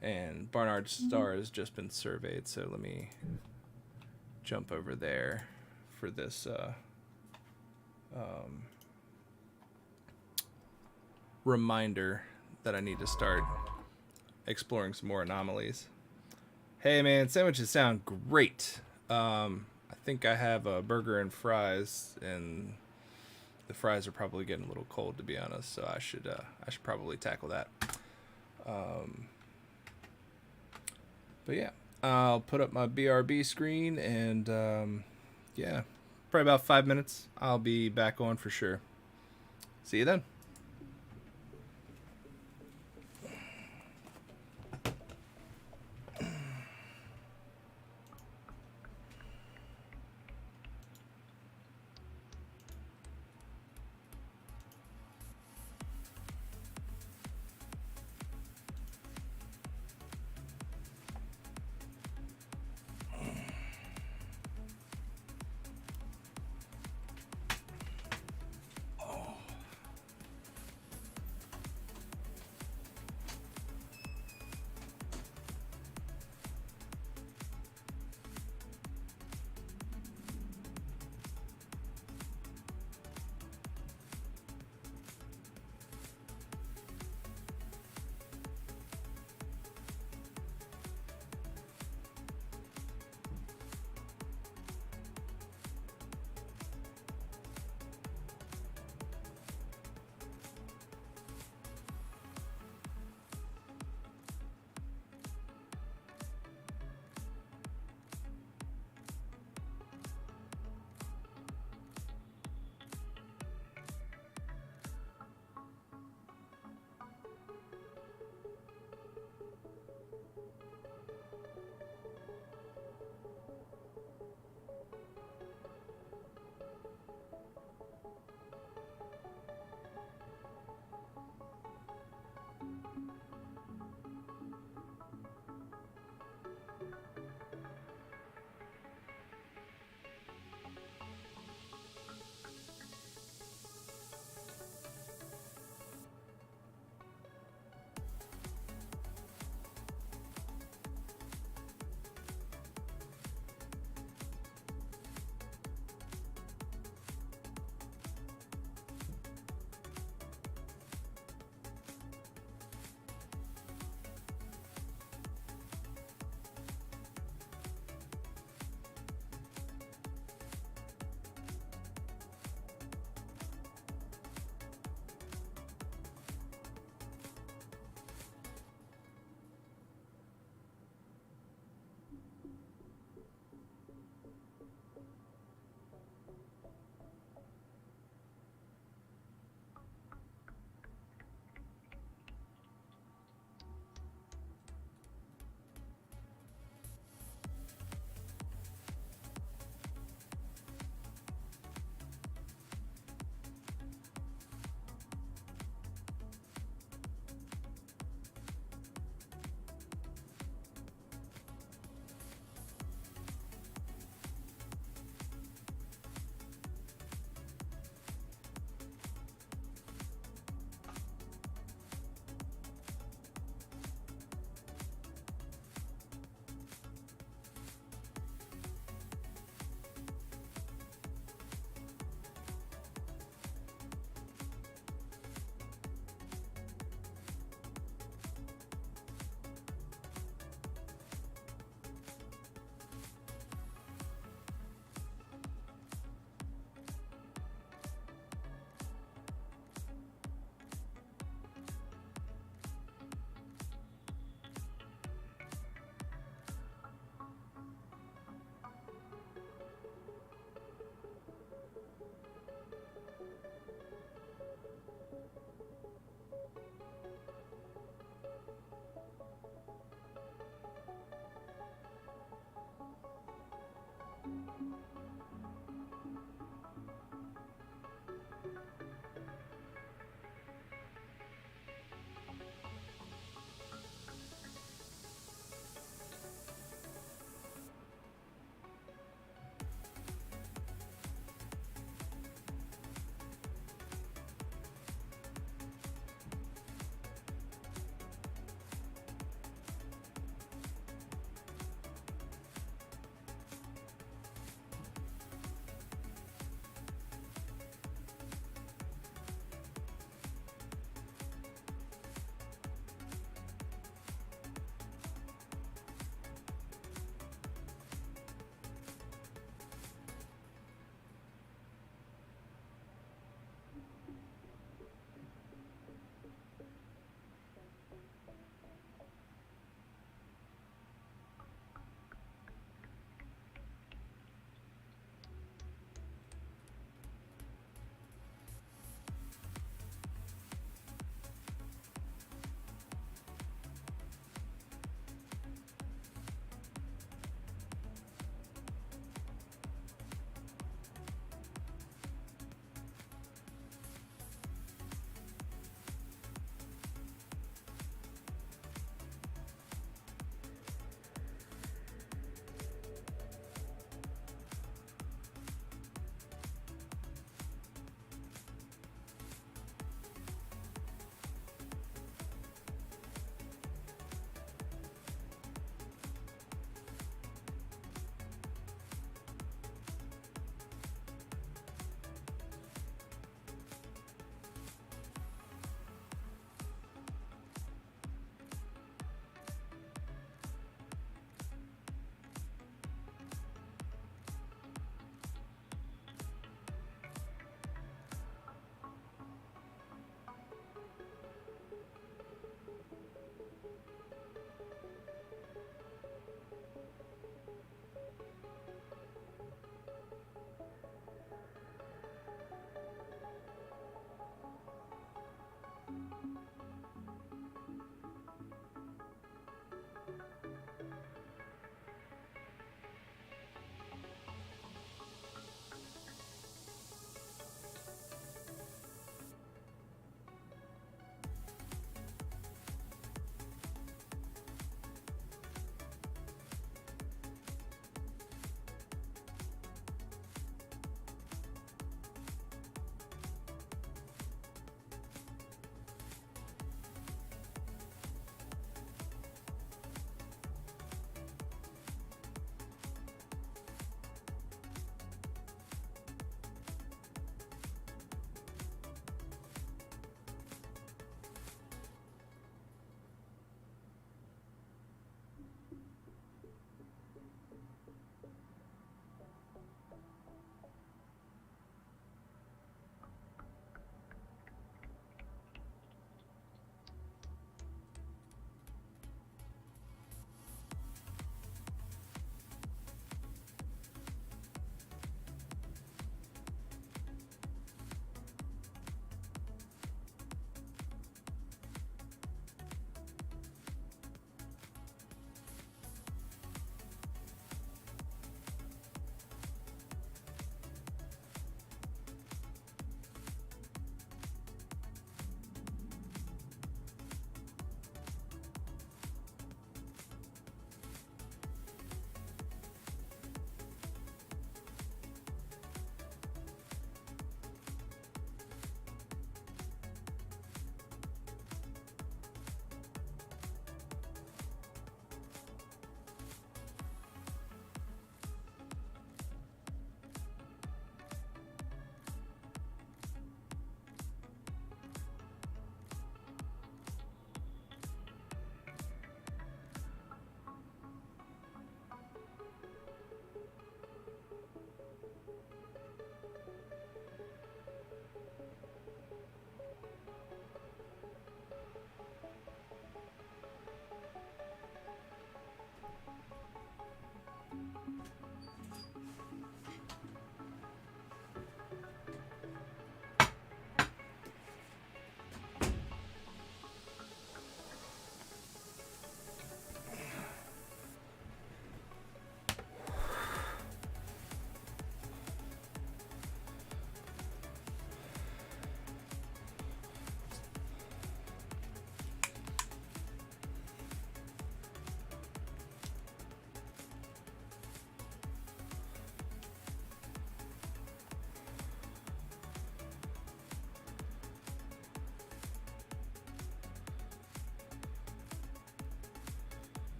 And Barnard's star has just been surveyed, so let me jump over there for this reminder that I need to start exploring some more anomalies. Hey man, sandwiches sound great. I think I have a burger and fries, and the fries are probably getting a little cold, to be honest. So I should probably tackle that. But yeah, I'll put up my BRB screen, and yeah, probably about 5 minutes. I'll be back on for sure. See you then.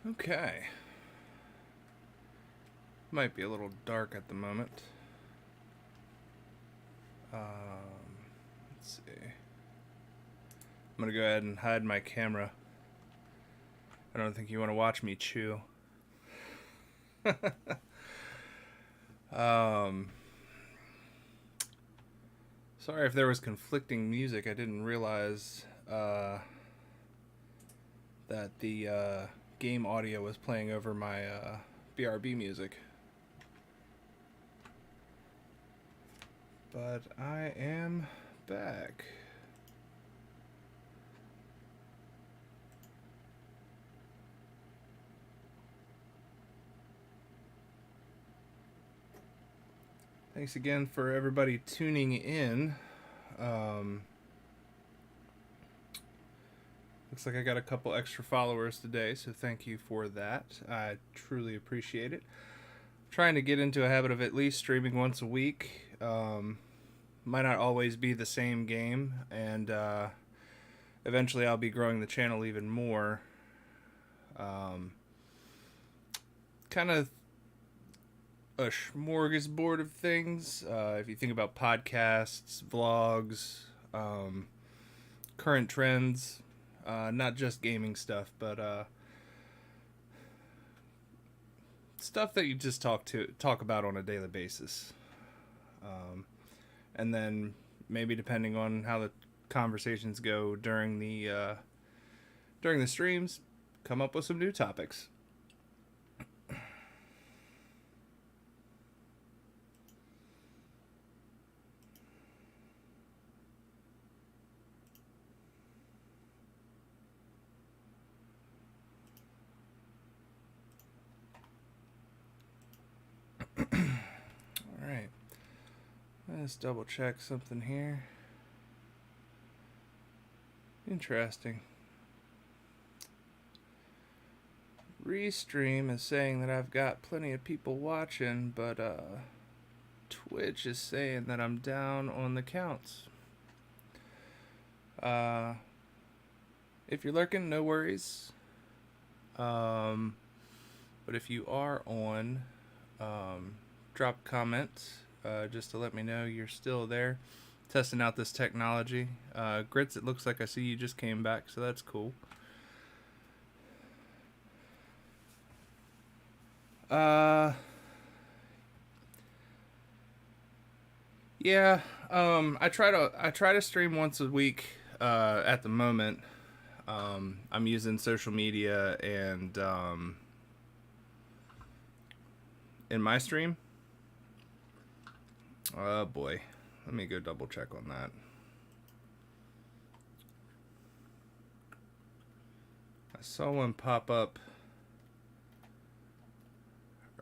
Okay. Might be a little dark at the moment. Let's see. I'm gonna go ahead and hide my camera. I don't think you want to watch me chew. Sorry if there was conflicting music. I didn't realize that the game audio was playing over my BRB music. But I am back. Thanks again for everybody tuning in. Looks like I got a couple extra followers today, so thank you for that. I truly appreciate it. Trying to get into a habit of at least streaming once a week. Might not always be the same game, and eventually I'll be growing the channel even more. Kind of a smorgasbord of things. If you think about podcasts, vlogs, current trends, not just gaming stuff, but stuff that you just talk about on a daily basis. And then maybe depending on how the conversations go during the streams, come up with some new topics. Alright. Let's double check something here. Interesting. Restream is saying that I've got plenty of people watching, but Twitch is saying that I'm down on the counts. If you're lurking, no worries. But if you are on, drop a comment just to let me know you're still there. Testing out this technology. Grits, it looks like I see you just came back, so that's cool. Yeah, I try to stream once a week at the moment. I'm using social media and in my stream. Oh boy, let me go double check on that. I saw one pop up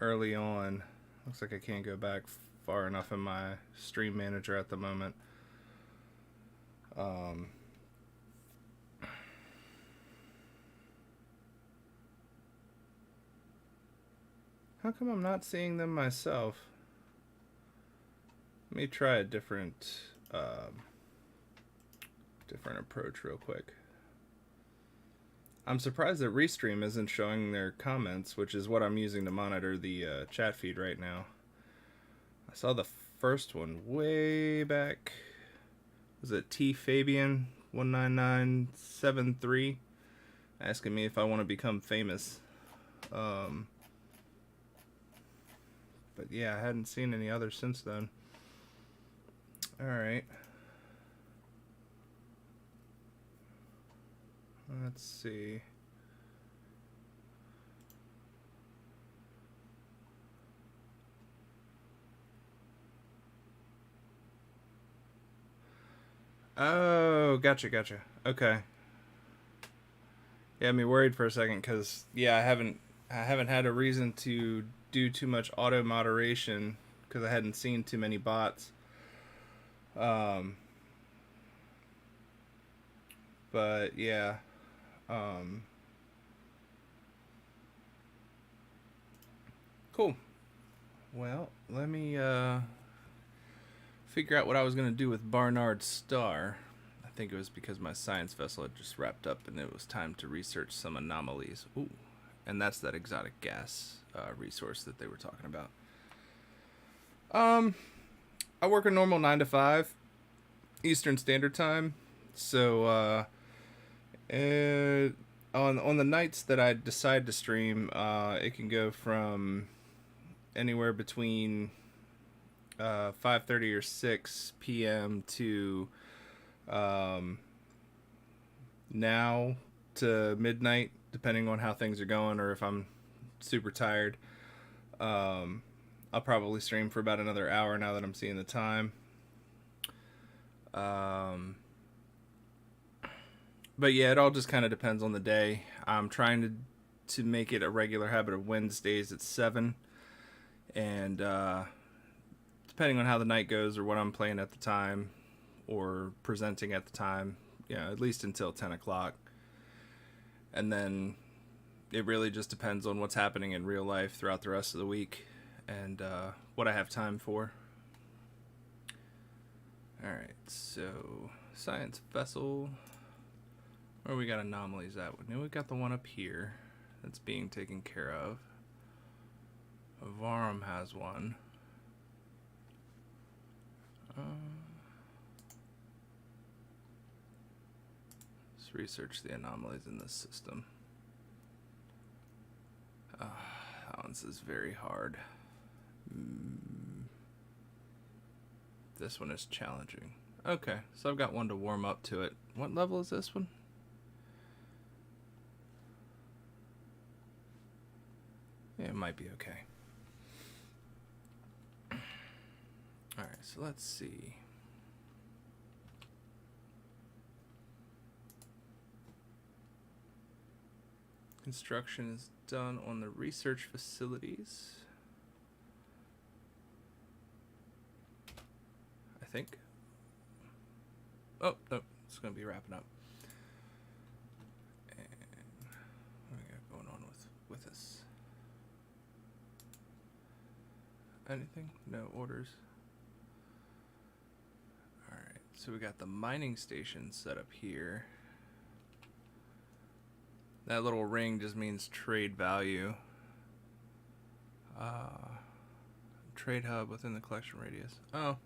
early on. Looks like I can't go back far enough in my stream manager at the moment. How come I'm not seeing them myself? Let me try a different approach real quick. I'm surprised that Restream isn't showing their comments, which is what I'm using to monitor the chat feed right now. I saw the first one way back. Was it T Fabian 19973 asking me if I want to become famous? But yeah, I hadn't seen any others since then. Alright. Let's see. Oh, gotcha. Okay. Yeah, me worried for a second because yeah, I haven't had a reason to do too much auto moderation because I hadn't seen too many bots. But yeah. Cool. Well, let me figure out what I was going to do with Barnard's Star. I think it was because my science vessel had just wrapped up and it was time to research some anomalies. Ooh, and that's that exotic gas resource that they were talking about. I work a normal 9 to 5 Eastern Standard Time, so on the nights that I decide to stream, it can go from anywhere between 5:30 or 6 p.m. to now to midnight, depending on how things are going, or if I'm super tired. I'll probably stream for about another hour now that I'm seeing the time. But yeah, it all just kind of depends on the day. I'm trying to make it a regular habit of Wednesdays at 7. And depending on how the night goes or what I'm playing at the time or presenting at the time, at least until 10 o'clock. And then it really just depends on what's happening in real life throughout the rest of the week and what I have time for. Alright, so science vessel. Where we got anomalies at? We got the one up here that's being taken care of. Varum has one. Let's research the anomalies in this system. That one's is very hard. This one is challenging. Okay, so I've got one to warm up to it. What level is this one? Yeah, it might be okay. Alright, so let's see. Construction is done on the research facilities. I think. Oh, no, it's going to be wrapping up. And what do we got going on with this? Anything? No orders? Alright, so we got the mining station set up here. That little ring just means trade value. Trade hub within the collection radius. Oh.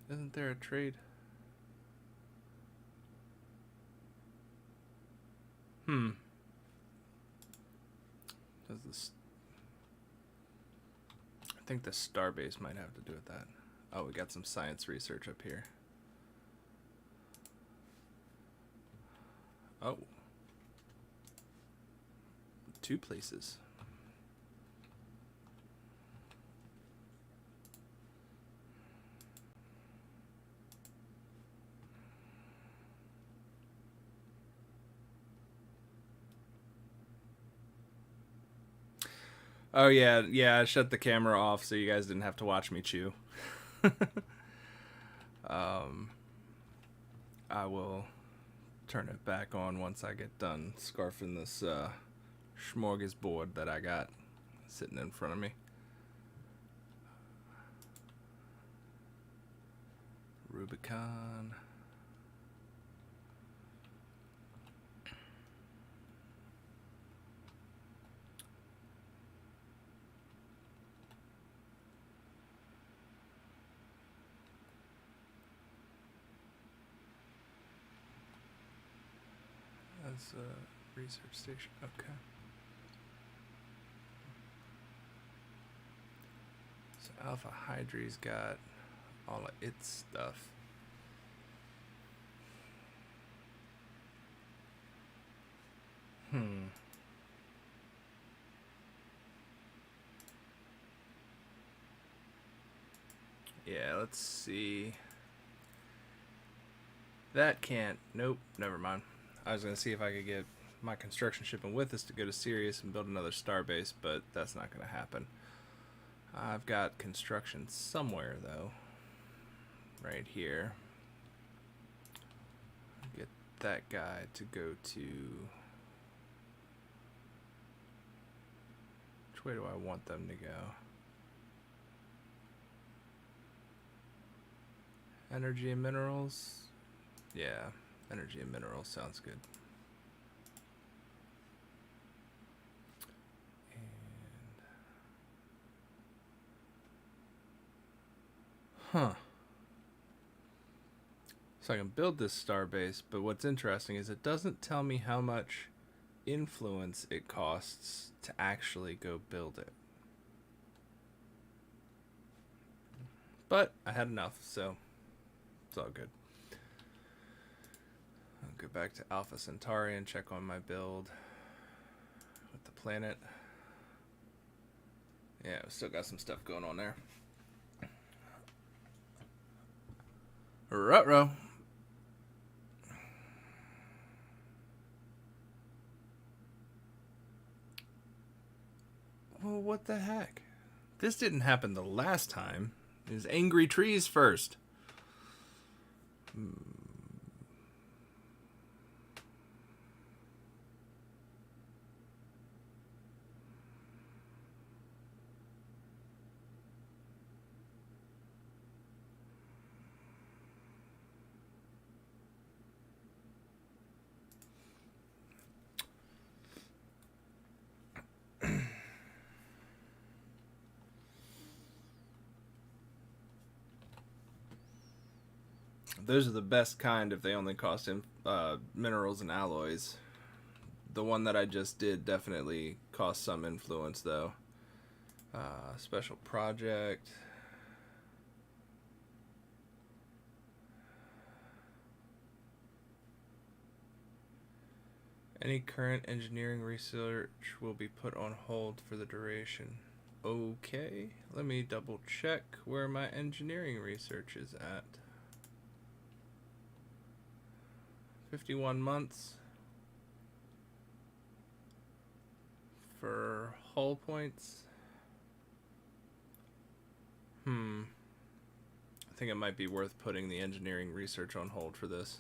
Isn't there a trade? Does this... I think the starbase might have to do with that. Oh, we got some science research up here. Oh. 2 places. Oh yeah, I shut the camera off so you guys didn't have to watch me chew. I will turn it back on once I get done scarfing this smorgasbord that I got sitting in front of me. Rubicon. That's a research station. Okay. So Alpha Hydri's got all of its stuff. Yeah, let's see. That can't. Nope, never mind. I was going to see if I could get my construction shipping with us to go to Sirius and build another starbase, but that's not going to happen. I've got construction somewhere, though. Right here. Get that guy to go to... Which way do I want them to go? Energy and minerals? Yeah, energy and minerals sounds good. Huh. So I can build this starbase, but what's interesting is it doesn't tell me how much influence it costs to actually go build it. But I had enough, so it's all good. I'll go back to Alpha Centauri and check on my build with the planet. Yeah, we still got some stuff going on there. Ruh-roh. Well, what the heck? This didn't happen the last time. It was angry trees first. Those are the best kind if they only cost minerals and alloys. The one that I just did definitely cost some influence, though. Special project. Any current engineering research will be put on hold for the duration. Okay, let me double check where my engineering research is at. 51 months for hull points. I think it might be worth putting the engineering research on hold for this.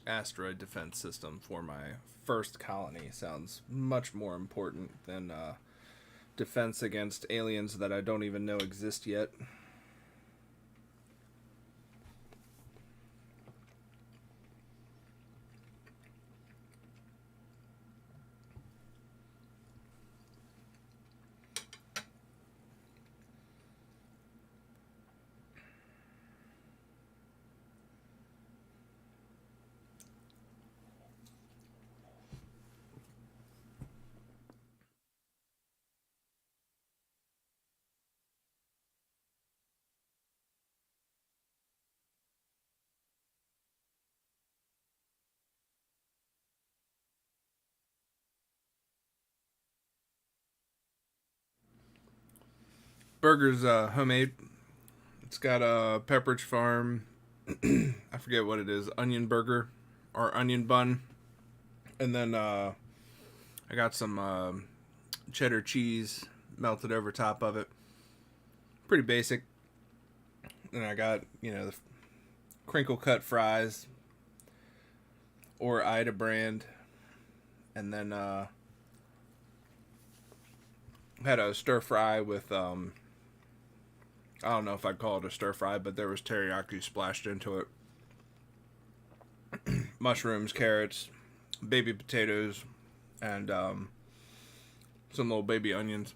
Asteroid defense system for my first colony sounds much more important than defense against aliens that I don't even know exist yet. Burger's homemade. It's got a Pepperidge Farm. I forget what it is. Onion burger or onion bun, and then I got some cheddar cheese melted over top of it. Pretty basic. And I got the crinkle cut fries or Ida brand, and then had a stir fry with I don't know if I'd call it a stir fry, but there was teriyaki splashed into it. Mushrooms, carrots, baby potatoes, and some little baby onions.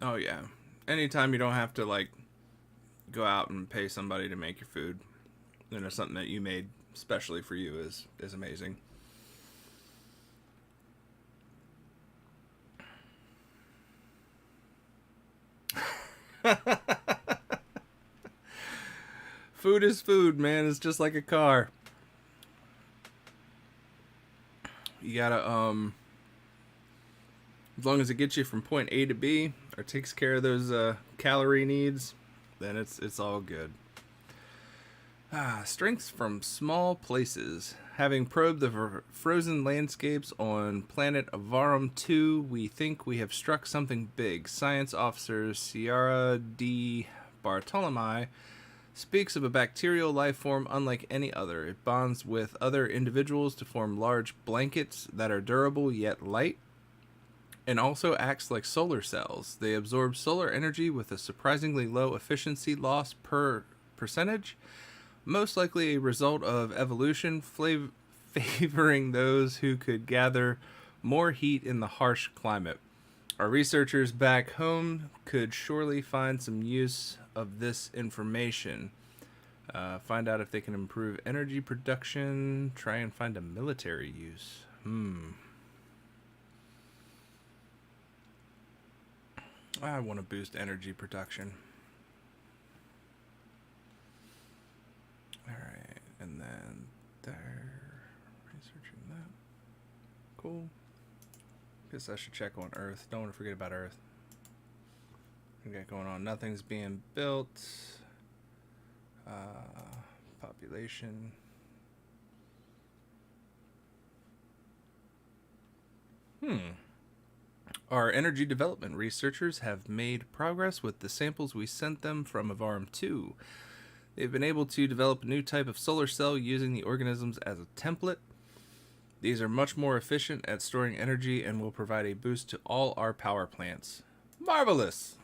Oh yeah. Anytime you don't have to go out and pay somebody to make your food, something that you made specially for you is amazing. Food is food, man. It's just like a car. You gotta as long as it gets you from point A to B or takes care of those calorie needs, then it's all good. Strengths from small places. Having probed the frozen landscapes on planet Avarum 2, we think we have struck something big. Science officer Ciara D. Bartolomei speaks of a bacterial life form unlike any other. It bonds with other individuals to form large blankets that are durable yet light, and also acts like solar cells. They absorb solar energy with a surprisingly low efficiency loss per percentage, most likely a result of evolution favoring those who could gather more heat in the harsh climate. Our researchers back home could surely find some use of this information. Find out if they can improve energy production. Try and find a military use. I want to boost energy production. Alright, and then there. Researching that. Cool. Guess I should check on Earth. Don't want to forget about Earth. What we got going on? Nothing's being built. Population. Our energy development researchers have made progress with the samples we sent them from Avarum 2. They've been able to develop a new type of solar cell using the organisms as a template. These are much more efficient at storing energy and will provide a boost to all our power plants. Marvelous!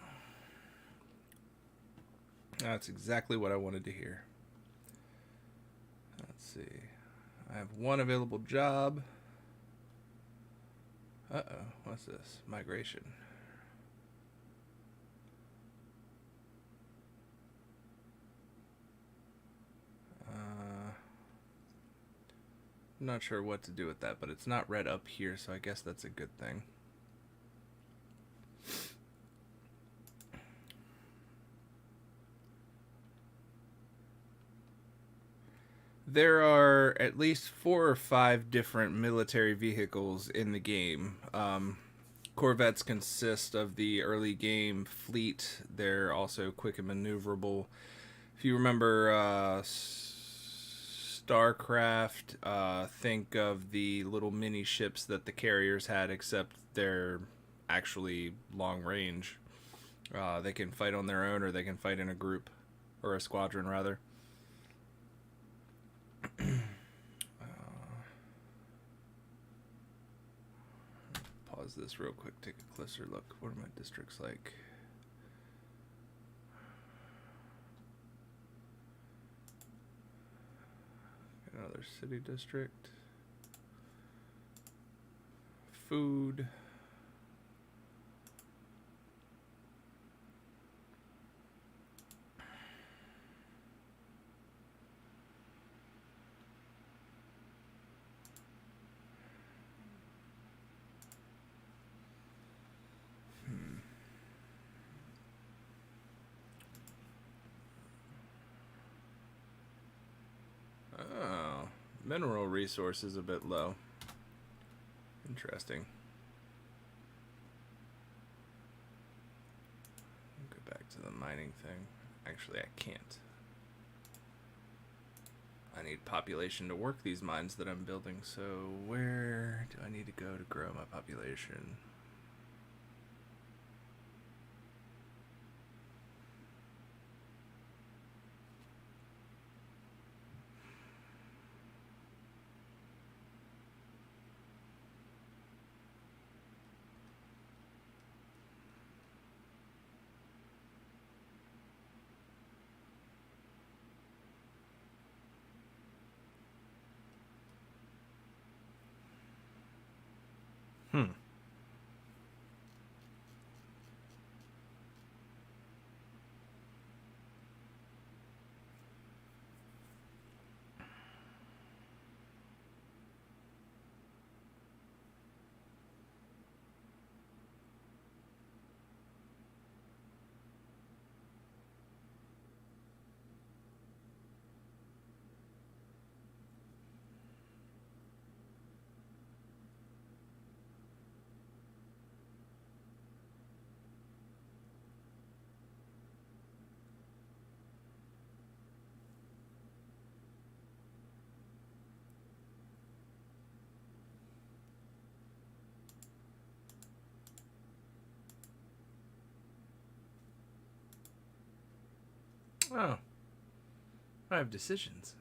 That's exactly what I wanted to hear. Let's see. I have one available job. Uh-oh, what's this? Migration. I'm not sure what to do with that, but it's not red up here, so I guess that's a good thing. There are at least 4 or 5 different military vehicles in the game. Corvettes consist of the early game fleet. They're also quick and maneuverable. If you remember StarCraft, think of the little mini ships that the carriers had, except they're actually long range. They can fight on their own, or they can fight in a group, or a squadron rather. Pause this real quick, take a closer look. What are my districts like? Another city district. Food. Oh, mineral resources a bit low. Interesting. Go back to the mining thing. Actually, I can't. I need population to work these mines that I'm building, so where do I need to go to grow my population? Oh, I have decisions.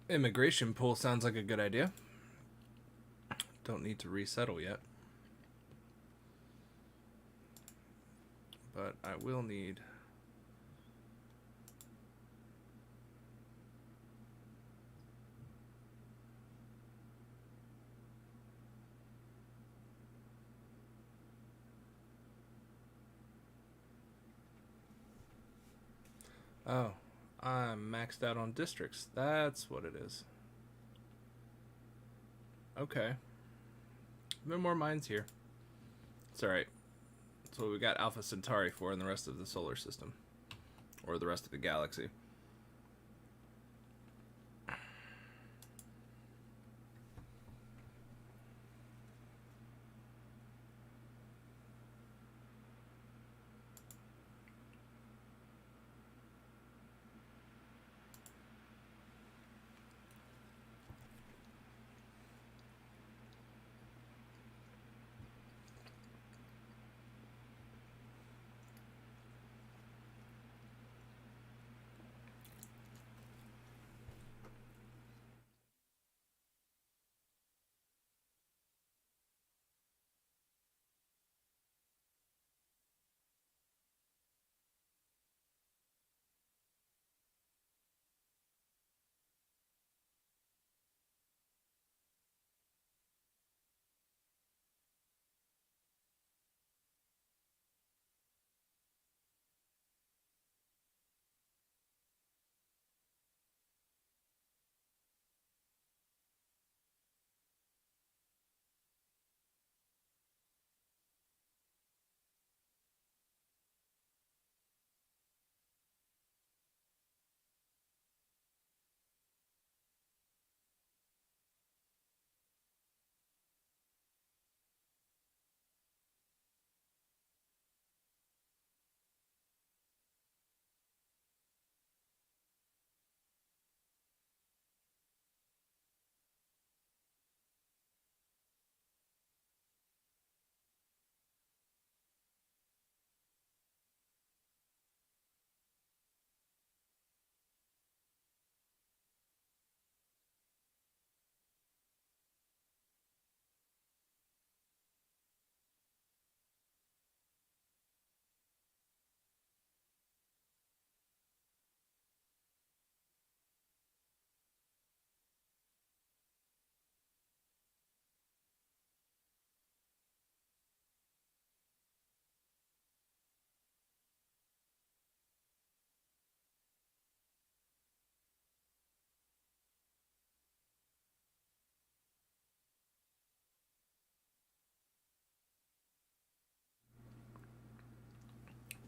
Immigration pool sounds like a good idea. Don't need to resettle yet. But I will need... Oh, I'm maxed out on districts. That's what it is. Okay. No more mines here. It's alright. That's what we got Alpha Centauri for in the rest of the solar system. Or the rest of the galaxy.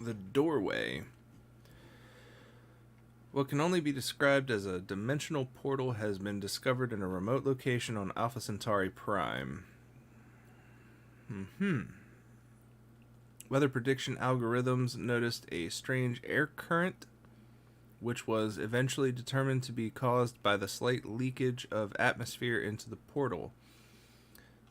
The doorway. What can only be described as a dimensional portal has been discovered in a remote location on Alpha Centauri Prime. Weather prediction algorithms noticed a strange air current, which was eventually determined to be caused by the slight leakage of atmosphere into the portal.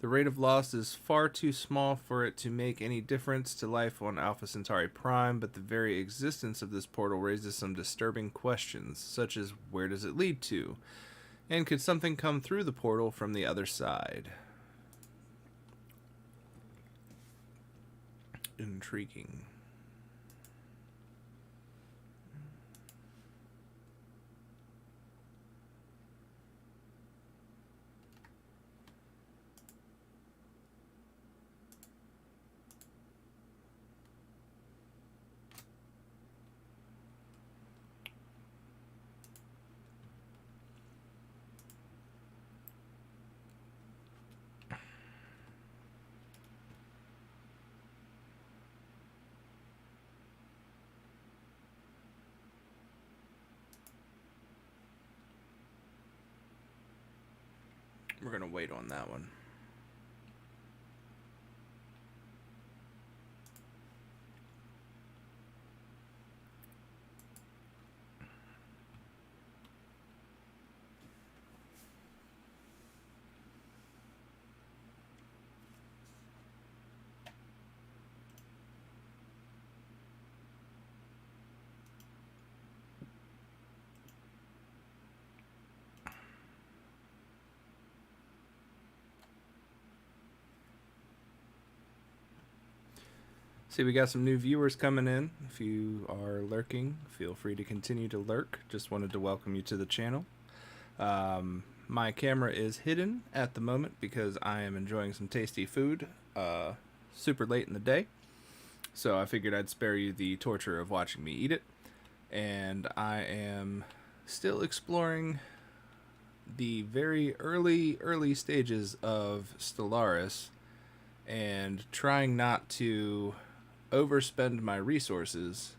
The rate of loss is far too small for it to make any difference to life on Alpha Centauri Prime, but the very existence of this portal raises some disturbing questions, such as where does it lead to? And could something come through the portal from the other side? Intriguing. We're going to wait on that one. See, we got some new viewers coming in. If you are lurking, feel free to continue to lurk. Just wanted to welcome you to the channel. My camera is hidden at the moment because I am enjoying some tasty food super late in the day. So I figured I'd spare you the torture of watching me eat it. And I am still exploring the very early stages of Stellaris and trying not to overspend my resources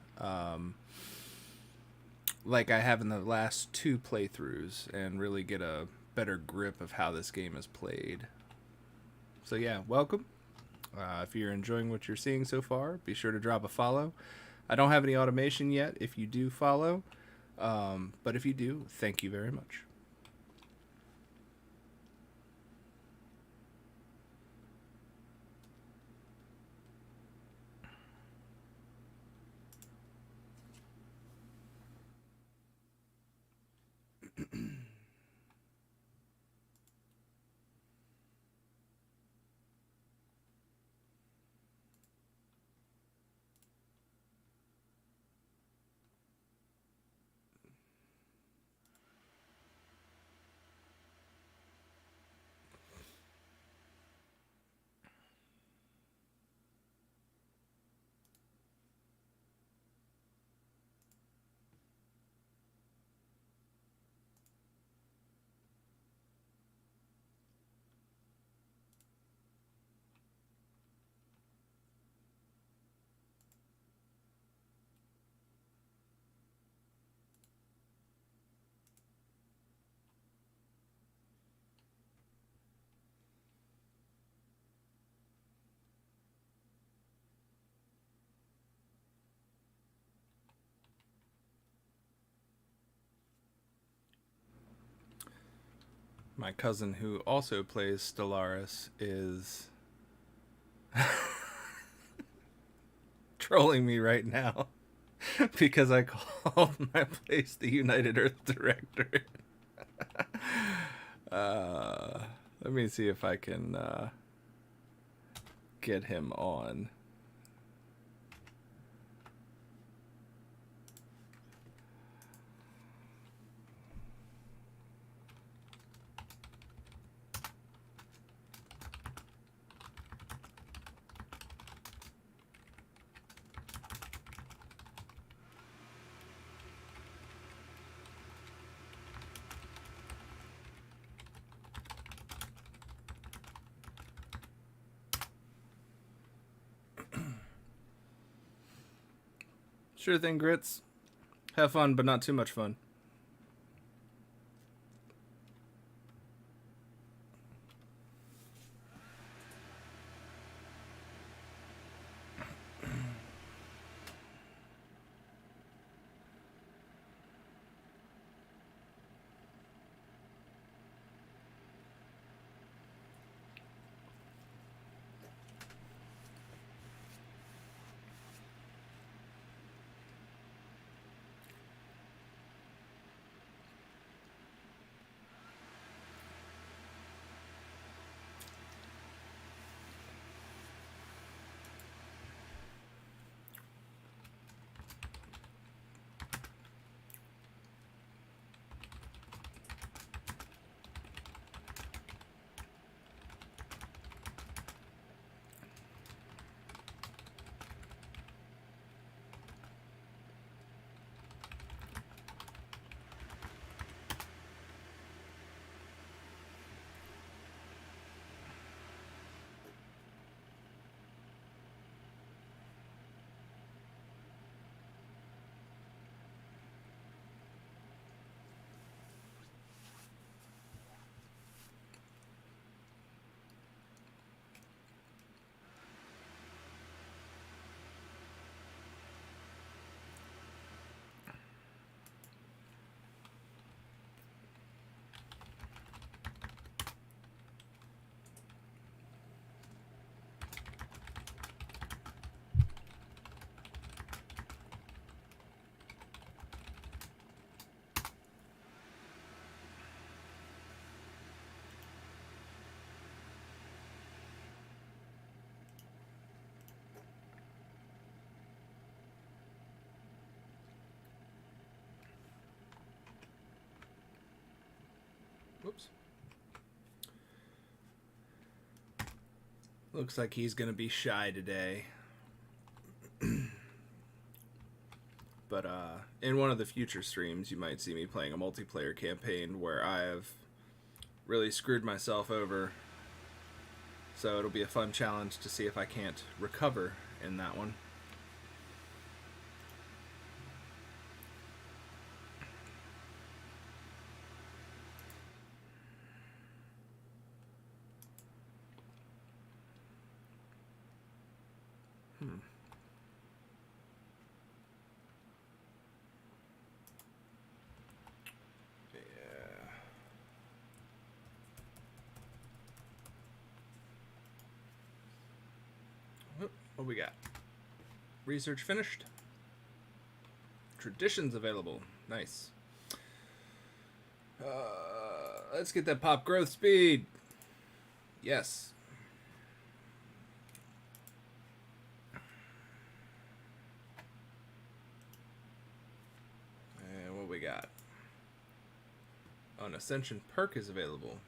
like I have in the last 2 playthroughs, and really get a better grip of how this game is played. So yeah, welcome. If you're enjoying what you're seeing so far, be sure to drop a follow. I don't have any automation yet if you do follow, but if you do, thank you very much. My cousin, who also plays Stellaris, is trolling me right now because I called my place the United Earth Directorate. Let me see if I can get him on. Sure thing, Grits. Have fun, but not too much fun. Whoops. Looks like he's going to be shy today. But in one of the future streams, you might see me playing a multiplayer campaign where I have really screwed myself over. So it'll be a fun challenge to see if I can't recover in that one. What we got? Research finished. Traditions available. Nice. Let's get that pop growth speed. Yes. And what we got? Oh, an Ascension perk is available.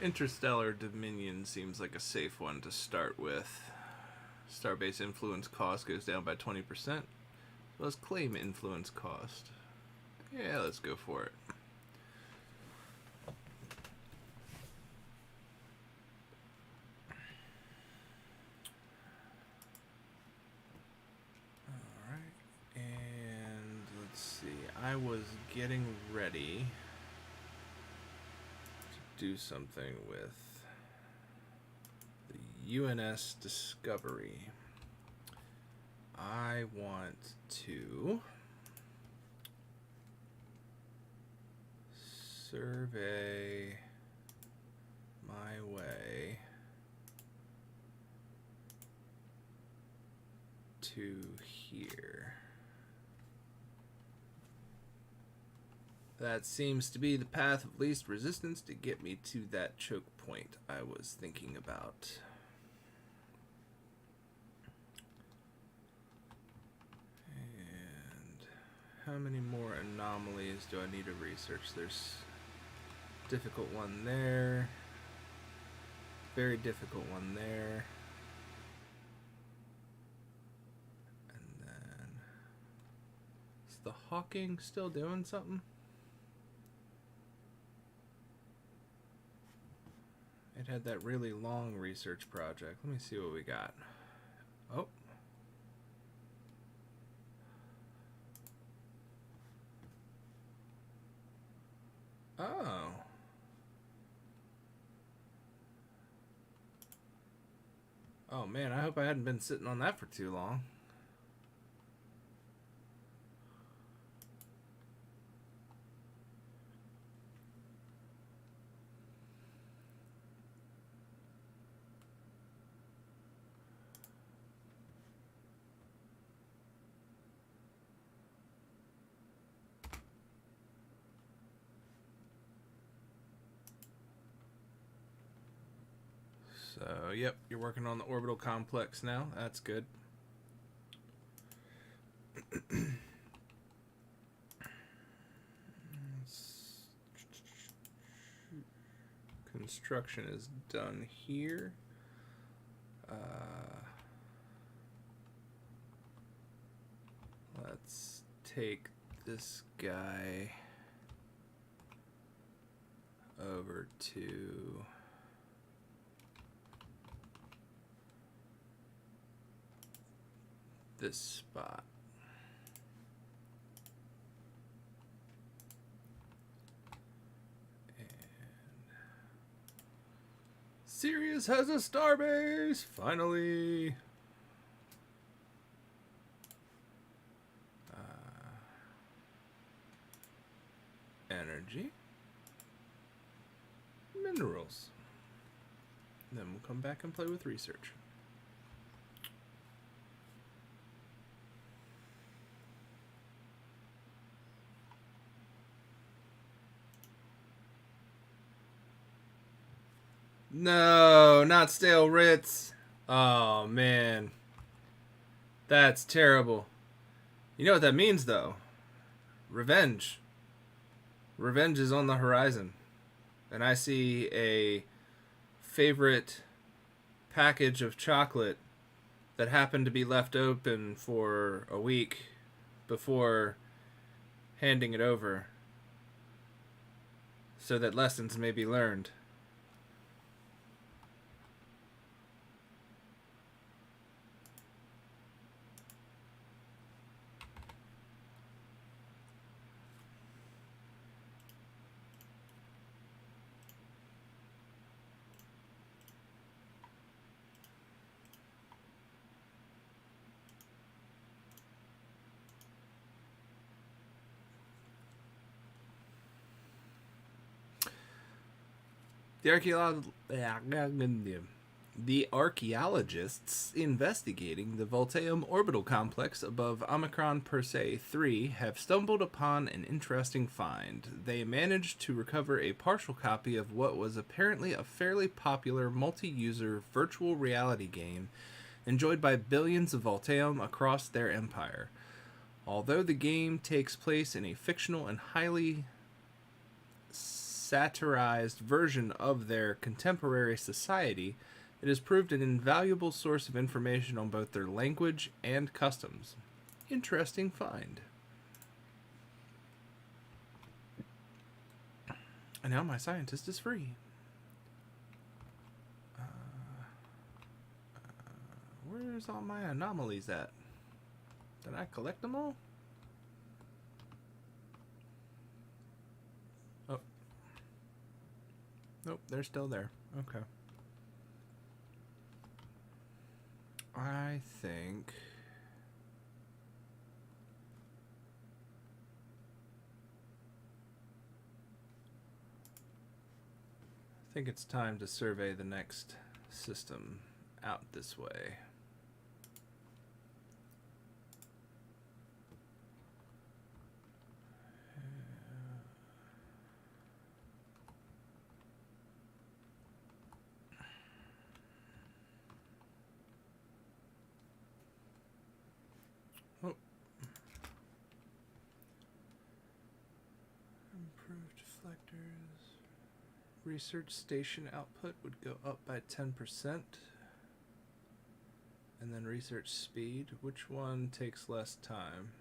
Interstellar Dominion seems like a safe one to start with. Starbase influence cost goes down by 20%, as well as claim influence cost. Yeah, let's go for it. Alright, and let's see. I was getting ready do something with the UNS Discovery. I want to survey my way to here. That seems to be the path of least resistance to get me to that choke point I was thinking about. And how many more anomalies do I need to research? There's a difficult one there. Very difficult one there. And then is the Hawking still doing something? It had that really long research project. Let me see what we got. Oh. Oh. Oh man, I hope I hadn't been sitting on that for too long. So, yep, you're working on the orbital complex now. That's good. Construction is done here. Let's take this guy over to this spot. And Sirius has a starbase, finally. Energy. Minerals. Then we'll come back and play with research. No, not stale Ritz. Oh, man. That's terrible. You know what that means, though? Revenge. Revenge is on the horizon. And I see a favorite package of chocolate that happened to be left open for a week before handing it over so that lessons may be learned. The archaeologists investigating the Voltaeum orbital complex above Omicron Persei 3 have stumbled upon an interesting find. They managed to recover a partial copy of what was apparently a fairly popular multi-user virtual reality game enjoyed by billions of Voltaeum across their empire. Although the game takes place in a fictional and highly satirized version of their contemporary society, it has proved an invaluable source of information on both their language and customs. Interesting find. And now my scientist is free. Where's all my anomalies at? Did I collect them all? Oh. Nope, they're still there. Okay. I think it's time to survey the next system out this way. Oh. Improved deflectors. Research station output would go up by 10%. And then research speed. Which one takes less time?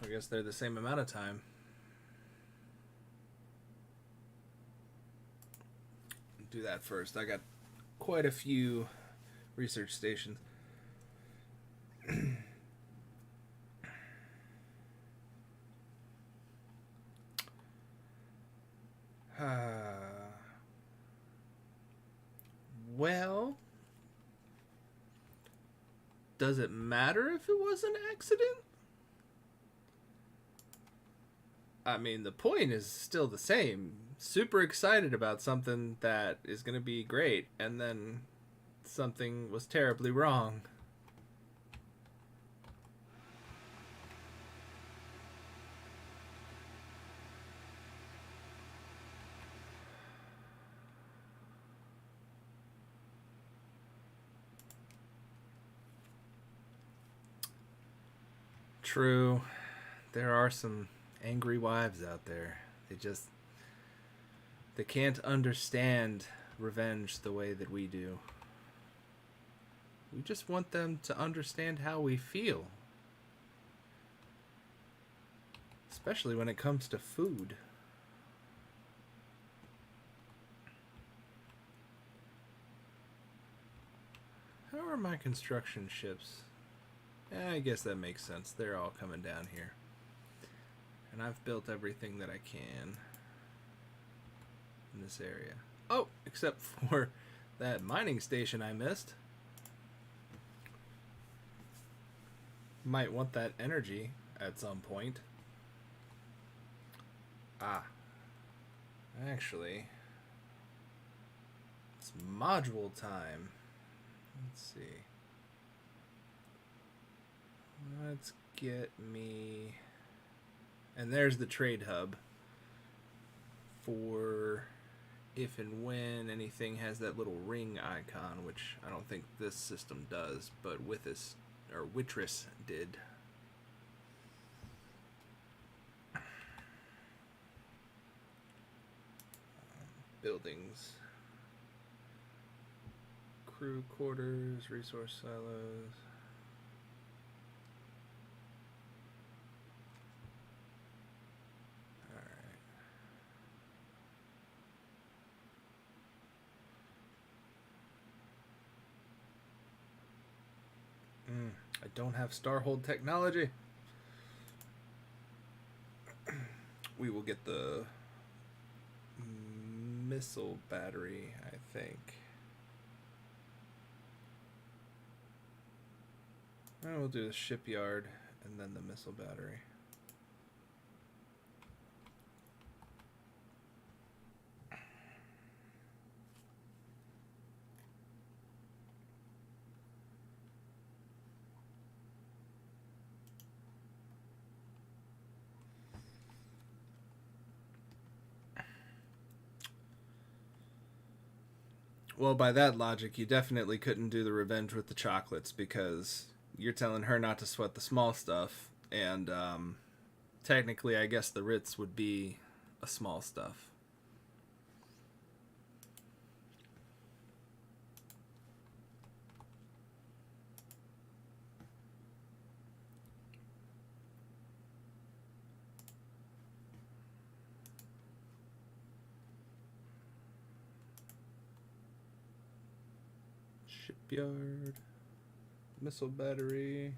I guess they're the same amount of time. Do that first. I got quite a few research stations. Well, does it matter if it was an accident? I mean, the point is still the same. Super excited about something that is going to be great, and then something was terribly wrong. True. There are some angry wives out there. They just They can't understand revenge the way that we do. We just want them to understand how we feel. Especially when it comes to food. How are my construction ships? I guess that makes sense. They're all coming down here. And I've built everything that I can in this area. Oh, except for that mining station I missed. Might want that energy at some point. Actually, it's module time. Let's see. Let's get me... And there's the trade hub for if and when anything has that little ring icon, which I don't think this system does, but Withis or Witris did. Buildings, crew quarters, resource silos. I don't have Starhold technology. We will get the missile battery, I think. And we'll do the shipyard and then the missile battery. Well, by that logic, you definitely couldn't do the revenge with the chocolates because you're telling her not to sweat the small stuff, and technically, I guess the Ritz would be a small stuff. Shipyard, missile battery.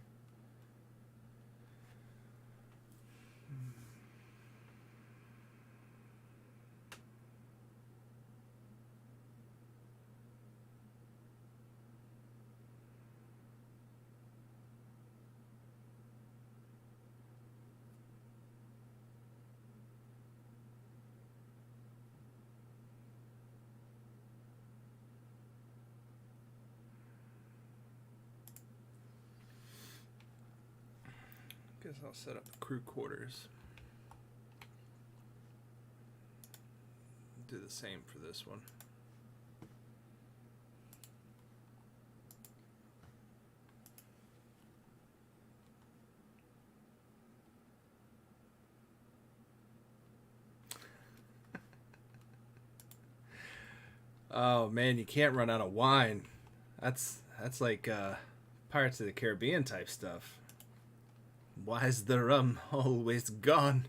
Guess I'll set up crew quarters. Do the same for this one. Oh man, you can't run out of wine. That's like Pirates of the Caribbean type stuff. Why's the rum always gone?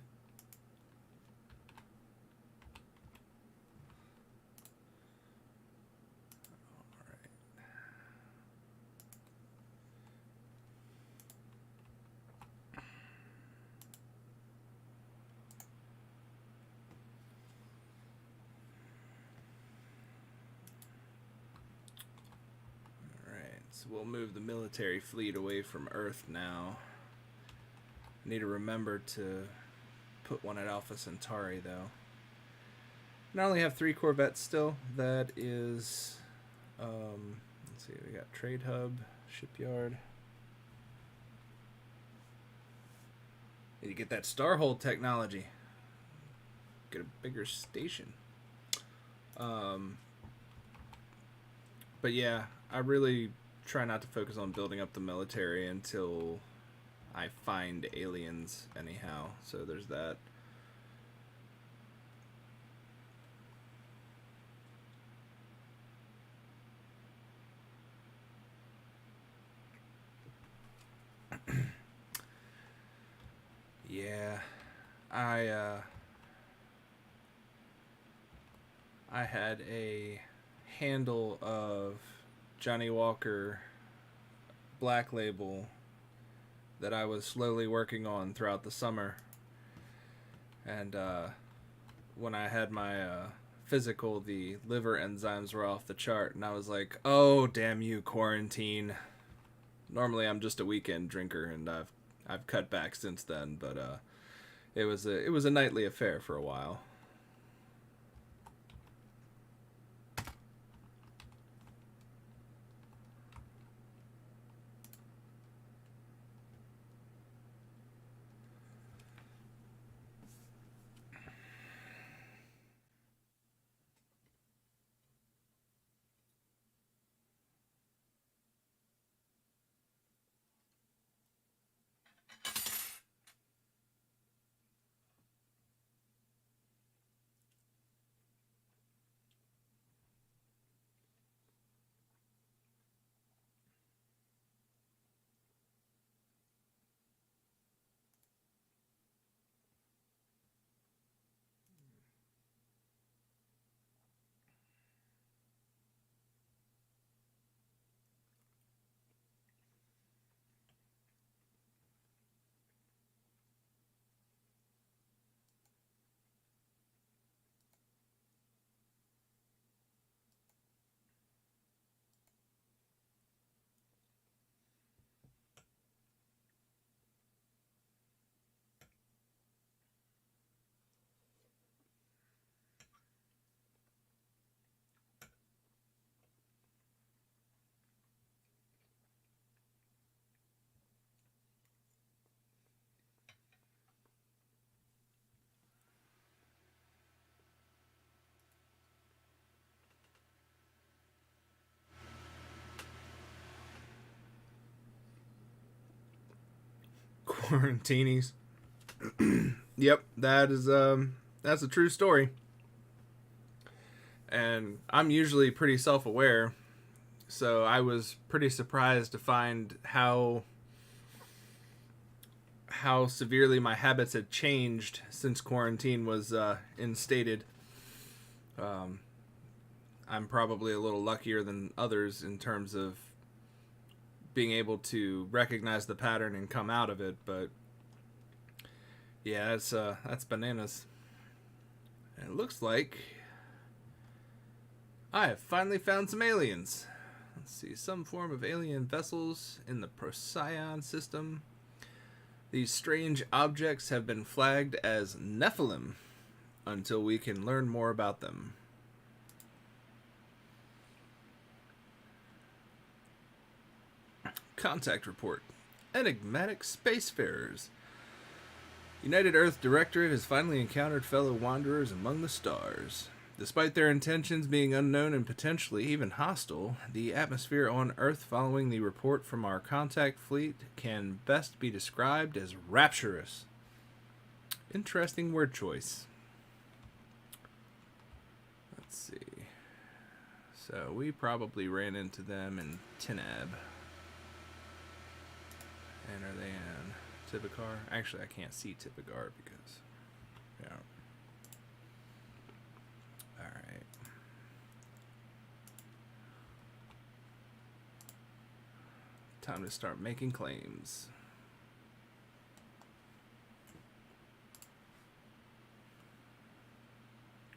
Alright, so we'll move the military fleet away from Earth now. Need to remember to put one at Alpha Centauri, though. And I only have 3 Corvettes still. That is, let's see, we got Trade Hub, Shipyard. Need to get that Starhold technology. Get a bigger station. But yeah, I really try not to focus on building up the military until I find aliens anyhow, so there's that. Yeah, I had a handle of Johnny Walker Black Label that I was slowly working on throughout the summer. And when I had my physical, the liver enzymes were off the chart, and I was like, "Oh, damn you, quarantine!" Normally, I'm just a weekend drinker, and I've cut back since then. But it was a nightly affair for a while. Quarantinis. Yep, that's a true story. And I'm usually pretty self-aware, so I was pretty surprised to find how severely my habits had changed since quarantine was instated. I'm probably a little luckier than others in terms of being able to recognize the pattern and come out of it, but yeah, that's bananas. And it looks like I have finally found some aliens. Let's see, some form of alien vessels in the Procyon system. These strange objects have been flagged as Nephilim until we can learn more about them. Contact report. Enigmatic spacefarers. United Earth Directorate has finally encountered fellow wanderers among the stars. Despite their intentions being unknown and potentially even hostile, the atmosphere on Earth following the report from our contact fleet can best be described as rapturous. Interesting word choice. Let's see. So we probably ran into them in Tinab. And are they in Tipicar? Actually, I can't see Tipicar because, yeah. Alright. Time to start making claims.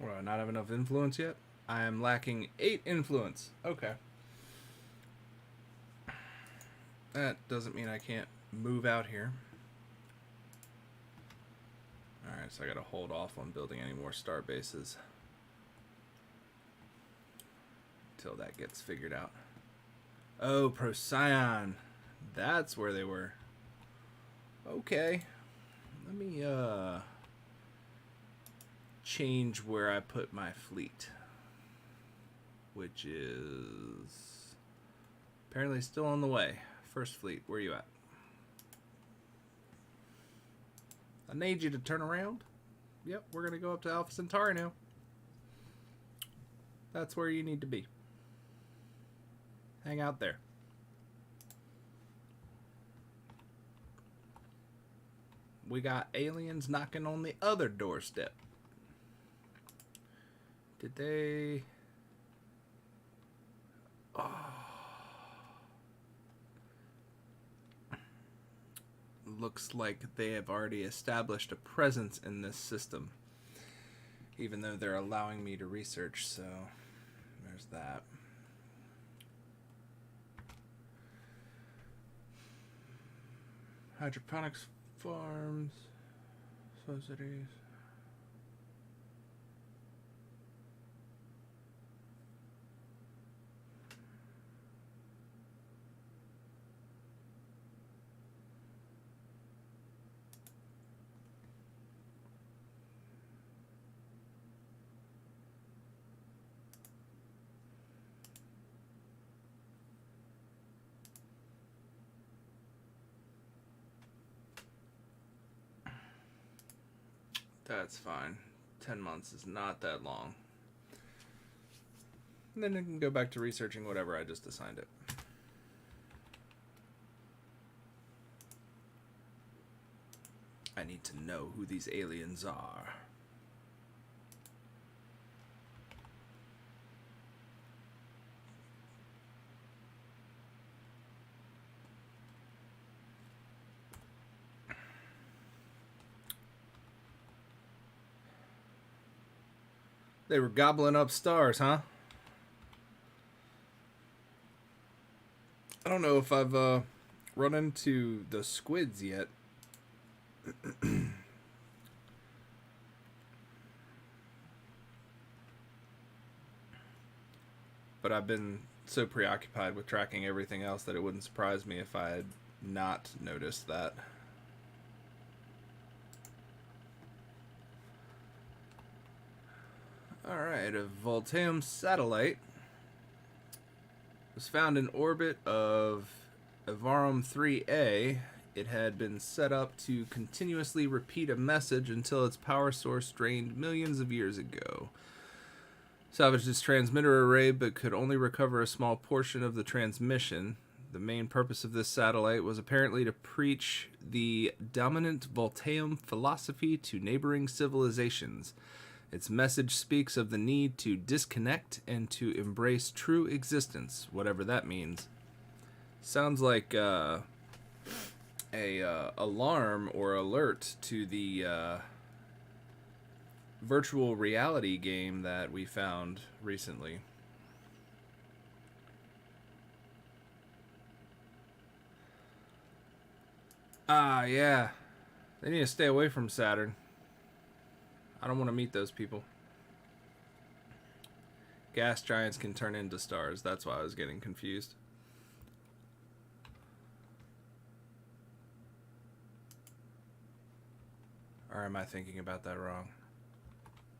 Well, I not have enough influence yet? I am lacking 8 influence. Okay. That doesn't mean I can't move out here. Alright, so I gotta hold off on building any more star bases until that gets figured out. Oh, Procyon. That's where they were. Okay. Let me change where I put my fleet, which is apparently still on the way. First fleet, where are you at? I need you to turn around. Yep, we're going to go up to Alpha Centauri now. That's where you need to be. Hang out there. we got aliens knocking on the other doorstep. Did they... Oh. Looks like they have already established a presence in this system, even though they're allowing me to research, so there's that. Hydroponics farms, subsidies. That's fine. 10 months is not that long. And then I can go back to researching whatever I just assigned it. I need to know who these aliens are. They were gobbling up stars, huh? I don't know if I've run into the squids yet. But I've been so preoccupied with tracking everything else that it wouldn't surprise me if I had not noticed that. Alright, a Voltaeum satellite was found in orbit of Evarum 3A. It had been set up to continuously repeat a message until its power source drained millions of years ago. Salvaged its transmitter array, but could only recover a small portion of the transmission. The main purpose of this satellite was apparently to preach the dominant Voltaeum philosophy to neighboring civilizations. Its message speaks of the need to disconnect and to embrace true existence, whatever that means. Sounds like a alarm or alert to the virtual reality game that we found recently. Ah, yeah. They need to stay away from Saturn. I don't want to meet those people. Gas giants can turn into stars. That's why I was getting confused. Or am I thinking about that wrong?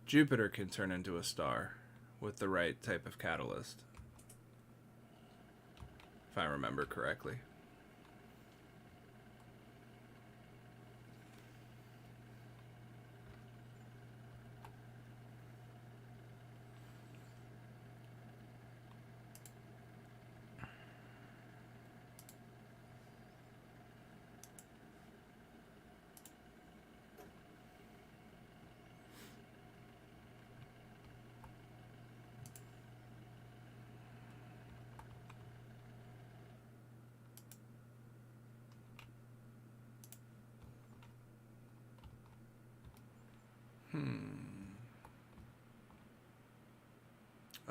Jupiter can turn into a star with the right type of catalyst, if I remember correctly.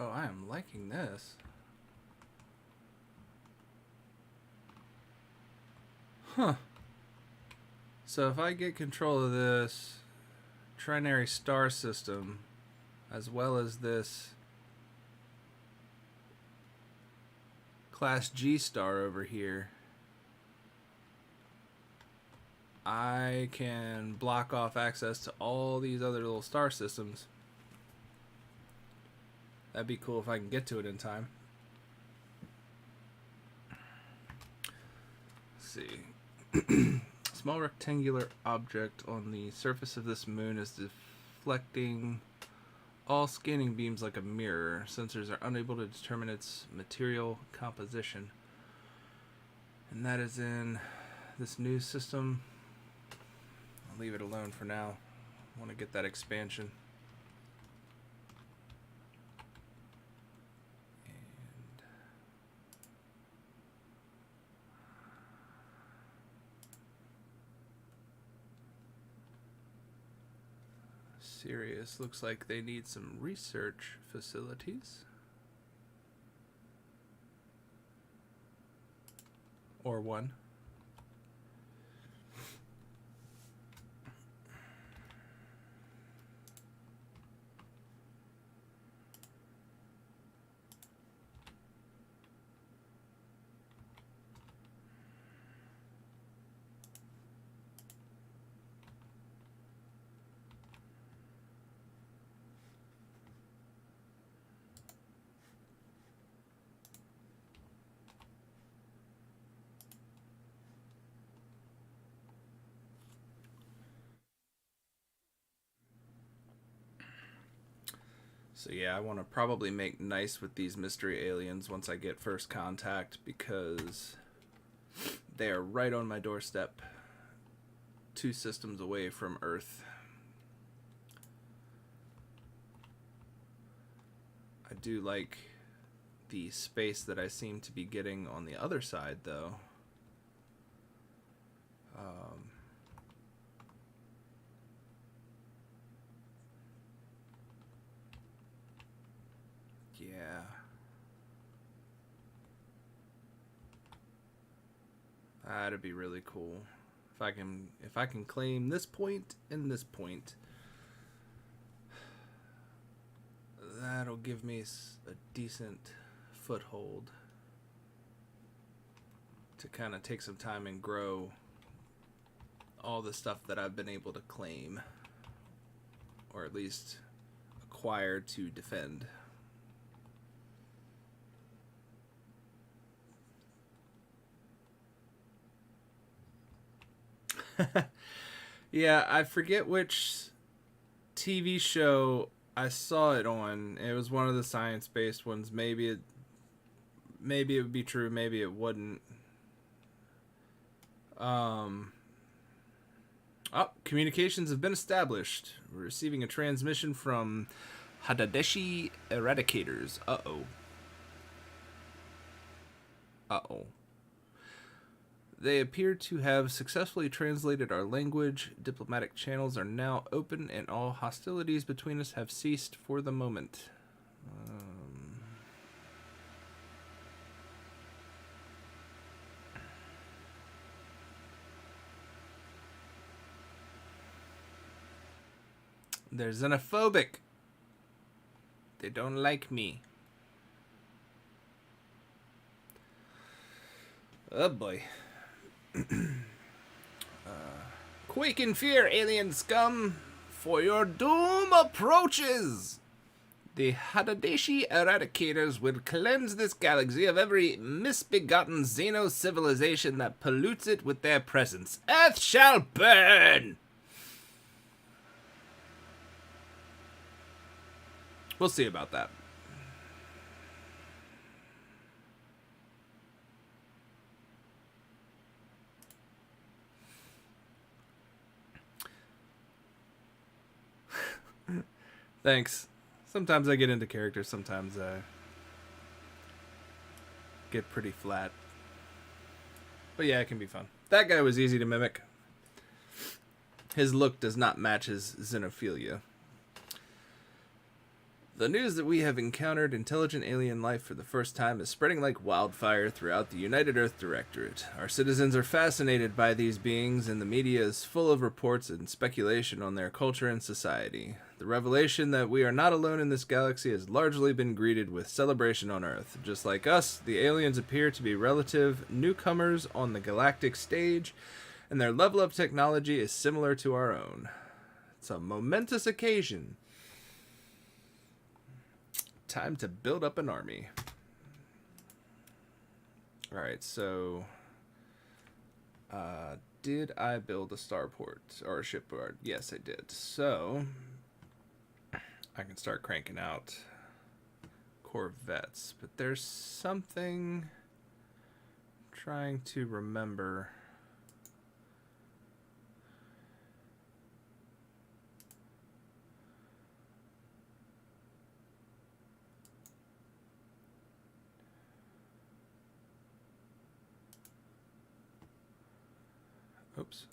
Oh, I am liking this. Huh. So if I get control of this trinary star system, as well as this Class G star over here, I can block off access to all these other little star systems. That'd be cool if I can get to it in time. Let's see. Small rectangular object on the surface of this moon is deflecting all scanning beams like a mirror. Sensors are unable to determine its material composition. And that is in this new system. leave it alone for now. I want to get that expansion. And Sirius looks like they need some research facilities. Or one. So yeah, I want to probably make nice with these mystery aliens once I get first contact, because they are right on my doorstep, 2 systems away from Earth. I do like the space that I seem to be getting on the other side, though. Yeah. That'd be really cool. If I can claim this point and this point, that'll give me a decent foothold to kind of take some time and grow all the stuff that I've been able to claim, or at least acquire to defend. Yeah, I forget which TV show I saw it on. It was one of the science-based ones. Maybe it would be true, maybe it wouldn't. Communications have been established. We're receiving a transmission from Hadadeshi Eradicators. Uh-oh. They appear to have successfully translated our language. Diplomatic channels are now open, and all hostilities between us have ceased for the moment. They're xenophobic. They don't like me. Oh boy. Quake in fear, alien scum, for your doom approaches. The Hadadeshi Eradicators will cleanse this galaxy of every misbegotten xeno-civilization that pollutes it with their presence. Earth shall burn! We'll see about that. Thanks. Sometimes I get into character, sometimes I get pretty flat. But yeah, it can be fun. That guy was easy to mimic. His look does not match his xenophilia. The news that we have encountered intelligent alien life for the first time is spreading like wildfire throughout the United Earth Directorate. Our citizens are fascinated by these beings, and the media is full of reports and speculation on their culture and society. The revelation that we are not alone in this galaxy has largely been greeted with celebration on Earth. Just like us, the aliens appear to be relative newcomers on the galactic stage, and their level of technology is similar to our own. It's a momentous occasion. Time to build up an army. Alright, so did I build a starport or a shipyard? Yes, I did. So I can start cranking out corvettes, but there's something I'm trying to remember. Oops.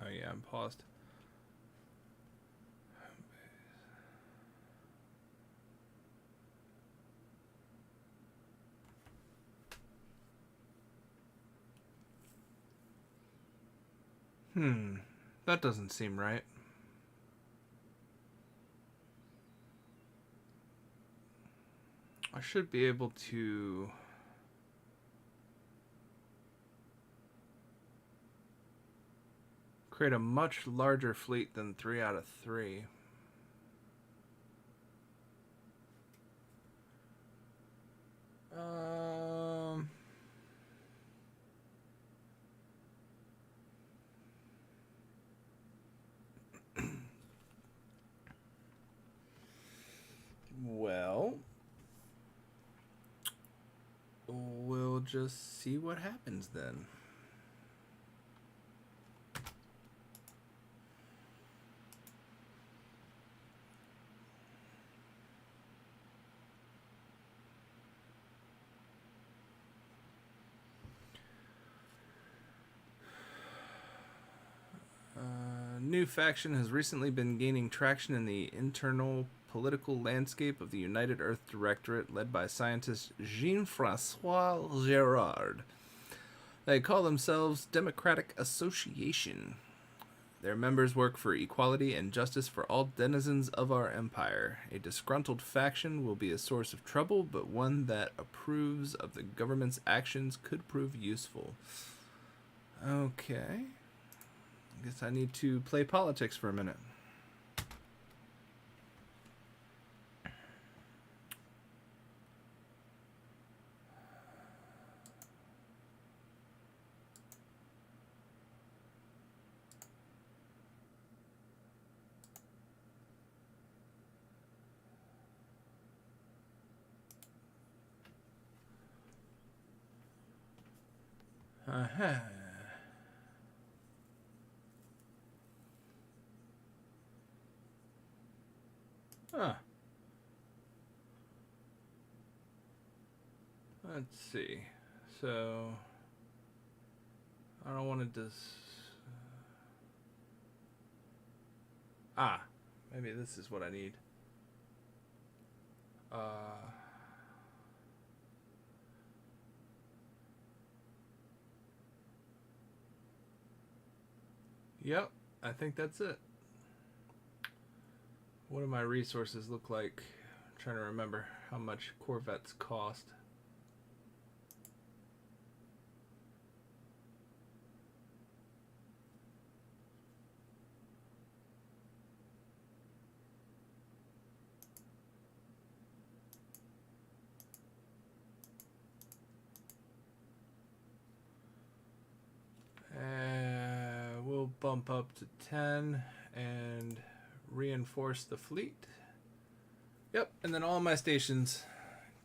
Oh yeah, I'm paused. That doesn't seem right. I should be able to... create a much larger fleet than 3 out of 3. Well, we'll just see what happens then. New faction has recently been gaining traction in the internal political landscape of the United Earth Directorate, led by scientist Jean-Francois Girard. They call themselves Democratic Association. Their members work for equality and justice for all denizens of our empire. A disgruntled faction will be a source of trouble, but one that approves of the government's actions could prove useful. Okay. I guess I need to play politics for a minute. Uh-huh. Huh. Let's see. So I don't want to maybe this is what I need. Yep, I think that's it. What do my resources look like? I'm trying to remember how much Corvettes cost. We'll bump up to 10 and reinforce the fleet. Yep, and then all my stations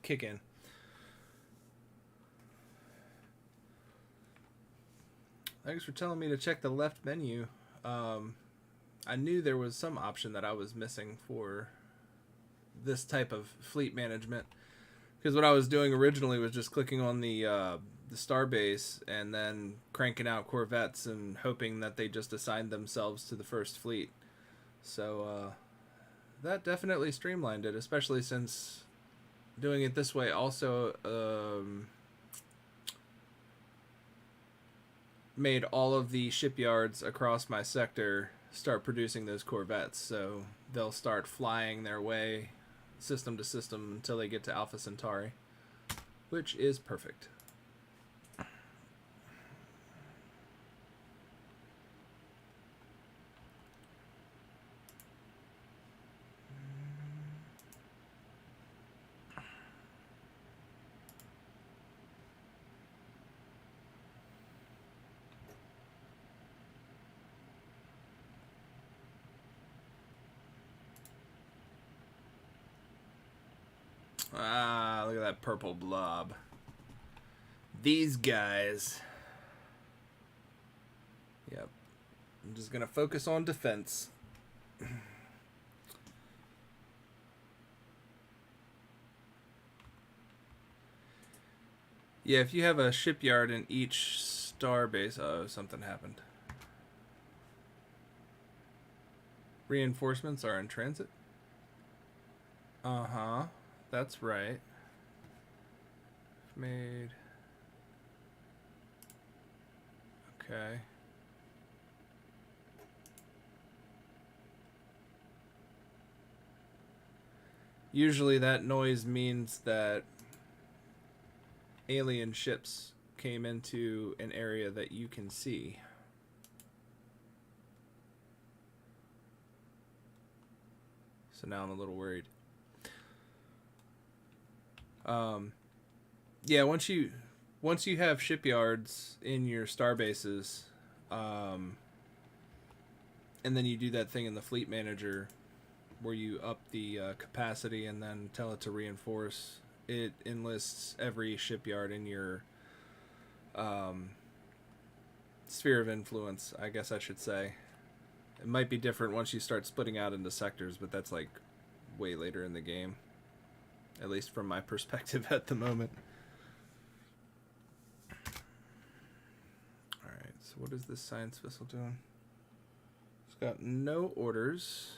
kick in. Thanks for telling me to check the left menu. I knew there was some option that I was missing for this type of fleet management, because what I was doing originally was just clicking on the starbase and then cranking out corvettes and hoping that they just assigned themselves to the first fleet. So that definitely streamlined it, especially since doing it this way also made all of the shipyards across my sector start producing those corvettes. So they'll start flying their way system to system until they get to Alpha Centauri, which is perfect. Look at that purple blob. These guys. Yep. I'm just gonna focus on defense. Yeah, if you have a shipyard in each star base... Oh, something happened. Reinforcements are in transit? Uh-huh. That's right. Made... Okay. Usually that noise means that alien ships came into an area that you can see. So now I'm a little worried. Yeah, once you have shipyards in your star bases, and then you do that thing in the fleet manager where you up the capacity and then tell it to reinforce, it enlists every shipyard in your sphere of influence, I guess I should say. It might be different once you start splitting out into sectors, but that's like way later in the game. At least from my perspective at the moment. Alright, so what is this science vessel doing? It's got no orders,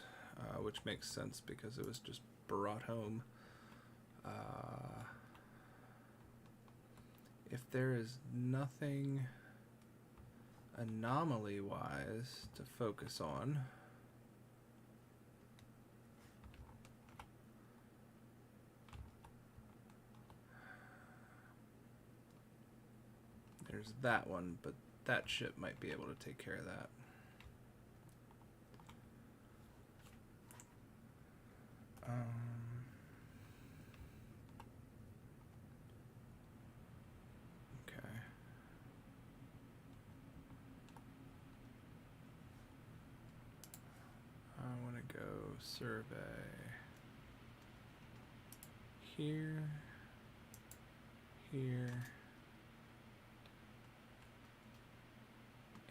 which makes sense because it was just brought home. If there is nothing anomaly-wise to focus on... There's that one, but that ship might be able to take care of that. Okay. I want to go survey here, here,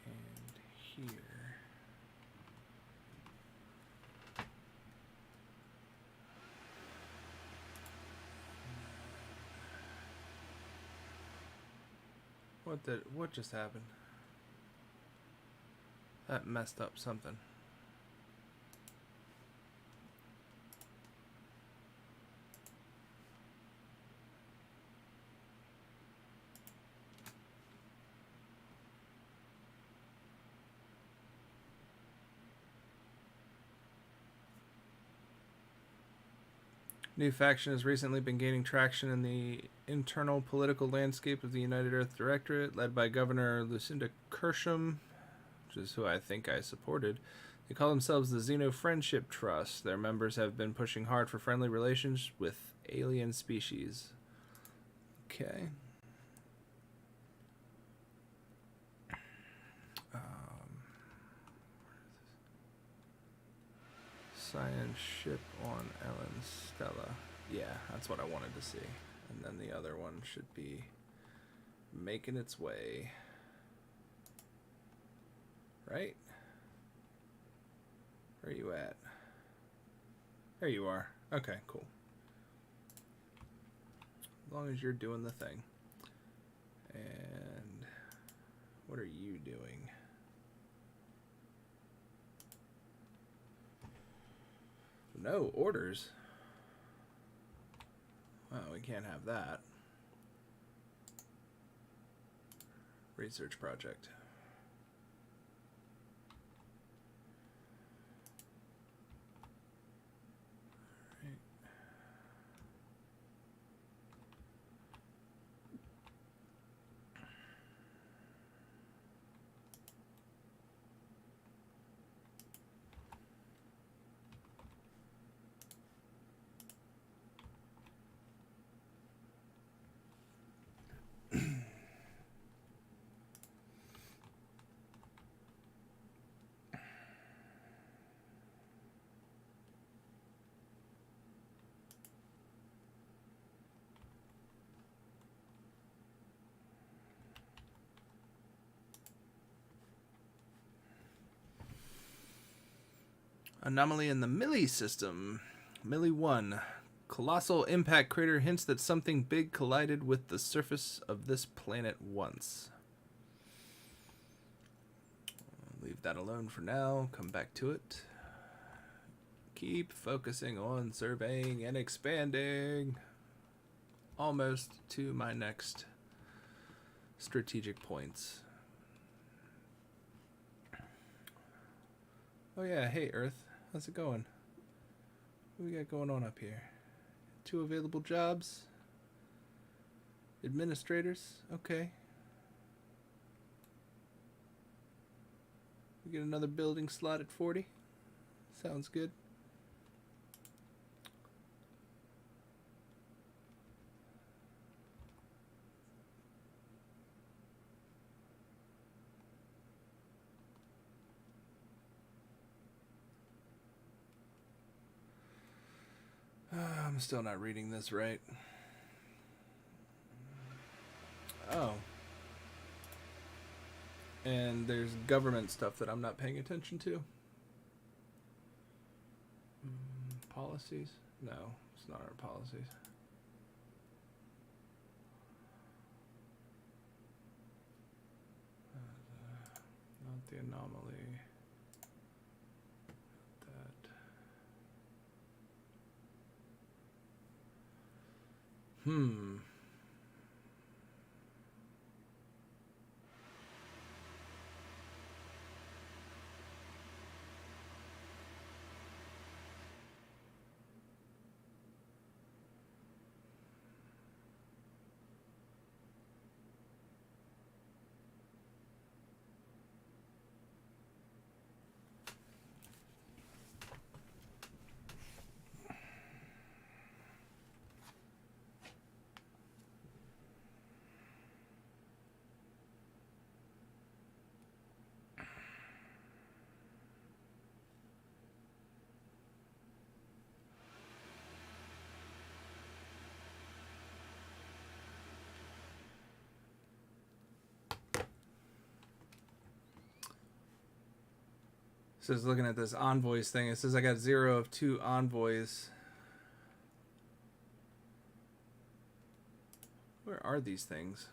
and here. What just happened? That messed up something. New faction has recently been gaining traction in the internal political landscape of the United Earth Directorate, led by Governor Lucinda Kersham, which is who I think I supported. They call themselves the Xeno Friendship Trust. Their members have been pushing hard for friendly relations with alien species. Okay. Science ship on Ellen Stella. Yeah, that's what I wanted to see. And then the other one should be making its way. Right? Where are you at? There you are. Okay, cool. As long as you're doing the thing. And what are you doing? No orders. Well, we can't have that. Research project. Anomaly in the Millie system. Millie 1. Colossal impact crater hints that something big collided with the surface of this planet once. Leave that alone for now. Come back to it. Keep focusing on surveying and expanding. Almost to my next strategic points. Oh yeah, hey Earth. How's it going? What we got going on up here? 2 available jobs. Administrators. Okay. We get another building slot at 40. Sounds good. I'm still not reading this right. Oh. And there's government stuff that I'm not paying attention to. Policies? No, it's not our policies. Not the anomaly. That. So I was looking at this envoys thing. It says I got 0 of 2 envoys. Where are these things?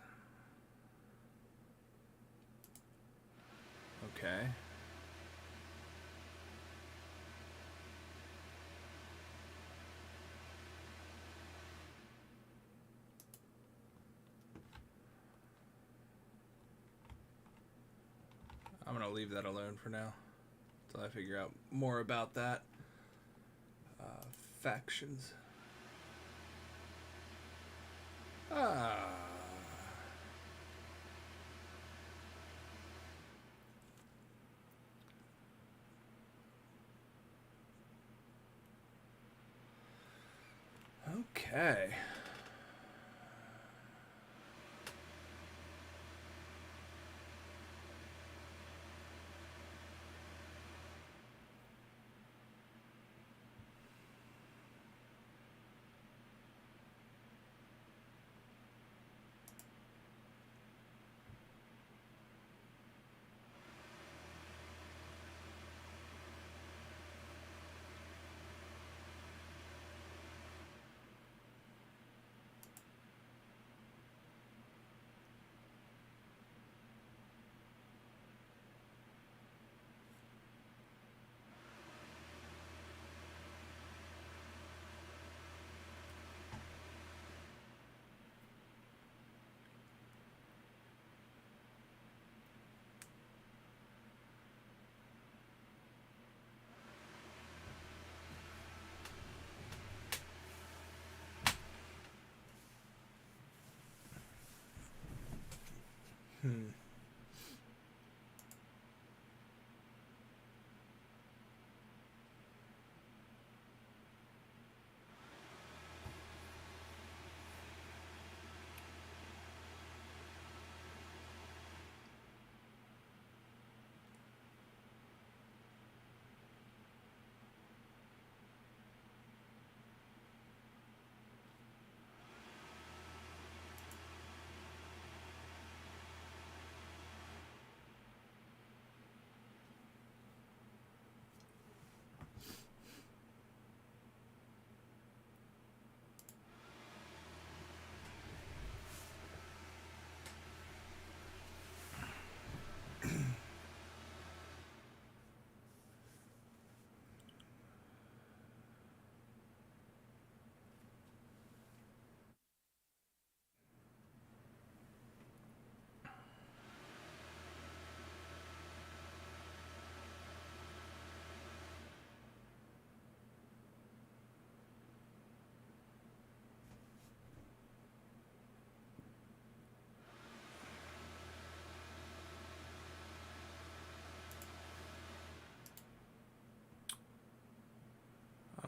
Okay. I'm gonna leave that alone for now until I figure out more about that. Factions. Okay.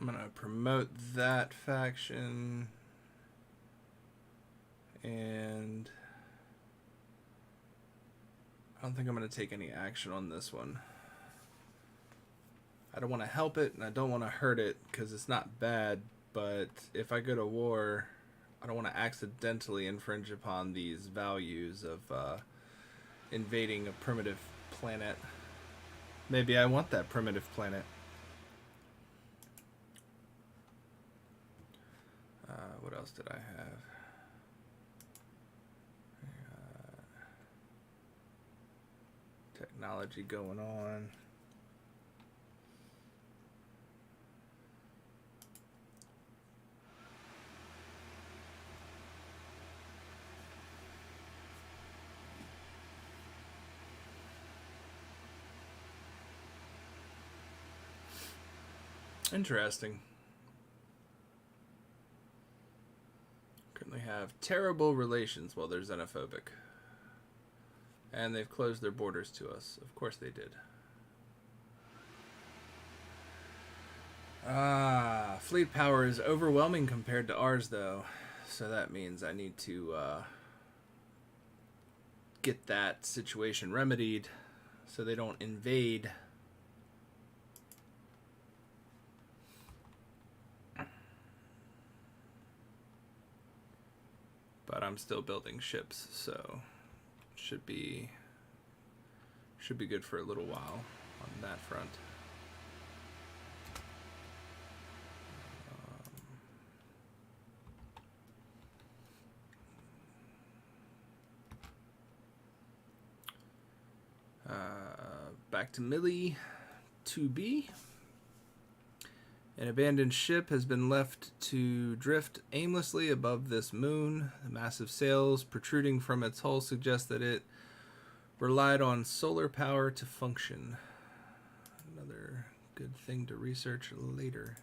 I'm gonna promote that faction, and I don't think I'm gonna take any action on this one. I don't want to help it, and I don't want to hurt it, because it's not bad, but if I go to war, I don't want to accidentally infringe upon these values of invading a primitive planet. Maybe I want that primitive planet. What else did I have? Technology going on. Interesting. Currently have terrible relations. Well, they're xenophobic. And they've closed their borders to us. Of course they did. Fleet power is overwhelming compared to ours, though. So that means I need to get that situation remedied so they don't invade. But I'm still building ships, so should be good for a little while on that front. Back to Millie 2B. An abandoned ship has been left to drift aimlessly above this moon. The massive sails protruding from its hull suggest that it relied on solar power to function. Another good thing to research later.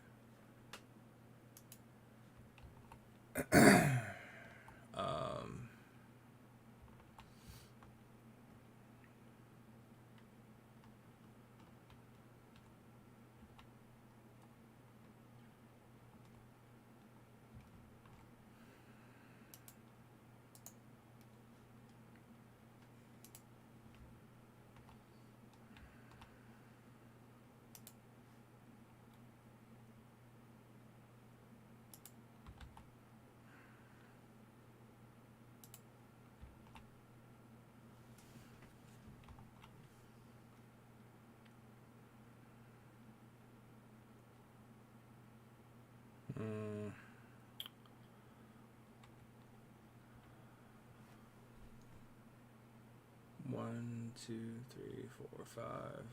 One, two, three, four, five.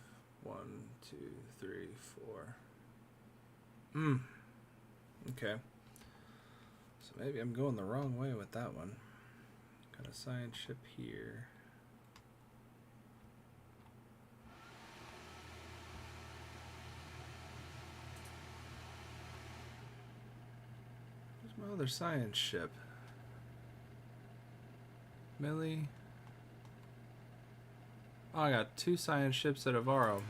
1, 2, 3, 4. Okay. So maybe I'm going the wrong way with that one. Got a science ship here. Where's my other science ship? Millie. Oh, I got 2 science ships at Avaro.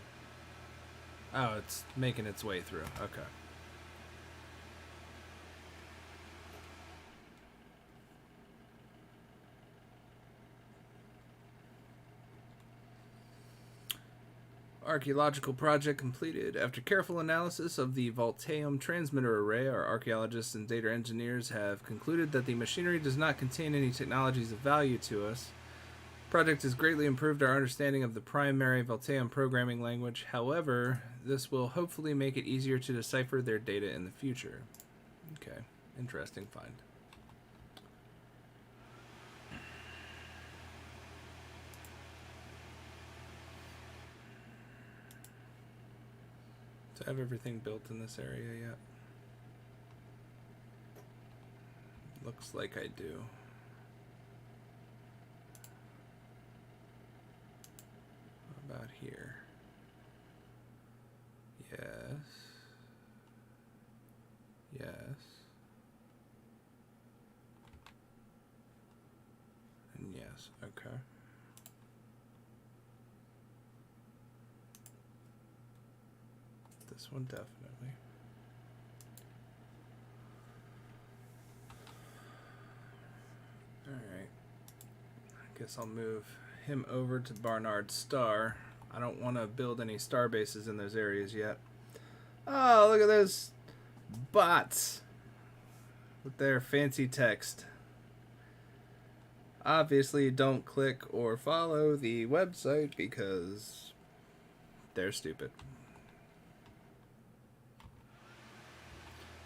Oh, it's making its way through. Okay. Archaeological project completed. After careful analysis of the Voltaeum transmitter array, our archaeologists and data engineers have concluded that the machinery does not contain any technologies of value to us. The project has greatly improved our understanding of the primary Voltaeum programming language. However, this will hopefully make it easier to decipher their data in the future. Okay, interesting find. Do I have everything built in this area yet? Looks like I do. What about here? Yes. Yes. And yes. Okay. This one definitely. Guess I'll move him over to Barnard Star. I don't want to build any star bases in those areas yet. Oh, look at those bots with their fancy text. Obviously, don't click or follow the website because they're stupid.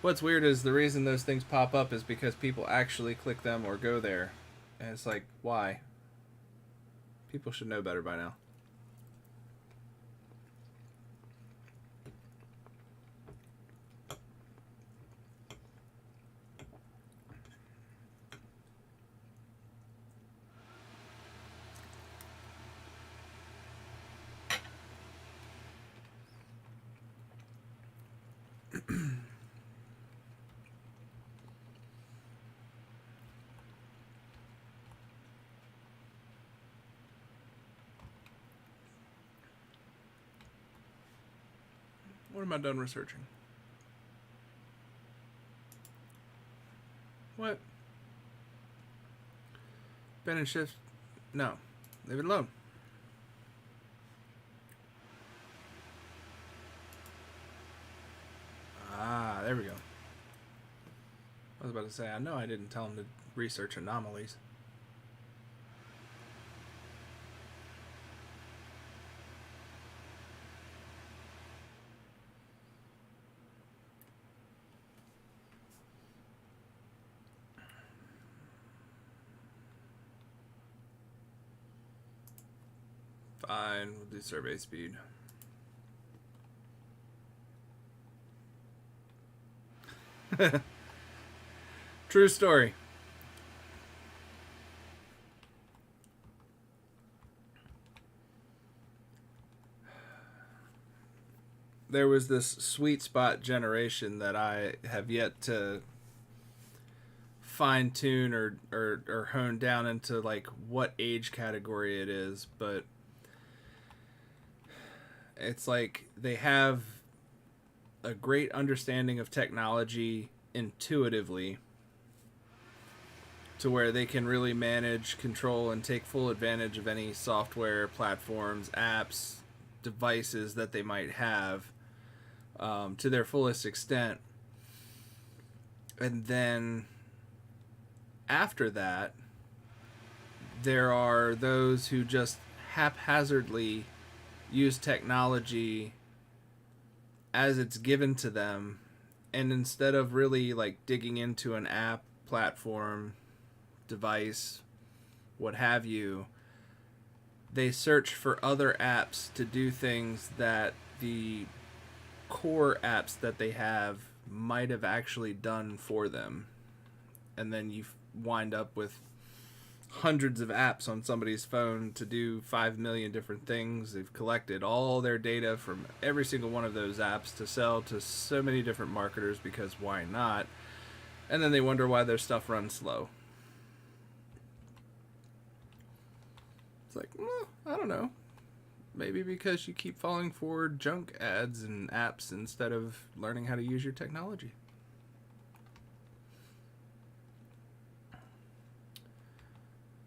What's weird is the reason those things pop up is because people actually click them or go there. And it's like, why? People should know better by now. What am I done researching? What? Ben and shift? No. Leave it alone. Ah, there we go. I was about to say, I know I didn't tell him to research anomalies. Fine, we'll do survey speed. True story. There was this sweet spot generation that I have yet to fine tune or hone down into like what age category it is, but it's like they have a great understanding of technology intuitively to where they can really manage, control, and take full advantage of any software, platforms, apps, devices that they might have to their fullest extent. And then after that, there are those who just haphazardly use technology as it's given to them, and instead of really like digging into an app, platform, device, what have you, they search for other apps to do things that the core apps that they have might have actually done for them. And then you wind up with hundreds of apps on somebody's phone to do 5 million different things. They've collected all their data from every single one of those apps to sell to so many different marketers because why not? And then they wonder why their stuff runs slow. It's like, well, I don't know. Maybe because you keep falling for junk ads and apps instead of learning how to use your technology.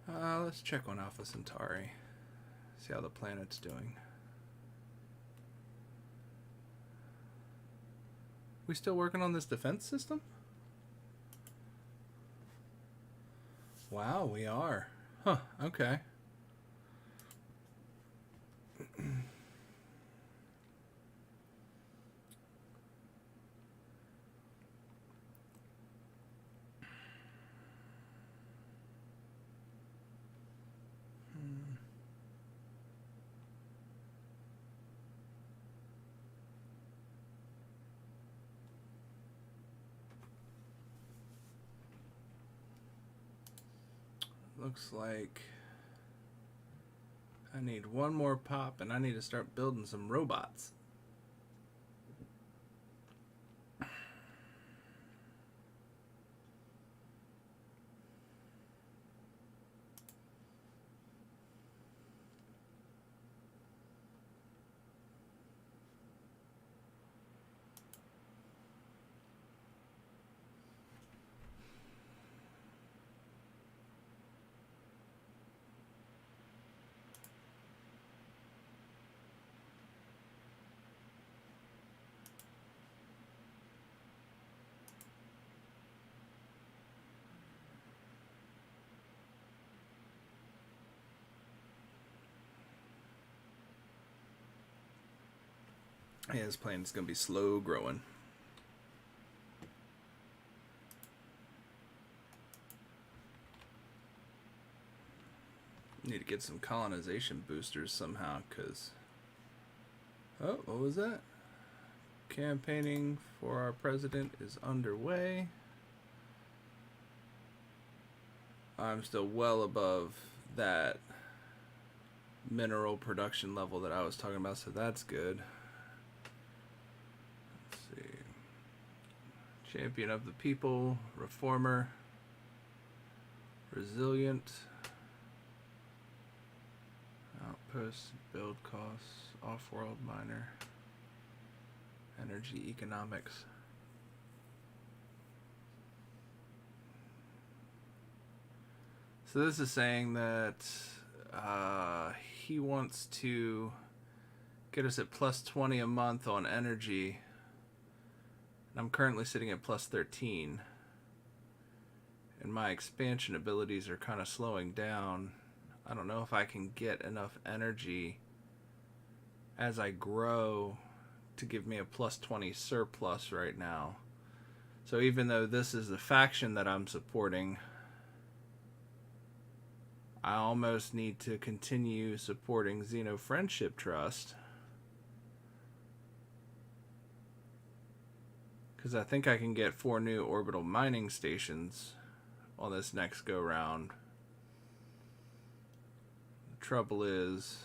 Let's check on Alpha Centauri. See how the planet's doing. We still working on this defense system? Wow, we are. Huh, okay. Looks like I need one more pop and I need to start building some robots. Yeah, this planet's gonna be slow growing. Need to get some colonization boosters somehow, because... Oh, what was that? Campaigning for our president is underway. I'm still well above that mineral production level that I was talking about, so that's good. Let's see. Champion of the people, reformer, resilient, outpost, build costs, off-world miner, energy economics. So this is saying that he wants to get us at plus 20 a month on energy. And I'm currently sitting at plus 13. And my expansion abilities are kind of slowing down. I don't know if I can get enough energy as I grow to give me a plus 20 surplus right now. So even though this is the faction that I'm supporting, I almost need to continue supporting Xeno Friendship Trust, because I think I can get 4 new orbital mining stations on this next go round. The trouble is,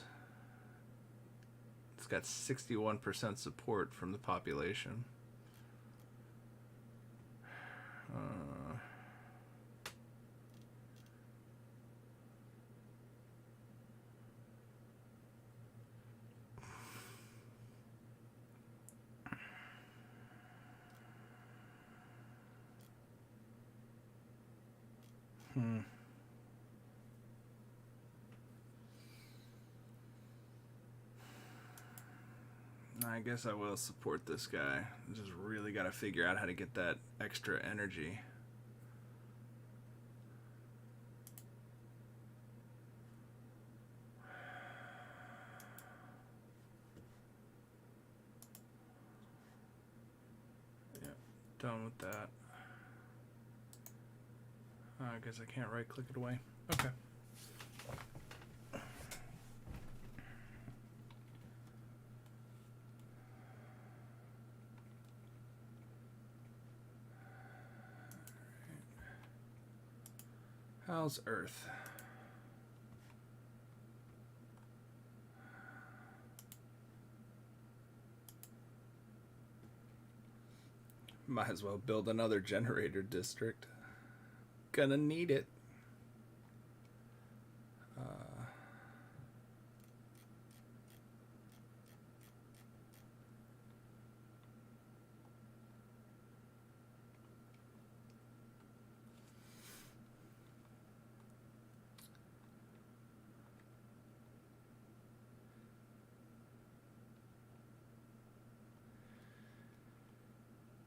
it's got 61% support from the population. I guess I will support this guy. I just really got to figure out how to get that extra energy. Yep, done with that. I guess I can't right click it away. Okay. How's Earth? Might as well build another generator district. Gonna need it.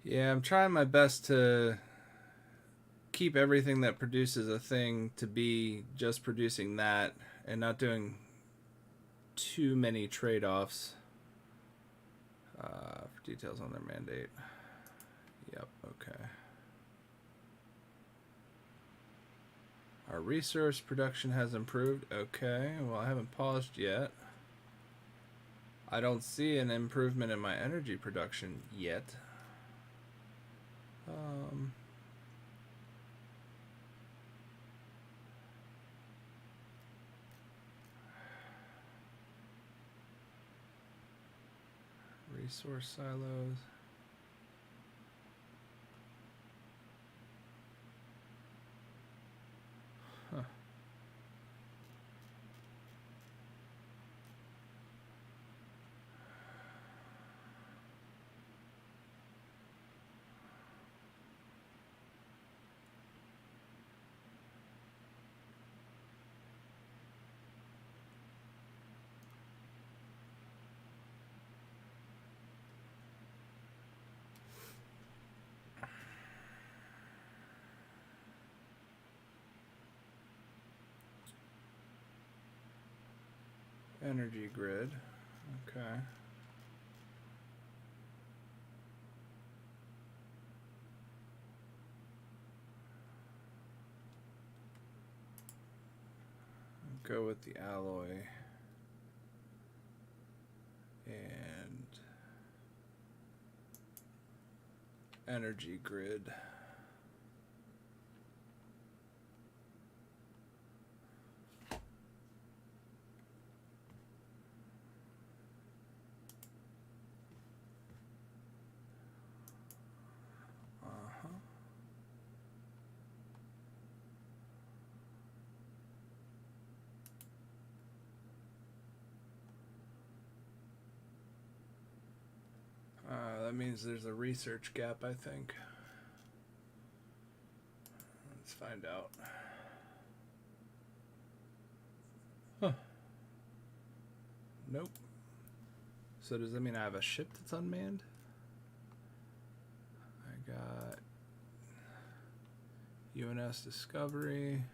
Yeah, I'm trying my best to keep everything that produces a thing to be just producing that and not doing too many trade-offs. For details on their mandate. Yep, okay. Our resource production has improved. Okay, well, I haven't paused yet. I don't see an improvement in my energy production yet. Resource silos. Huh. Energy grid. Okay. go with the alloy and energy grid. That means there's a research gap, I think. Let's find out. Huh. Nope. So does that mean I have a ship that's unmanned? I got UNS Discovery,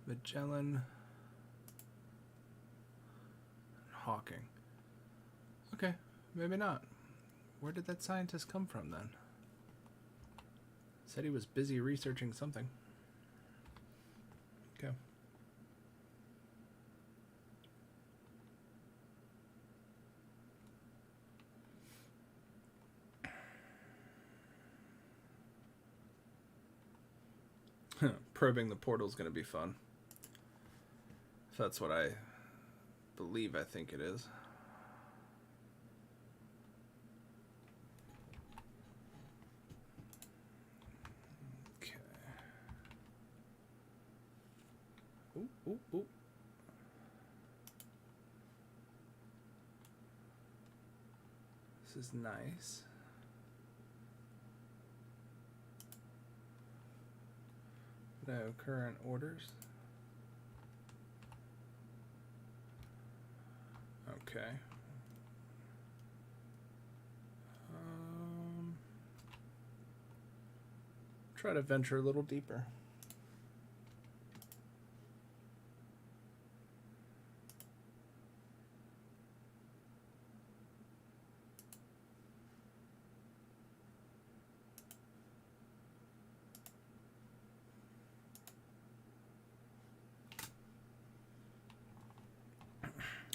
Magellan, and Hawking. Okay, maybe not. Where did that scientist come from then? Said he was busy researching something. Okay. Probing the portal is going to be fun. If that's what I believe, I think it is. Okay. Ooh, ooh, ooh. This is nice. No current orders. Okay. Try to venture a little deeper.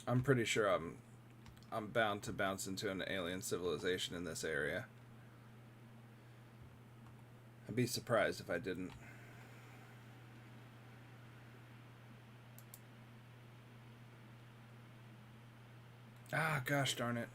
I'm pretty sure I'm bound to bounce into an alien civilization in this area. I'd be surprised if I didn't. Ah, gosh darn it.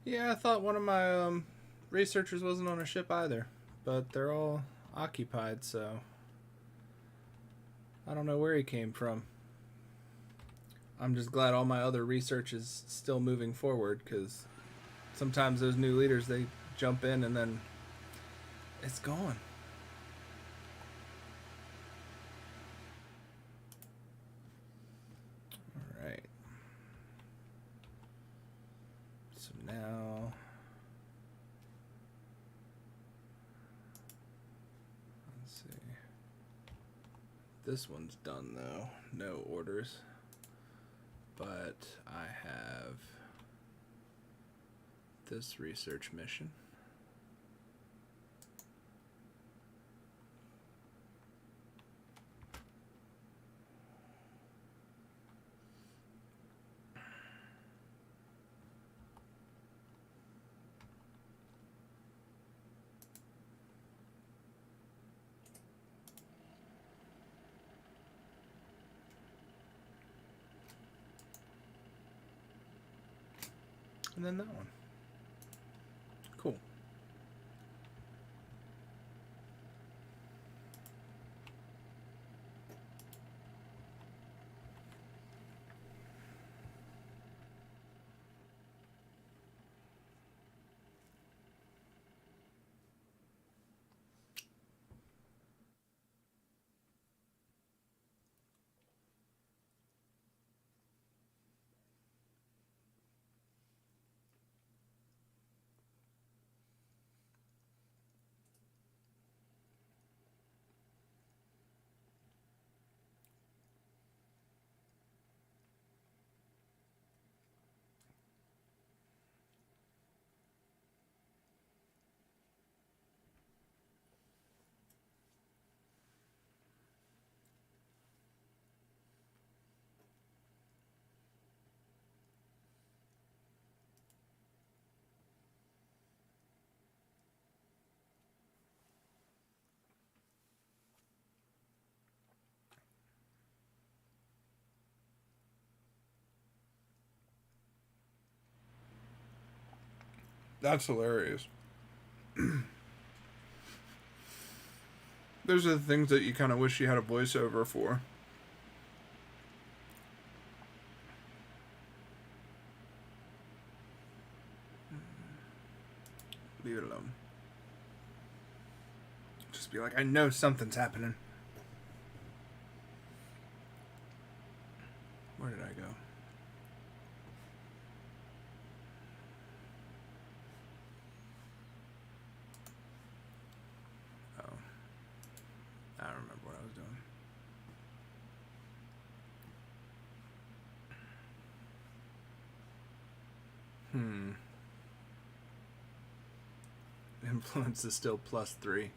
Yeah, I thought one of my researchers wasn't on a ship either, but they're all occupied, so I don't know where he came from. I'm just glad all my other research is still moving forward, because sometimes those new leaders, they jump in and then it's gone. All right. So now, let's see. This one's done though, no orders. But I have this research mission. And then that one. Cool. That's hilarious. Those are the things that you kind of wish you had a voiceover for. Leave it alone. Just be like, I know something's happening. Where did I go? Oh. I don't remember what I was doing. Influence is still +3.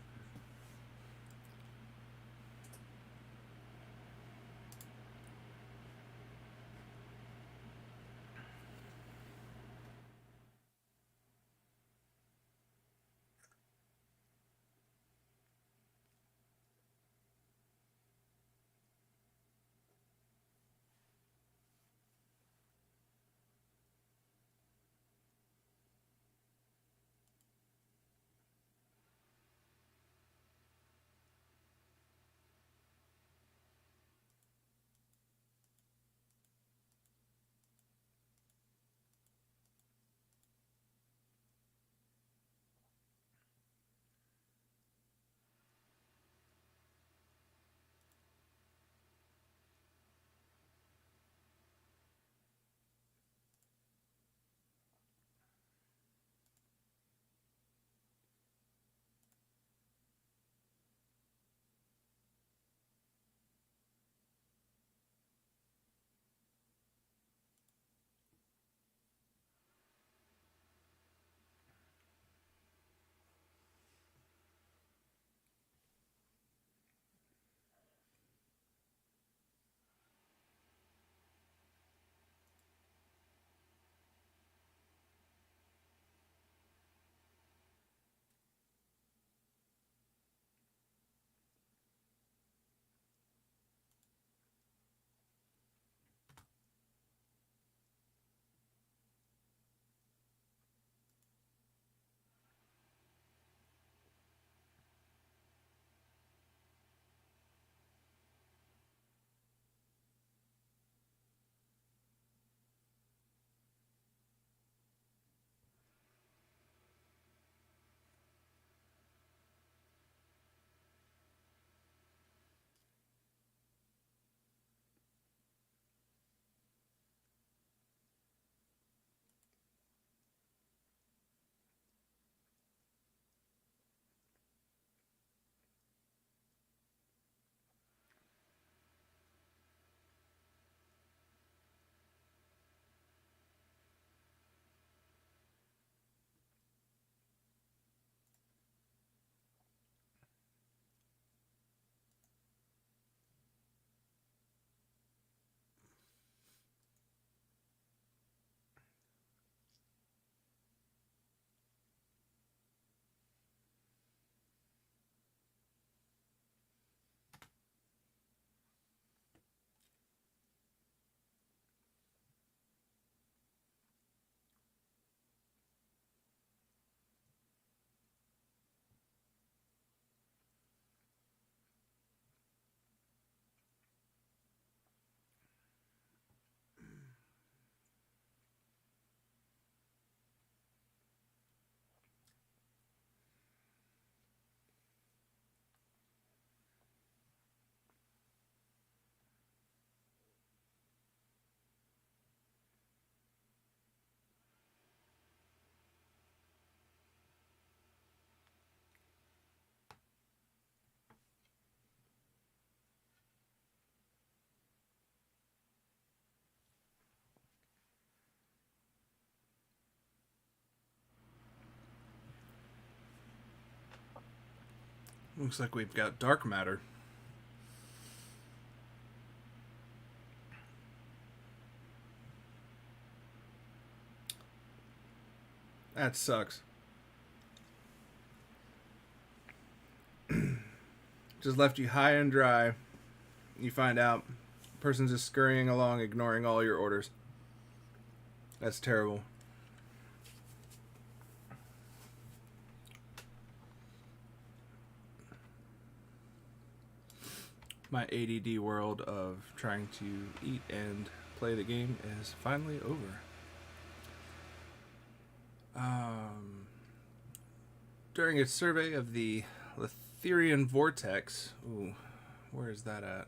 Looks like we've got dark matter. That sucks. Just left you high and dry. You find out person's just scurrying along, ignoring all your orders. That's terrible. My ADD world of trying to eat and play the game is finally over. During its survey of the Letherian vortex, ooh, where is that at?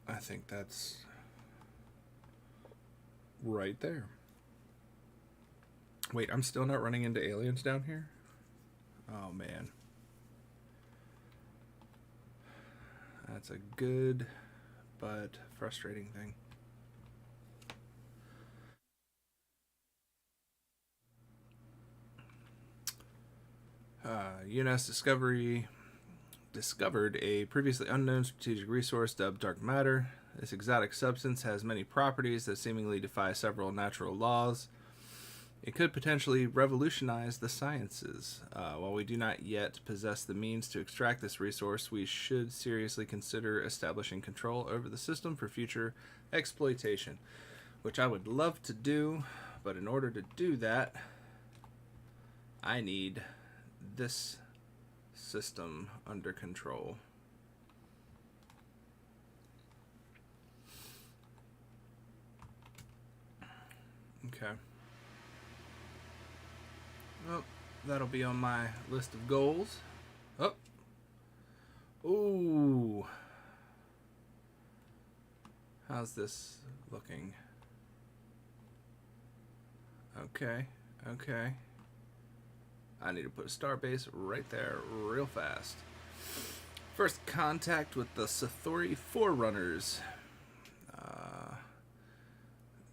I think that's right there. Wait, I'm still not running into aliens down here? Oh, man. That's a good but frustrating thing. UNS discovered a previously unknown strategic resource dubbed dark matter. This exotic substance has many properties that seemingly defy several natural laws. It could potentially revolutionize the sciences. While we do not yet possess the means to extract this resource, we should seriously consider establishing control over the system for future exploitation, which I would love to do, but in order to do that, I need this system under control. Okay. Well, that'll be on my list of goals. Oh. Ooh. How's this looking? Okay. Okay. I need to put a starbase right there real fast. First contact with the Sathori Forerunners.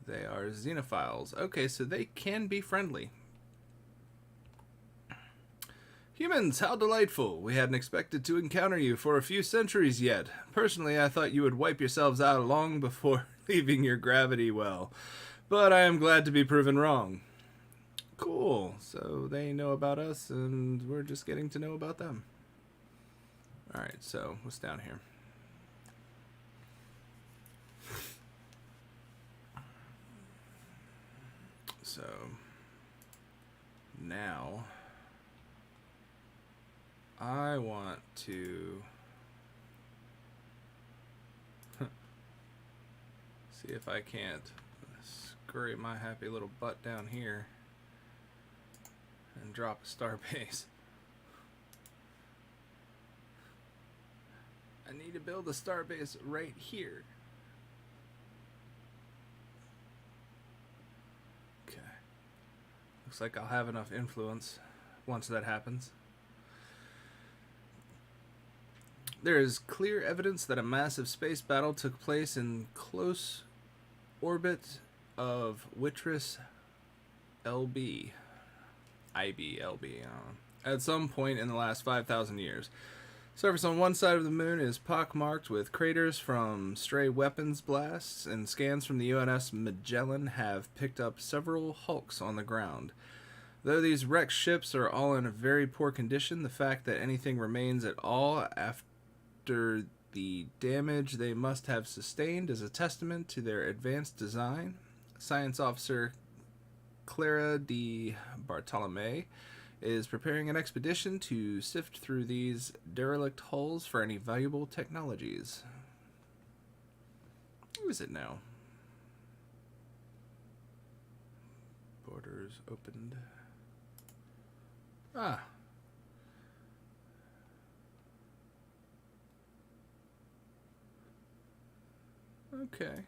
They are xenophiles. Okay, so they can be friendly. Humans, how delightful. We hadn't expected to encounter you for a few centuries yet. Personally, I thought you would wipe yourselves out long before leaving your gravity well. But I am glad to be proven wrong. Cool. So they know about us, and we're just getting to know about them. Alright, so what's down here? So now I want to see if I can't scurry my happy little butt down here and drop a starbase. I need to build a starbase right here. Okay. Looks like I'll have enough influence once that happens. There is clear evidence that a massive space battle took place in close orbit of Witris LB. IBLB. At some point in the last 5,000 years. Surface on one side of the moon is pockmarked with craters from stray weapons blasts, and scans from the UNS Magellan have picked up several hulks on the ground. Though these wrecked ships are all in a very poor condition, the fact that anything remains at all after the damage they must have sustained is a testament to their advanced design. Science officer Clara de Bartolome is preparing an expedition to sift through these derelict hulls for any valuable technologies. Who is it now? Borders opened. Ah. Okay.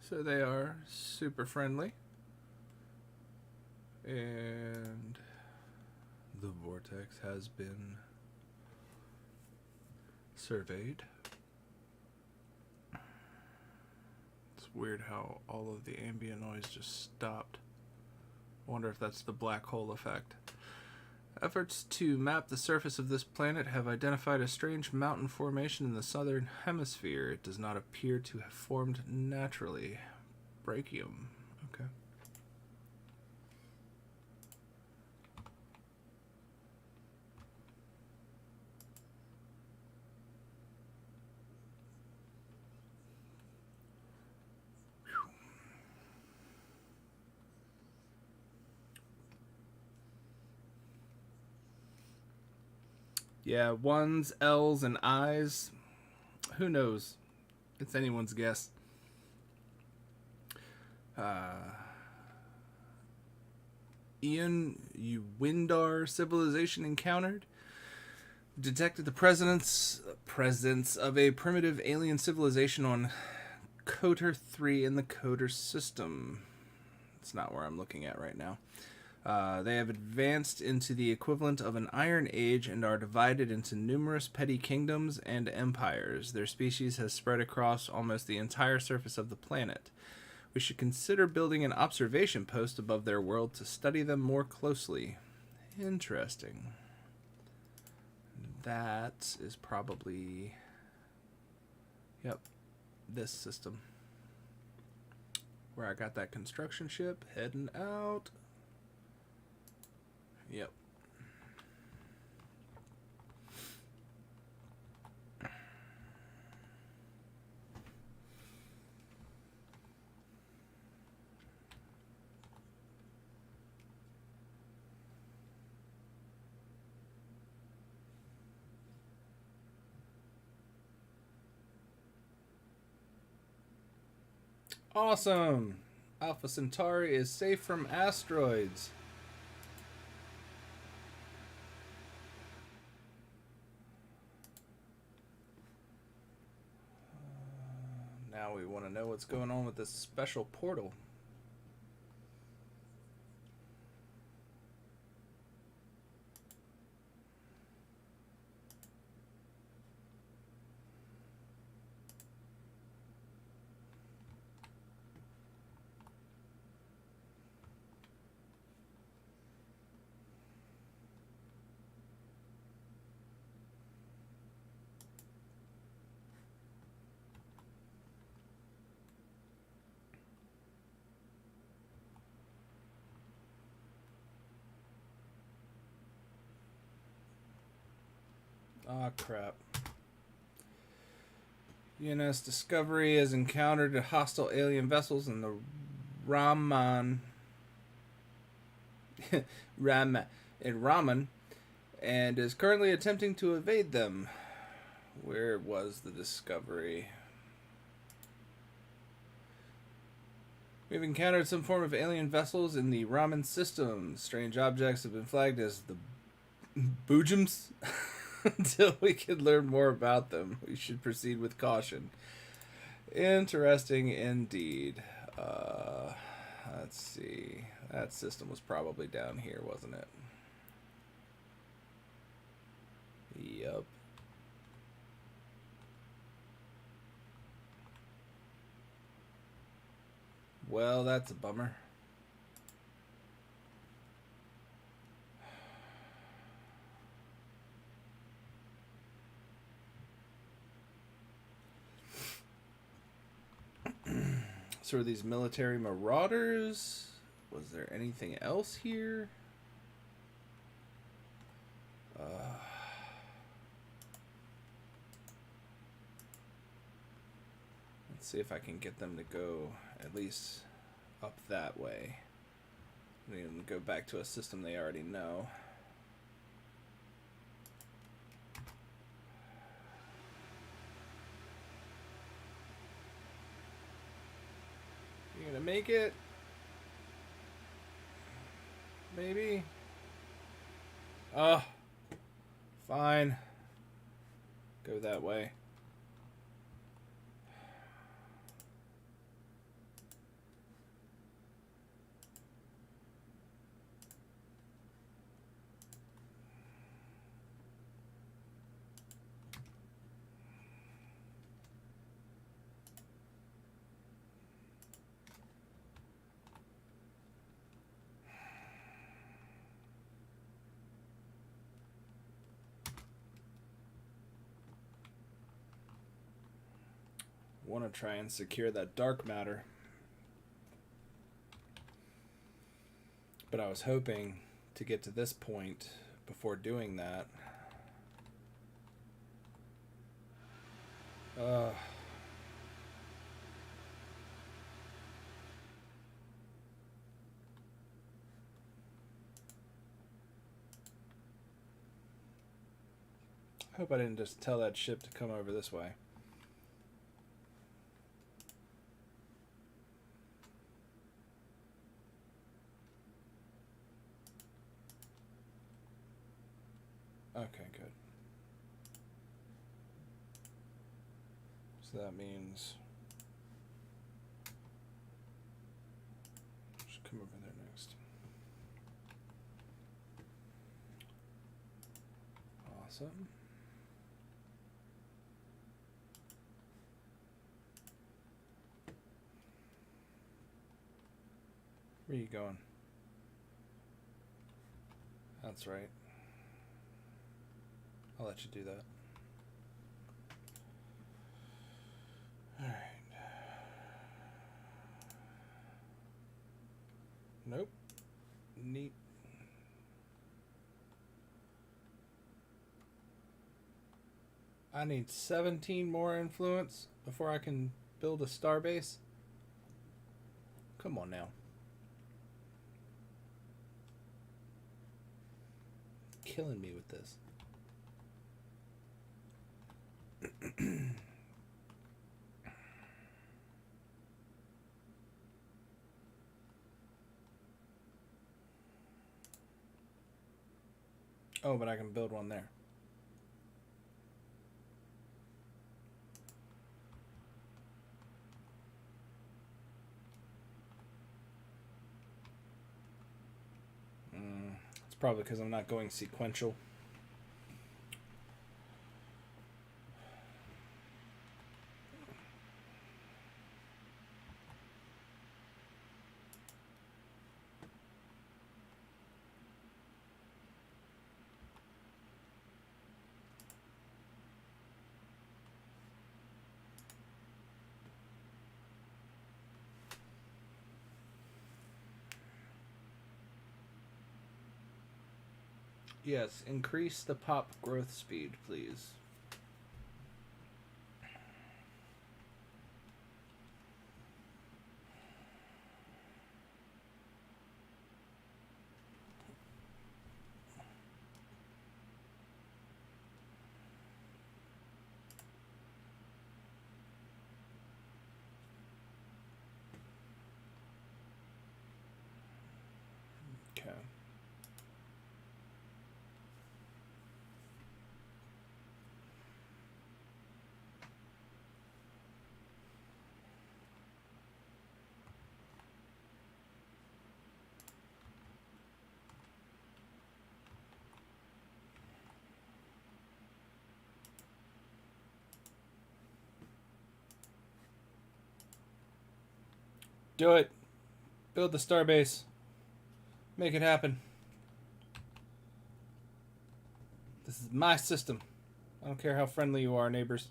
So they are super friendly. And the vortex has been surveyed. It's weird how all of the ambient noise just stopped. I wonder if that's the black hole effect. Efforts to map the surface of this planet have identified a strange mountain formation in the southern hemisphere. It does not appear to have formed naturally. Brachium. Okay. Yeah, ones, L's, and I's. Who knows? It's anyone's guess. Ian Windar civilization encountered. Detected the presence of a primitive alien civilization on Kotor 3 in the Kotor system. It's not where I'm looking at right now. They have advanced into the equivalent of an Iron Age and are divided into numerous petty kingdoms and empires. Their species has spread across almost the entire surface of the planet. We should consider building an observation post above their world to study them more closely. Interesting. That is probably... Yep, this system. Where I got that construction ship heading out. Yep. Awesome! Alpha Centauri is safe from asteroids. Now we want to know what's going on with this special portal. Ah, crap. UNS Discovery has encountered hostile alien vessels in the Raman and is currently attempting to evade them. Where was the Discovery? We've encountered some form of alien vessels in the Raman system. Strange objects have been flagged as the Boojums. Until we can learn more about them, we should proceed with caution. Interesting indeed. Let's see. That system was probably down here, wasn't it? Yep. Well, that's a bummer. So are these military marauders? Was there anything else here? Let's see if I can get them to go at least up that way. And go back to a system they already know. You gonna make it? Maybe? Oh, fine. Go that way. want to try and secure that dark matter. But I was hoping to get to this point before doing that. I hope I didn't just tell that ship to come over this way. Okay, good. So that means just come over there next. Awesome. Where are you going? That's right. I'll let you do that. Alright. Nope. Neat. I need 17 more influence before I can build a starbase. Come on now. Killing me with this. Oh, but I can build one there. It's probably because I'm not going sequential. Yes, increase the pop growth speed, please. Okay. Do it. Build the starbase. Make it happen. This is my system. I don't care how friendly you are, neighbors.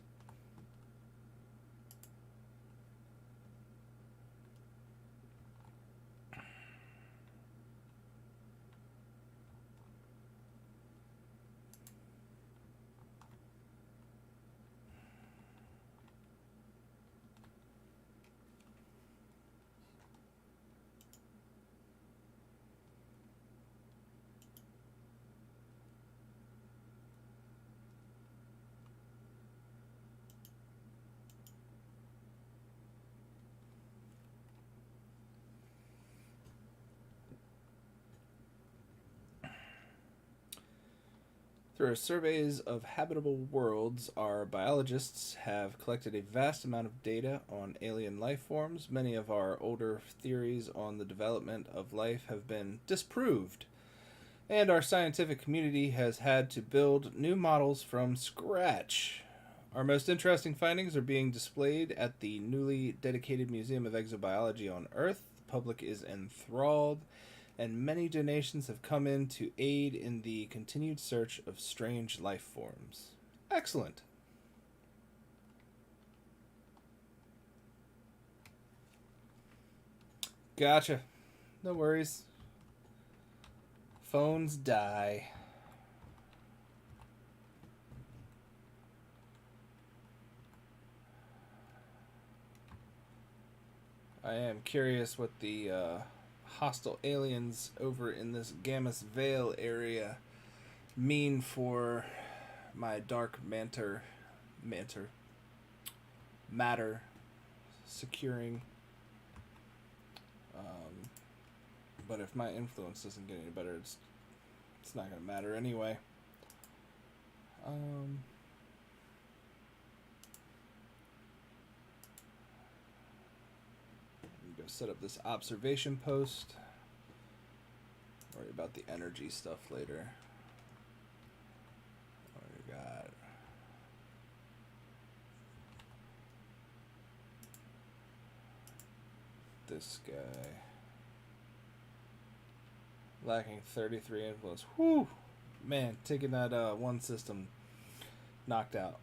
Through surveys of habitable worlds, our biologists have collected a vast amount of data on alien life forms. Many of our older theories on the development of life have been disproved, and our scientific community has had to build new models from scratch. Our most interesting findings are being displayed at the newly dedicated Museum of Exobiology on Earth. The public is enthralled, and many donations have come in to aid in the continued search of strange life forms. Excellent. Gotcha. No worries. Phones die. I am curious what the hostile aliens over in this Gammas Vale area mean for my dark matter securing. But if my influence doesn't get any better, it's not gonna matter anyway. Go set up this observation post. Worry about the energy stuff later. What do we got? This guy. Lacking 33 influence. Whew! Man, taking that one system knocked out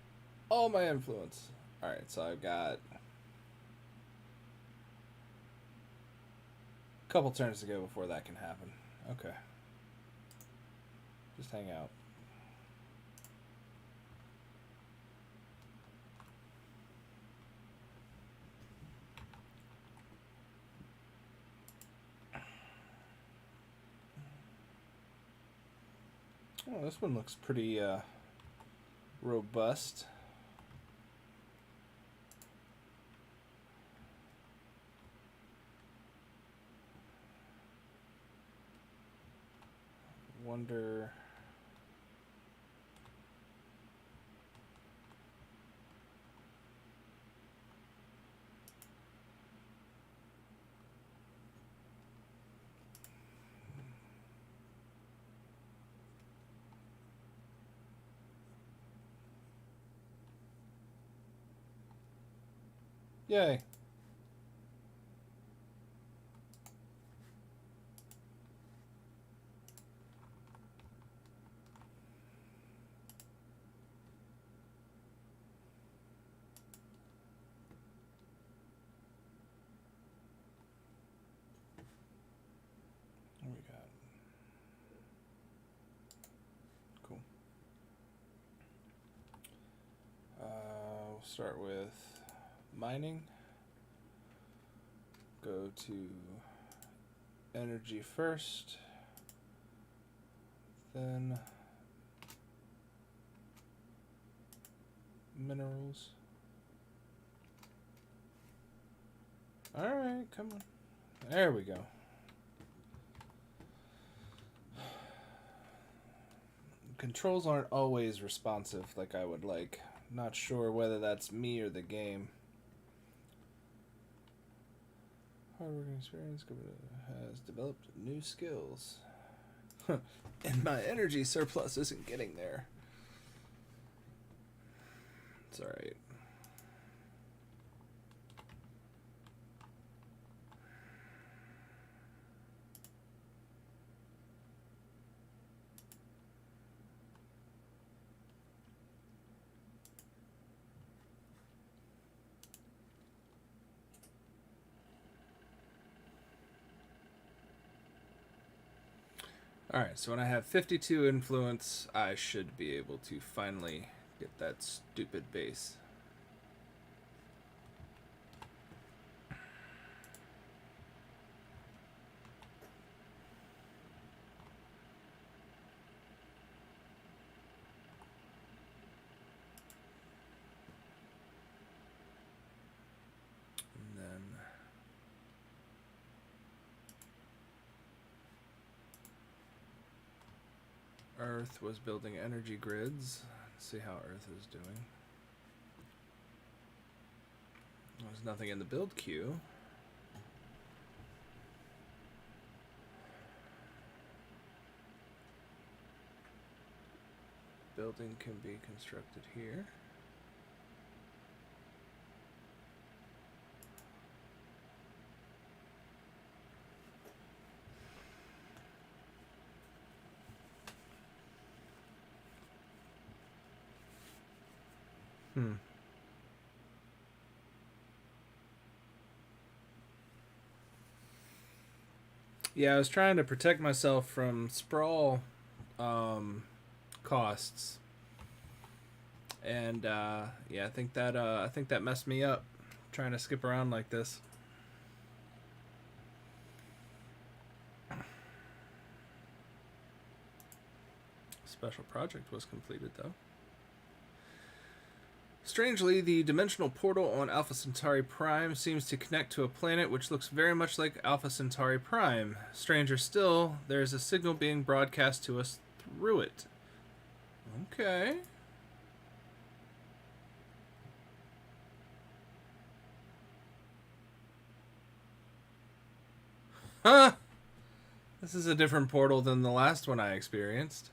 all my influence. Alright, so I've got a couple turns to go before that can happen. Okay. Just hang out. Oh, this one looks pretty robust. Wonder. Yay. What we got? Cool. We'll start with mining. Go to energy first, then minerals. Alright, come on. There we go. Controls aren't always responsive like I would like. Not sure whether that's me or the game. Hardworking experience has developed new skills. And my energy surplus isn't getting there. It's alright. Alright, so when I have 52 influence, I should be able to finally get that stupid base. And then Earth was building energy grids. Let's see how Earth is doing. There's nothing in the build queue. Building can be constructed here. Yeah, I was trying to protect myself from sprawl costs, and yeah, I think that messed me up trying to skip around like this. Special project was completed though. Strangely, the dimensional portal on Alpha Centauri Prime seems to connect to a planet which looks very much like Alpha Centauri Prime. Stranger still, there's a signal being broadcast to us through it. Okay. Huh! This is a different portal than the last one I experienced.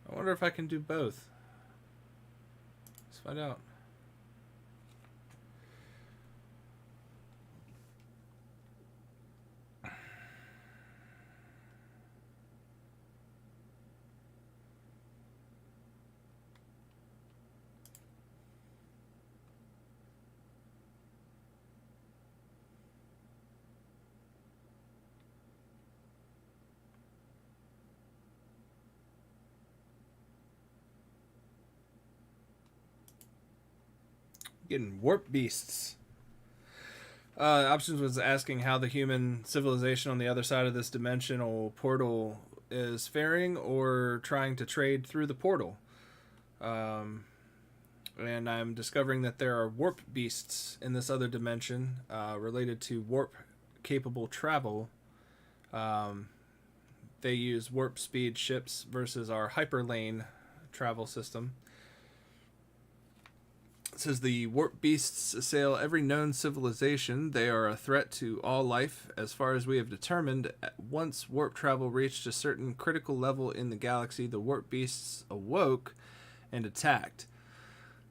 I wonder if I can do both. Let's find out. Getting warp beasts. Options was asking how the human civilization on the other side of this dimensional portal is faring or trying to trade through the portal. And I'm discovering that there are warp beasts in this other dimension related to warp-capable travel. They use warp speed ships versus our hyperlane travel system. It says the warp beasts assail every known civilization. They are a threat to all life, as far as we have determined. Once warp travel reached a certain critical level in the galaxy, the warp beasts awoke and attacked.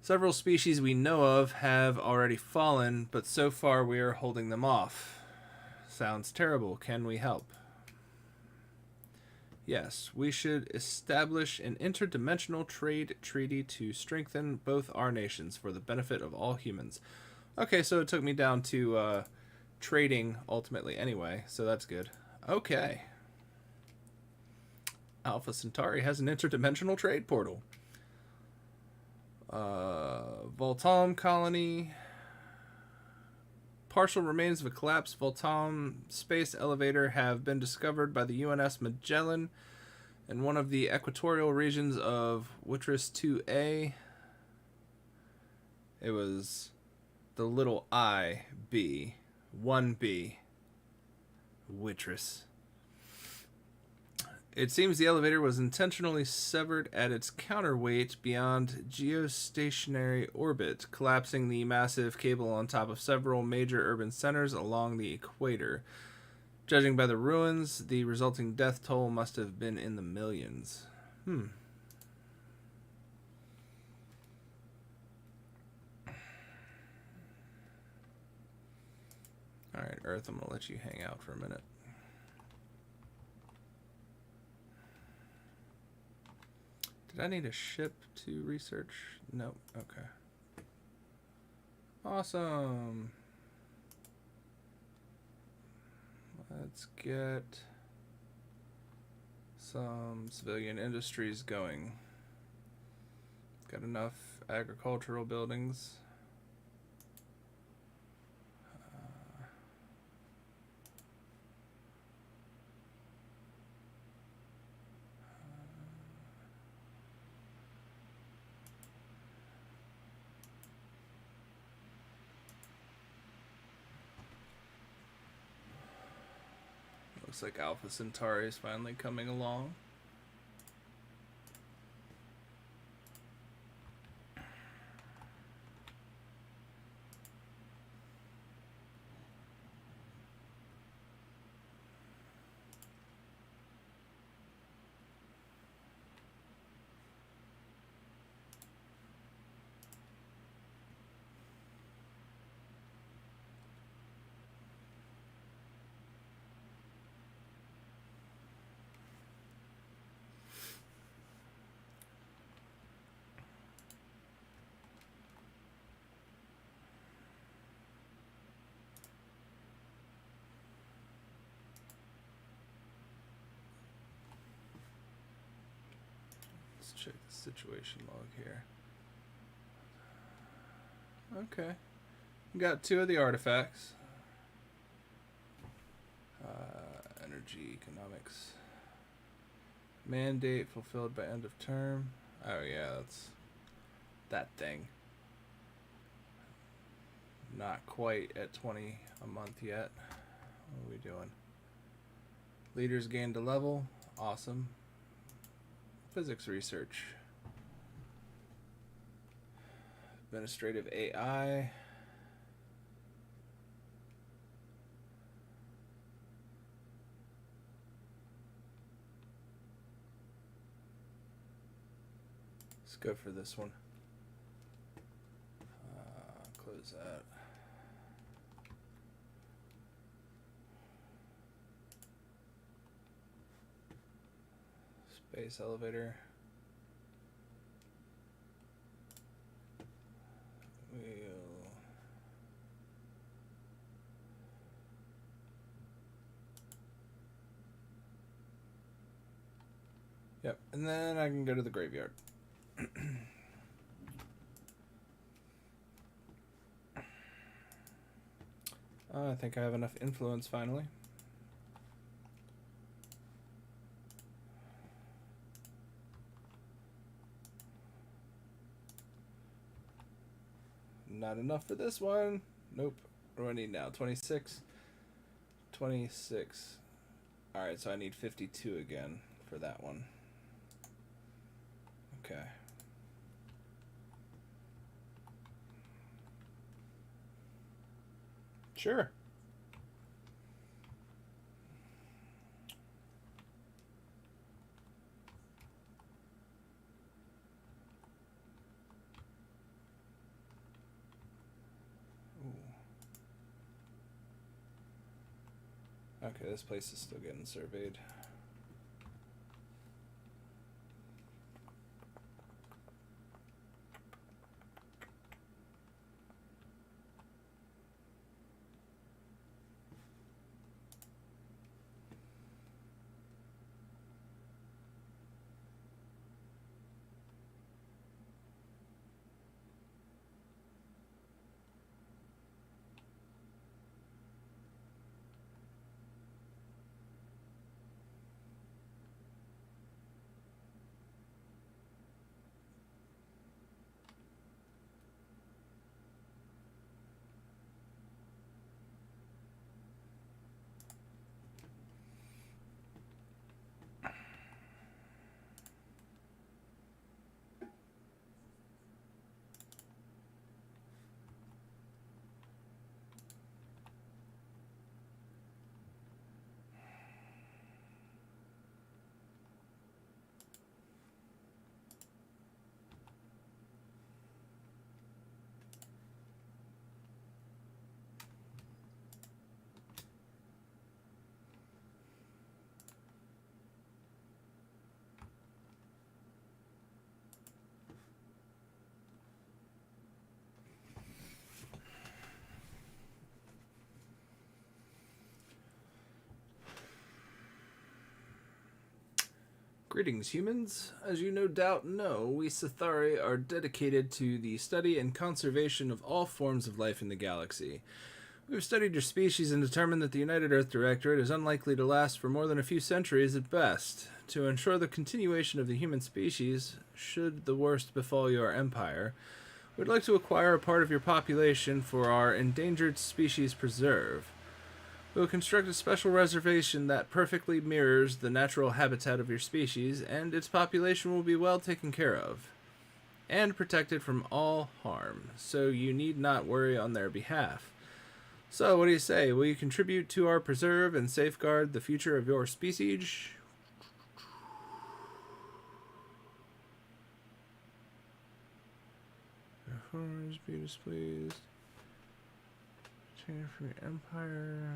Several species we know of have already fallen, but so far we are holding them off. Sounds terrible. Can we help? Yes, we should establish an interdimensional trade treaty to strengthen both our nations for the benefit of all humans. Okay, so it took me down to trading ultimately anyway, so that's good. Okay. Alpha Centauri has an interdimensional trade portal. Voltam colony. Partial remains of a collapsed Voltam space elevator have been discovered by the UNS Magellan in one of the equatorial regions of Witris 2A. It was the little I-B, 1B, Witris. It seems the elevator was intentionally severed at its counterweight beyond geostationary orbit, collapsing the massive cable on top of several major urban centers along the equator. Judging by the ruins, the resulting death toll must have been in the millions. Alright, Earth, I'm going to let you hang out for a minute. Did I need a ship to research? Nope. Okay. Awesome. Let's get some civilian industries going. Got enough agricultural buildings. Looks like Alpha Centauri is finally coming along. situation log here. Okay. We got 2 of the artifacts. Energy, economics. Mandate fulfilled by end of term. Oh yeah, that's that thing. Not quite at 20 a month yet. What are we doing? Leaders gained a level. Awesome. Physics research. Administrative AI. Let's go for this one. Close that. Space elevator. Yep, and then I can go to the graveyard. I think I have enough influence finally. Not enough for this one. Nope. What do I need now? 26? 26. Alright, so I need 52 again for that one. Okay. Sure. Okay, this place is still getting surveyed. Greetings, humans. As you no doubt know, we Sithari are dedicated to the study and conservation of all forms of life in the galaxy. We've studied your species and determined that the United Earth Directorate is unlikely to last for more than a few centuries at best. To ensure the continuation of the human species, should the worst befall your empire, we'd like to acquire a part of your population for our endangered species preserve. We will construct a special reservation that perfectly mirrors the natural habitat of your species, and its population will be well taken care of and protected from all harm, so you need not worry on their behalf. So, what do you say? Will you contribute to our preserve and safeguard the future of your species? Horns be displeased. Change for your empire.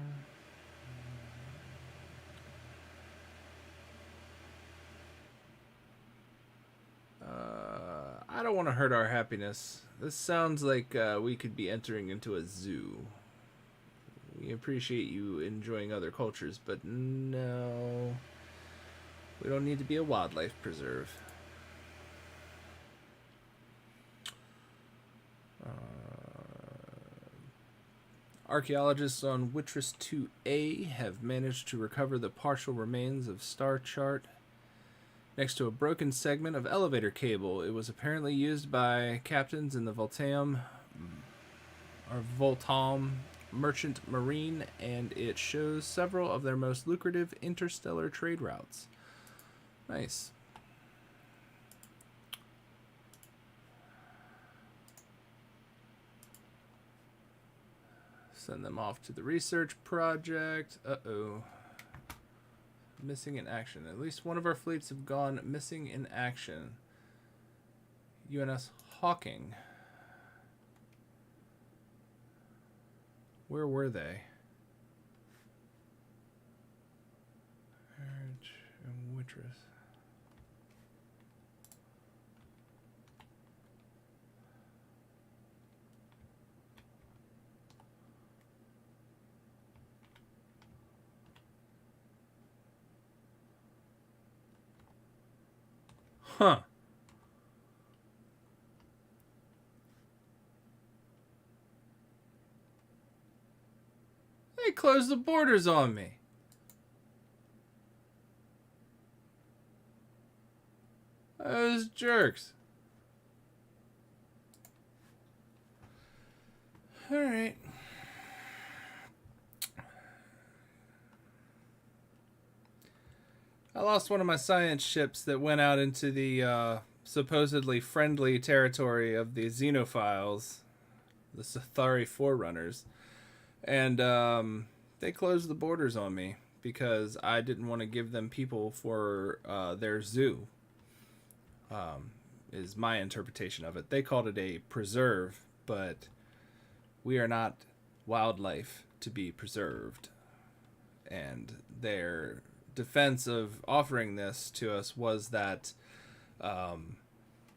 I don't want to hurt our happiness. This sounds like we could be entering into a zoo. We appreciate you enjoying other cultures, but no. We don't need to be a wildlife preserve. Archaeologists on Wittress 2A have managed to recover the partial remains of star chart next to a broken segment of elevator cable. It was apparently used by captains in the Voltam Merchant Marine, and it shows several of their most lucrative interstellar trade routes. Nice. Send them off to the research project. Uh-oh. Missing in action. At least one of our fleets have gone missing in action. UNS Hawking. Where were they? Marriage and Wittress. Huh. They closed the borders on me. Those jerks. All right. I lost one of my science ships that went out into the supposedly friendly territory of the Xenophiles, the Sathari Forerunners, and they closed the borders on me because I didn't want to give them people for their zoo, is my interpretation of it. They called it a preserve, but we are not wildlife to be preserved, and their defense of offering this to us was that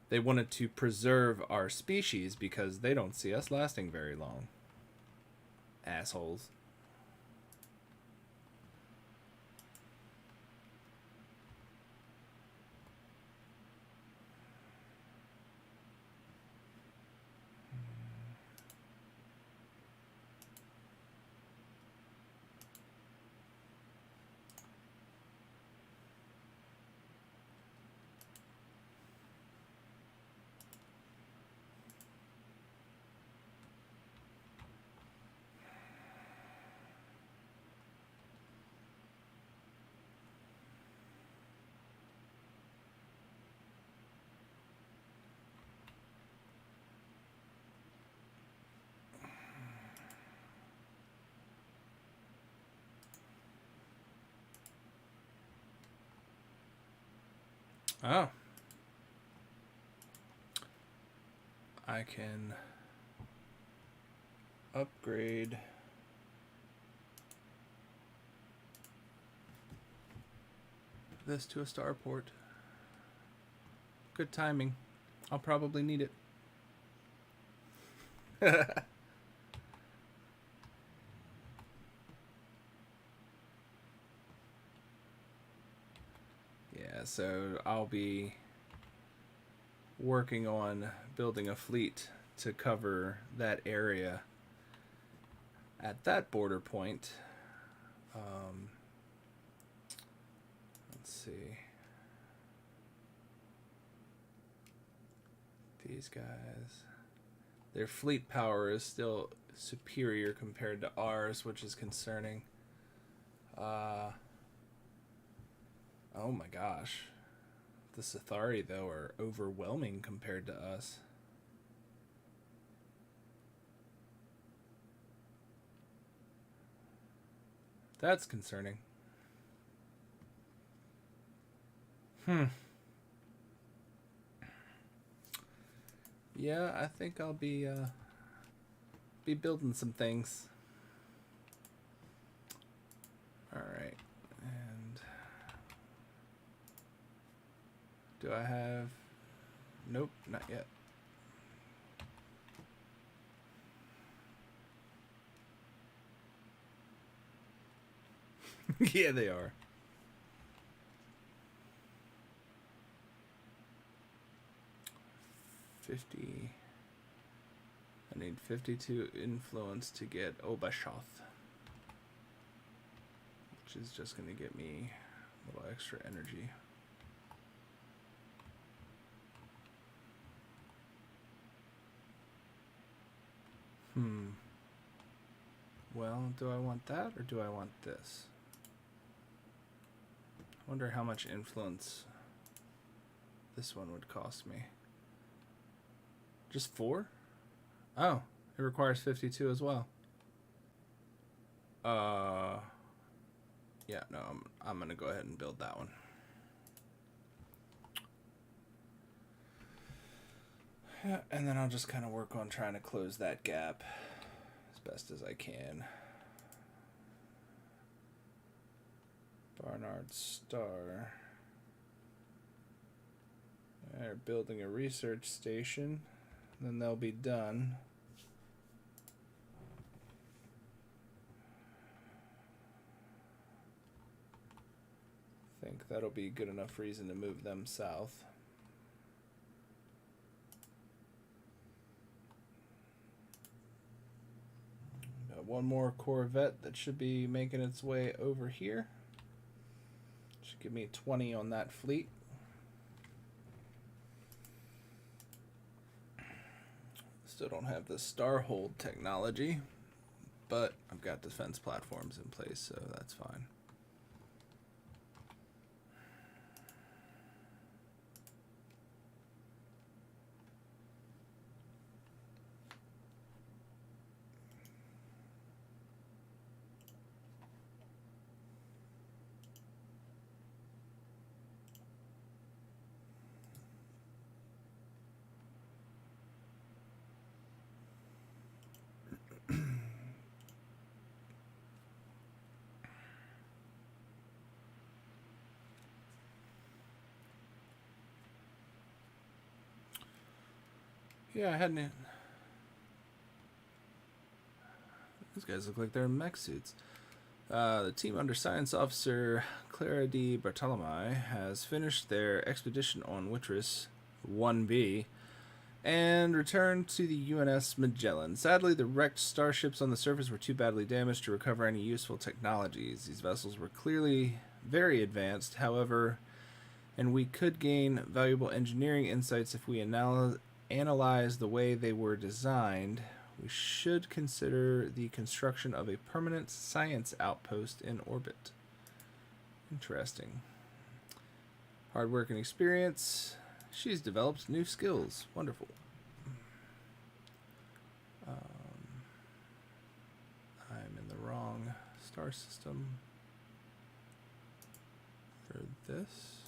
they wanted to preserve our species because they don't see us lasting very long. Assholes. Oh. I can upgrade this to a starport. Good timing. I'll probably need it. Yeah, so I'll be working on building a fleet to cover that area at that border point. Let's see. These guys, their fleet power is still superior compared to ours, which is concerning. Oh my gosh. The Sathari, though, are overwhelming compared to us. That's concerning. Yeah, I think I'll be building some things. All right. And do I have... Nope, not yet. Yeah, they are. I need 52 influence to get Obashoth, which is just going to get me a little extra energy. Well, do I want that or do I want this? I wonder how much influence this one would cost me. Just 4? Oh, it requires 52 as well. Yeah, no, I'm gonna go ahead and build that one. Yeah, and then I'll just kind of work on trying to close that gap as best as I can. Barnard Star. They're building a research station. Then they'll be done. I think that'll be good enough reason to move them south. Got one more Corvette that should be making its way over here. Should give me 20 on that fleet. Still don't have the Starhold technology, but I've got defense platforms in place, so that's fine. Yeah, I hadn't. These guys look like they're in mech suits. The team under Science Officer Clara D. Bartolomei has finished their expedition on Witris 1B and returned to the UNS Magellan. Sadly, the wrecked starships on the surface were too badly damaged to recover any useful technologies. These vessels were clearly very advanced, however, and we could gain valuable engineering insights if we analyze the way they were designed. We should consider the construction of a permanent science outpost in orbit. Interesting. Hard work and experience. She's developed new skills. Wonderful. I'm in the wrong star system for this.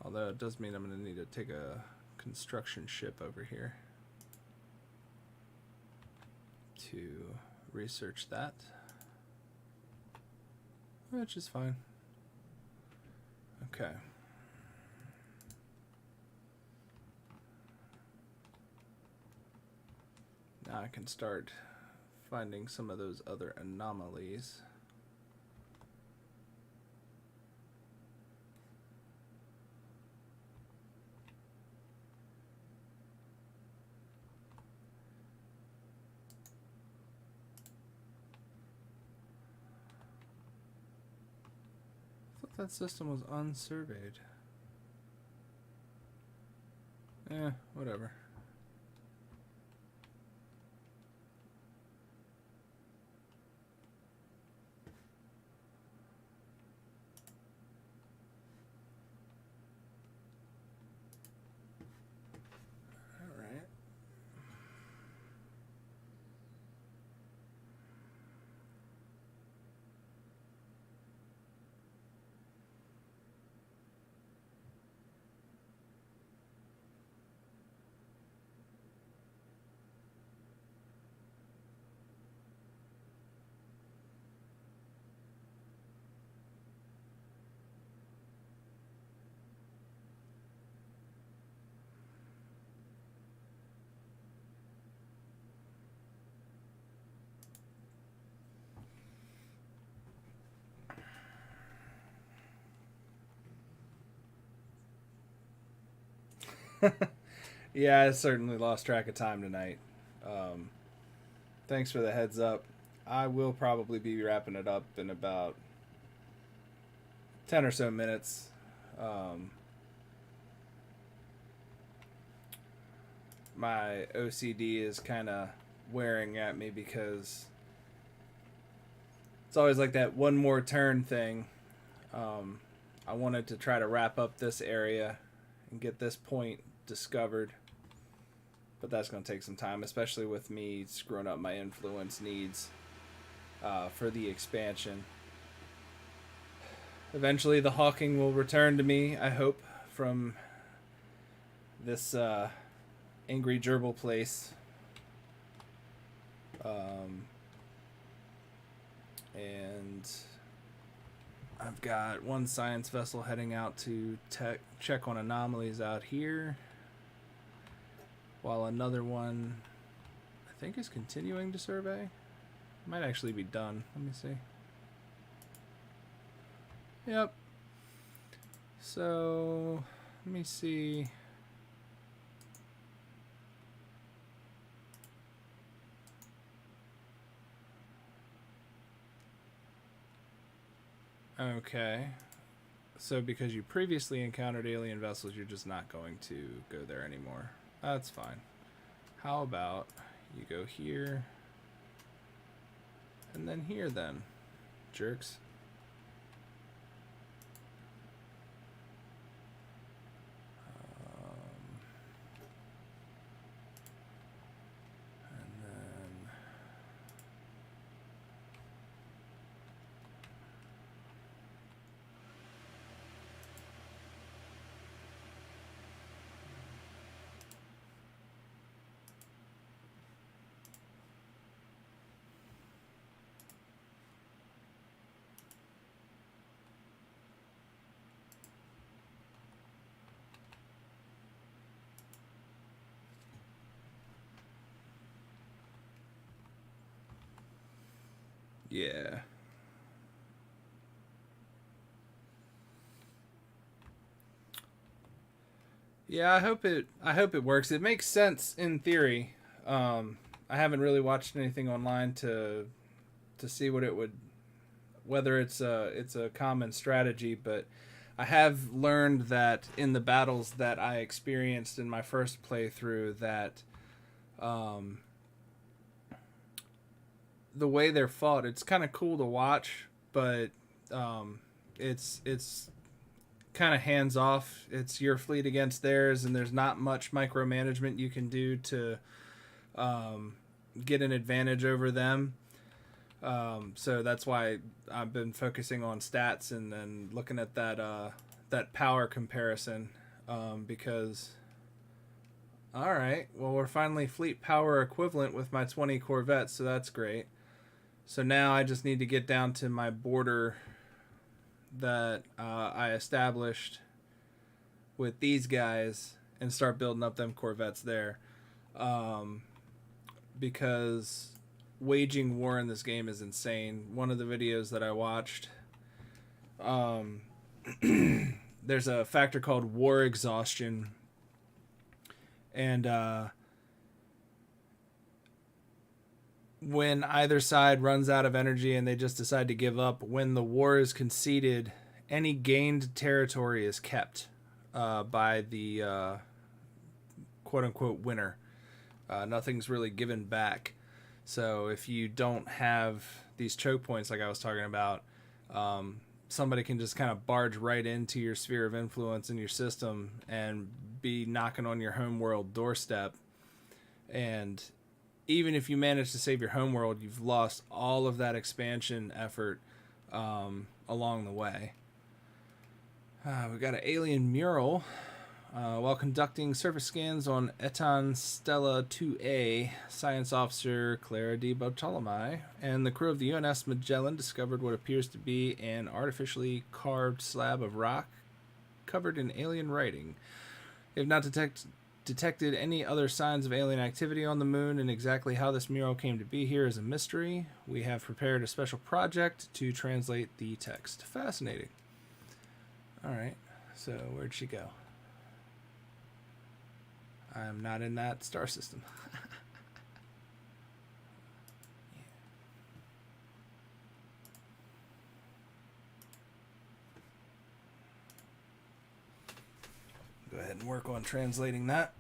Although it does mean I'm going to need to take a construction ship over here to research that, which is fine. Okay. Now I can start finding some of those other anomalies. That system was unsurveyed. Whatever. All right. Yeah, I certainly lost track of time tonight. Thanks for the heads up. I will probably be wrapping it up in about 10 or so minutes. My OCD is kind of wearing at me because it's always like that one more turn thing. I wanted to try to wrap up this area and get this point discovered, but that's going to take some time, especially with me screwing up my influence needs for the expansion. Eventually the hawking will return to me, I hope, from this angry gerbil place. And I've got one science vessel heading out to check on anomalies out here, while another one, I think, is continuing to survey. Might actually be done. Let me see. Yep. So, let me see. Okay. So because you previously encountered alien vessels, you're just not going to go there anymore. That's fine. How about you go here and then here then, jerks. And then yeah. Yeah, I hope it works. It makes sense in theory. I haven't really watched anything online to see what it would, whether it's a common strategy, but I have learned that in the battles that I experienced in my first playthrough that the way they're fought, it's kind of cool to watch, but it's kind of hands off. It's your fleet against theirs, and there's not much micromanagement you can do to get an advantage over them. So that's why I've been focusing on stats and then looking at that power comparison, because all right, well, we're finally fleet power equivalent with my 20 Corvettes, so that's great. So now I just need to get down to my border that I established with these guys and start building up them Corvettes there, because waging war in this game is insane. One of the videos that I watched, there's a factor called war exhaustion, and when either side runs out of energy and they just decide to give up, when the war is conceded, any gained territory is kept by the quote-unquote winner. Nothing's really given back. So if you don't have these choke points like I was talking about, somebody can just kind of barge right into your sphere of influence in your system and be knocking on your homeworld doorstep. And even if you manage to save your homeworld, you've lost all of that expansion effort along the way. We've got an alien mural. While conducting surface scans on Etan Stella 2A, science officer Clara D. Bartolomei and the crew of the UNS Magellan discovered what appears to be an artificially carved slab of rock covered in alien writing. They have not detected any other signs of alien activity on the moon, and exactly how this mural came to be here is a mystery. We have prepared a special project to translate the text. Fascinating. All right, so where'd she go? I'm not in that star system. Go ahead and work on translating that.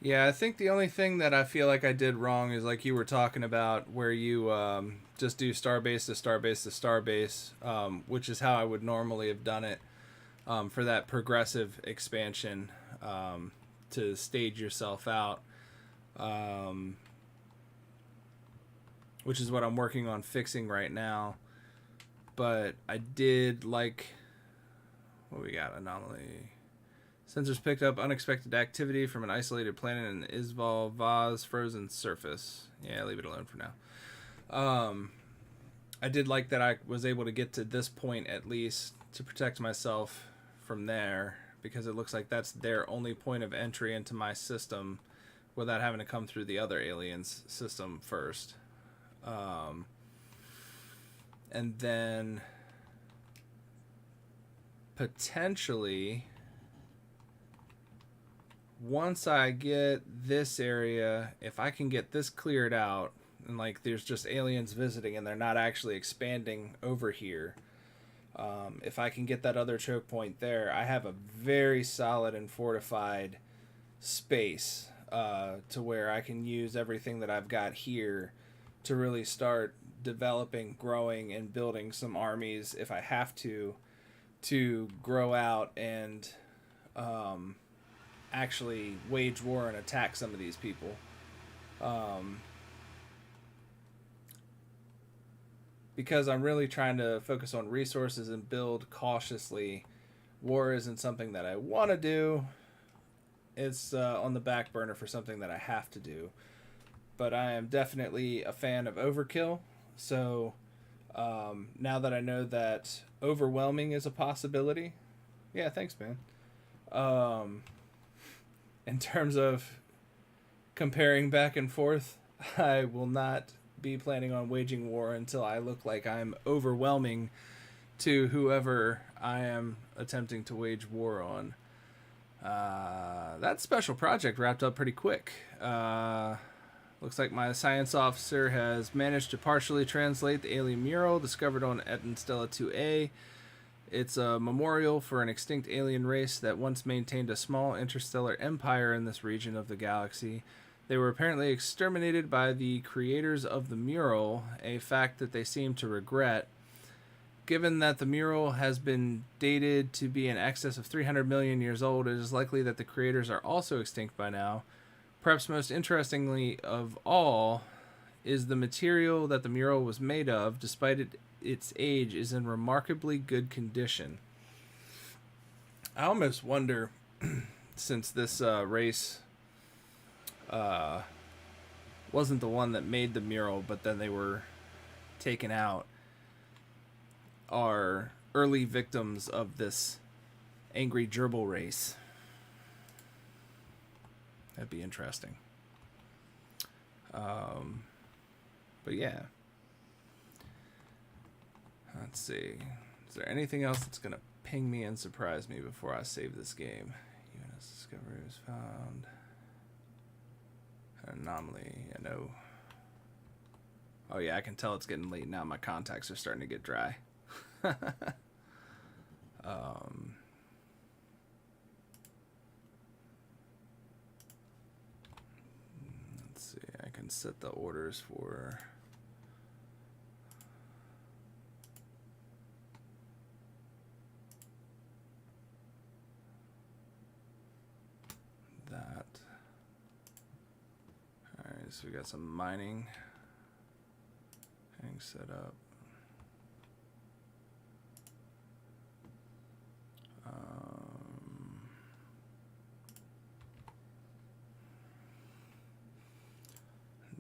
Yeah, I think the only thing that I feel like I did wrong is like you were talking about where you just do starbase to starbase to starbase, which is how I would normally have done it for that progressive expansion to stage yourself out, which is what I'm working on fixing right now. But I did like what we got, anomaly. Sensors picked up unexpected activity from an isolated planet in the Isval Vaz frozen surface. Yeah, leave it alone for now. I did like that I was able to get to this point at least to protect myself from there, because it looks like that's their only point of entry into my system without having to come through the other aliens' system first. And then potentially, once I get this area, if I can get this cleared out, and like there's just aliens visiting and they're not actually expanding over here, if I can get that other choke point there, I have a very solid and fortified space to where I can use everything that I've got here to really start developing, growing, and building some armies if I have to grow out and actually wage war and attack some of these people. Because I'm really trying to focus on resources and build cautiously. War isn't something that I want to do. It's on the back burner for something that I have to do. But I am definitely a fan of overkill. So now that I know that overwhelming is a possibility, yeah, thanks, man. In terms of comparing back and forth, I will not be planning on waging war until I look like I'm overwhelming to whoever I am attempting to wage war on. That special project wrapped up pretty quick. Looks like my science officer has managed to partially translate the alien mural discovered on Etten Stella 2A. It's a memorial for an extinct alien race that once maintained a small interstellar empire in this region of the galaxy. They were apparently exterminated by the creators of the mural, a fact that they seem to regret. Given that the mural has been dated to be in excess of 300 million years old, it is likely that the creators are also extinct by now. Perhaps most interestingly of all is the material that the mural was made of, despite its age, is in remarkably good condition. I almost wonder, since this race wasn't the one that made the mural, but then they were taken out, are early victims of this angry gerbil race. That'd be interesting. But yeah. Let's see. Is there anything else that's going to ping me and surprise me before I save this game? UNS discovery was found. An anomaly. I know. Oh yeah, I can tell it's getting late now. My contacts are starting to get dry. Let's see. I can set the orders for that. Alright, so we got some mining things set up.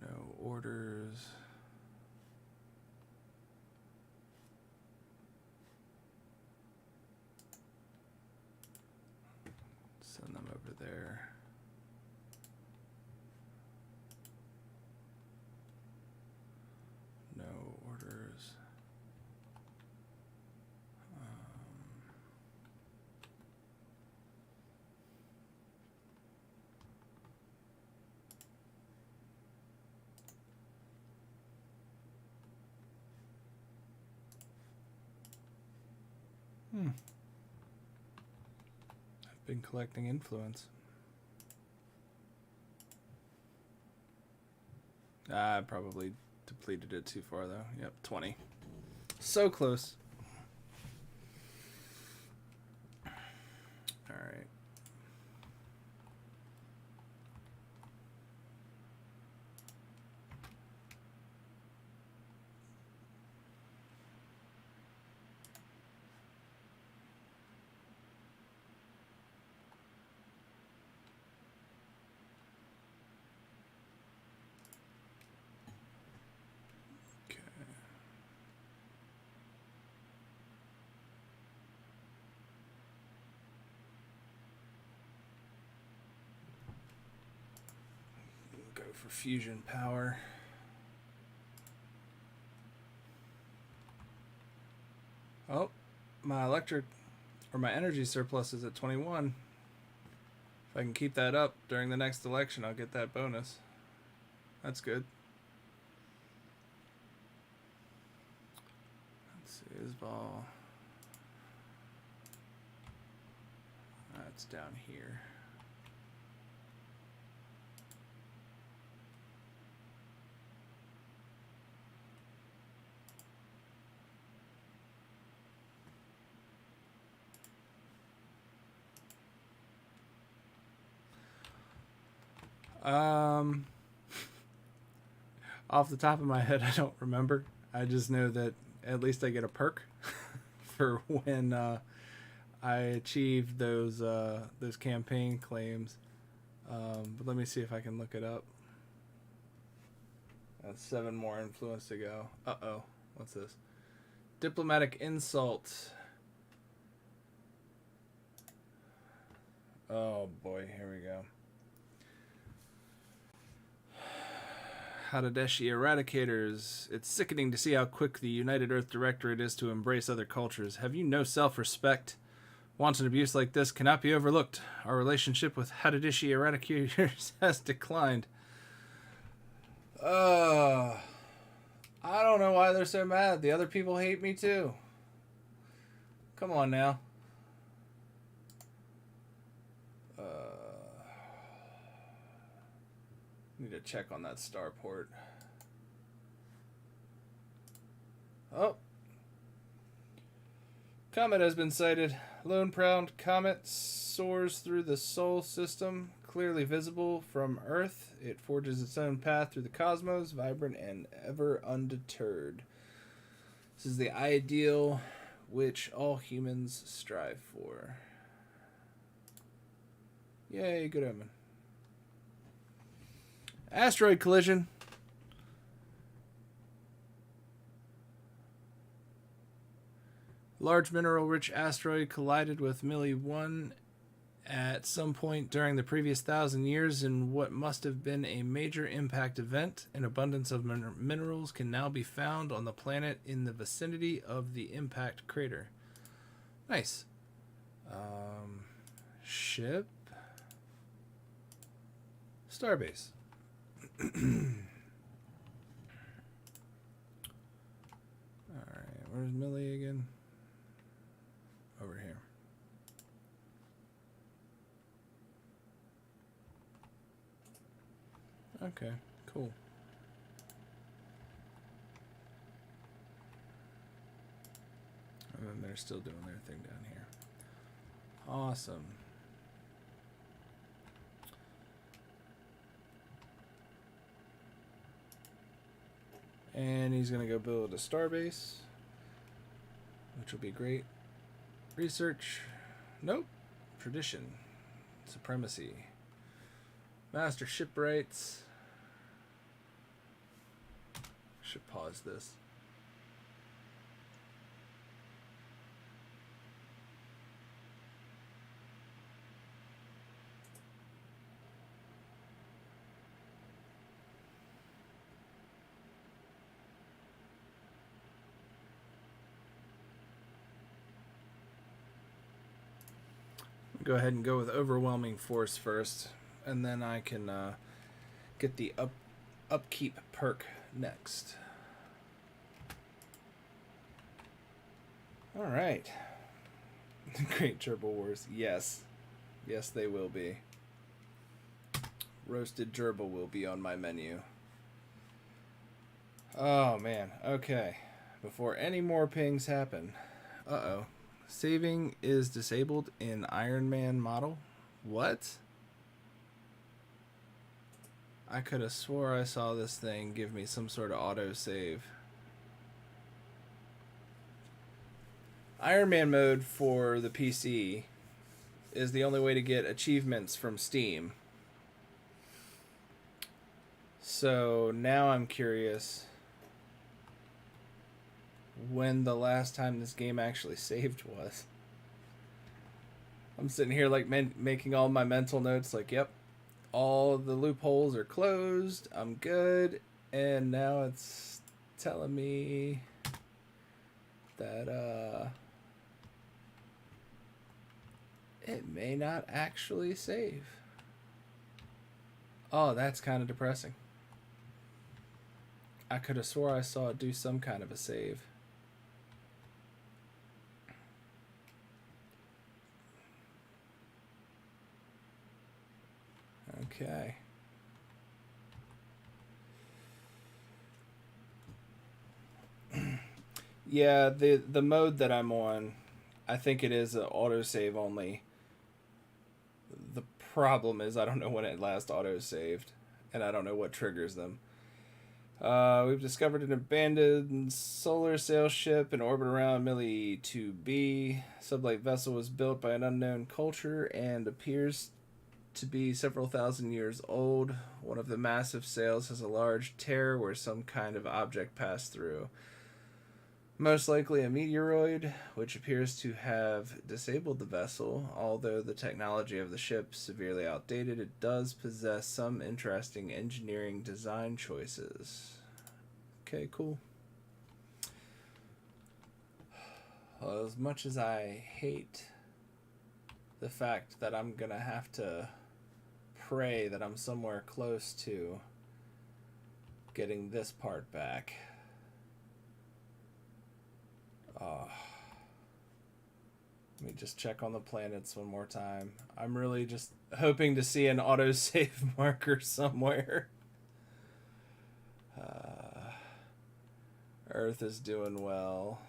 No orders. Send them over there. I've been collecting influence. I probably depleted it too far though. Yep, 20. So close. All right. Go for fusion power. Oh, my electric or my energy surplus is at 21. If I can keep that up during the next election, I'll get that bonus. That's good. Let's see, his ball. That's down here. Off the top of my head, I don't remember. I just know that at least I get a perk for when I achieve those campaign claims. But let me see if I can look it up. That's 7 more influence to go. Uh-oh. What's this? Diplomatic insult. Oh boy, here we go. Hadeshi Eradicators. It's sickening to see how quick the United Earth Directorate is to embrace other cultures. Have you no self-respect? Wanton abuse like this cannot be overlooked. Our relationship with Hadeshi Eradicators has declined. I don't know why they're so mad. The other people hate me too. Come on now. Need to check on that starport. Oh. Comet has been sighted. Lone proud comet soars through the Sol system, clearly visible from Earth. It forges its own path through the cosmos, vibrant and ever undeterred. This is the ideal which all humans strive for. Yay, good omen. Asteroid collision. Large mineral-rich asteroid collided with Millie 1 at some point during the previous 1,000 years in what must have been a major impact event. An abundance of minerals can now be found on the planet in the vicinity of the impact crater. Nice. Ship. Starbase. Alright, where's Millie again? Over here. Okay, cool. And then they're still doing their thing down here. Awesome. And he's going to go build a starbase, which will be great. Research. Nope. Tradition. Supremacy. Master shipwrights. Should pause this. Go ahead and go with overwhelming force first, and then I can get the upkeep perk next. All right. Great Gerbil Wars. Yes. Yes, they will be. Roasted gerbil will be on my menu. Oh, man. Okay. Before any more pings happen. Uh-oh. Saving is disabled in Iron Man model? What? I could have swore I saw this thing give me some sort of auto-save. Iron Man mode for the PC is the only way to get achievements from Steam. So now I'm curious when the last time this game actually saved was. I'm sitting here like making all my mental notes like, yep, all the loopholes are closed, I'm good, and now it's telling me that it may not actually save. Oh, that's kind of depressing. I could have swore I saw it do some kind of a save. Okay. Yeah, the mode that I'm on, I think it is an autosave only. The problem is I don't know when it last autosaved, and I don't know what triggers them. We've discovered an abandoned solar sail ship in orbit around Millie 2B. Sublight vessel was built by an unknown culture and appears to be several thousand years old. One of the massive sails has a large tear where some kind of object passed through. Most likely a meteoroid, which appears to have disabled the vessel. Although the technology of the ship is severely outdated, it does possess some interesting engineering design choices. Okay, cool. Well, as much as I hate the fact that I'm gonna have to pray that I'm somewhere close to getting this part back. Let me just check on the planets one more time. I'm really just hoping to see an autosave marker somewhere. Earth is doing well.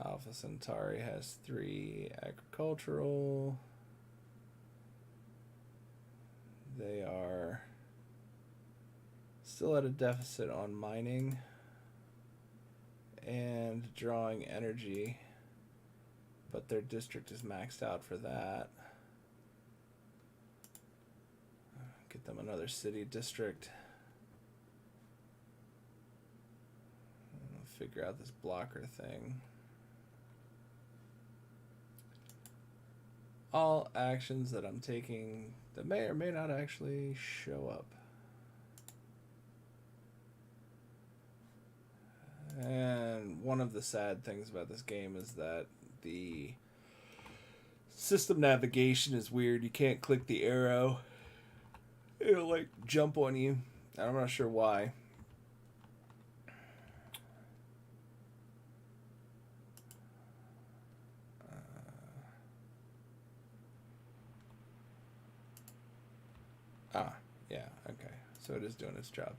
Alpha Centauri has 3 agricultural. They are still at a deficit on mining and drawing energy, but their district is maxed out for that. Get them another city district. I'll figure out this blocker thing. All actions that I'm taking that may or may not actually show up. And one of the sad things about this game is that the system navigation is weird. You can't click the arrow. It'll like jump on you. I'm not sure why. Yeah, okay. So it is doing its job.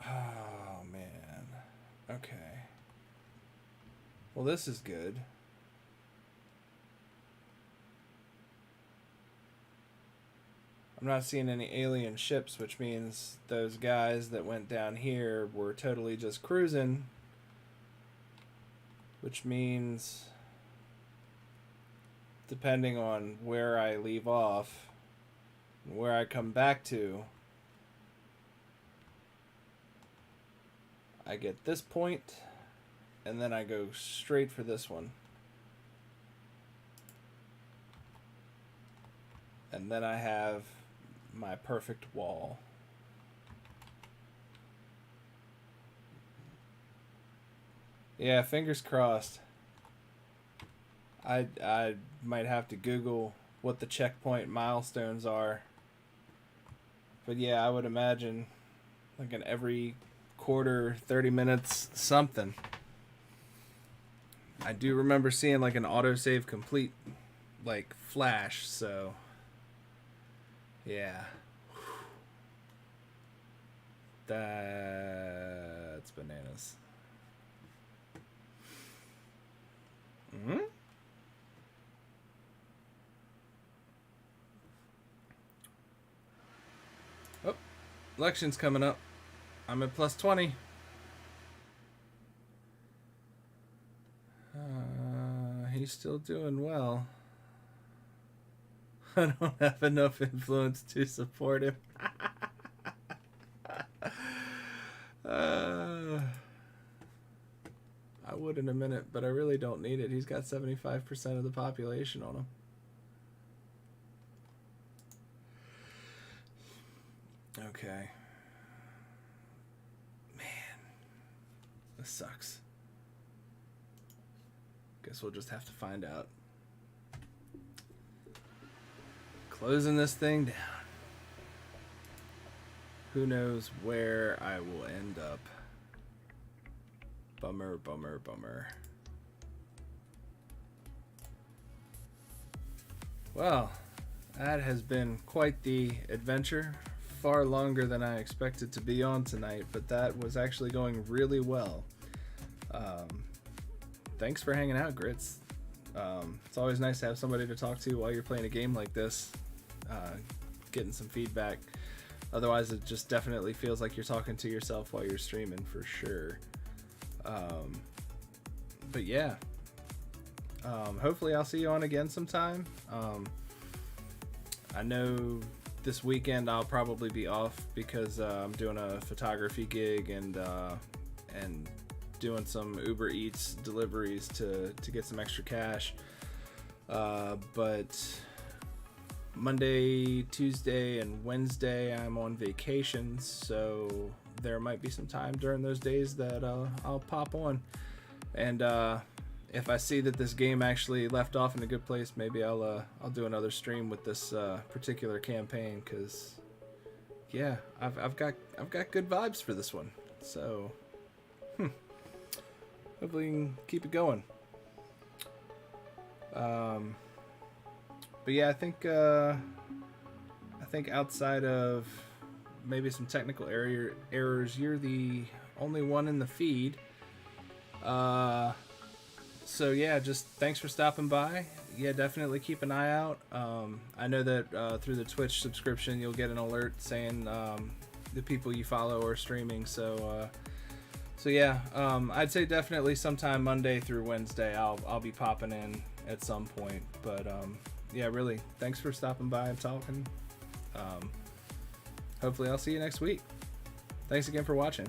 Oh, man. Okay. Well, this is good. I'm not seeing any alien ships, which means those guys that went down here were totally just cruising. Which means, depending on where I leave off, where I come back to, I get this point, and then I go straight for this one. And then I have my perfect wall. Yeah, fingers crossed. I might have to Google what the checkpoint milestones are But yeah, I would imagine like in every quarter, 30 minutes, something. I do remember seeing like an autosave complete like flash, so yeah. That's bananas. Hmm? Oh, election's coming up. I'm at plus 20. He's still doing well. I don't have enough influence to support him. I would in a minute, but I really don't need it. He's got 75% of the population on him. Okay. Man. This sucks. Guess we'll just have to find out. Closing this thing down. Who knows where I will end up. Bummer, bummer, bummer. Well, that has been quite the adventure. Far longer than I expected to be on tonight, but that was actually going really well. Thanks for hanging out, Grits. It's always nice to have somebody to talk to while you're playing a game like this. Getting some feedback. Otherwise, it just definitely feels like you're talking to yourself while you're streaming, for sure. But yeah. Hopefully I'll see you on again sometime. I know this weekend I'll probably be off because I'm doing a photography gig and doing some Uber Eats deliveries to get some extra cash. But Monday, Tuesday, and Wednesday I'm on vacation, so there might be some time during those days that I'll pop on. And if I see that this game actually left off in a good place, maybe I'll do another stream with this particular campaign, because yeah, I've got good vibes for this one. So hopefully we can keep it going. But yeah, I think outside of maybe some technical errors, you're the only one in the feed. So yeah, just thanks for stopping by. Yeah, definitely keep an eye out. I know that through the Twitch subscription, you'll get an alert saying the people you follow are streaming. So yeah, I'd say definitely sometime Monday through Wednesday, I'll be popping in at some point. But yeah, really, thanks for stopping by and talking. Hopefully I'll see you next week. Thanks again for watching.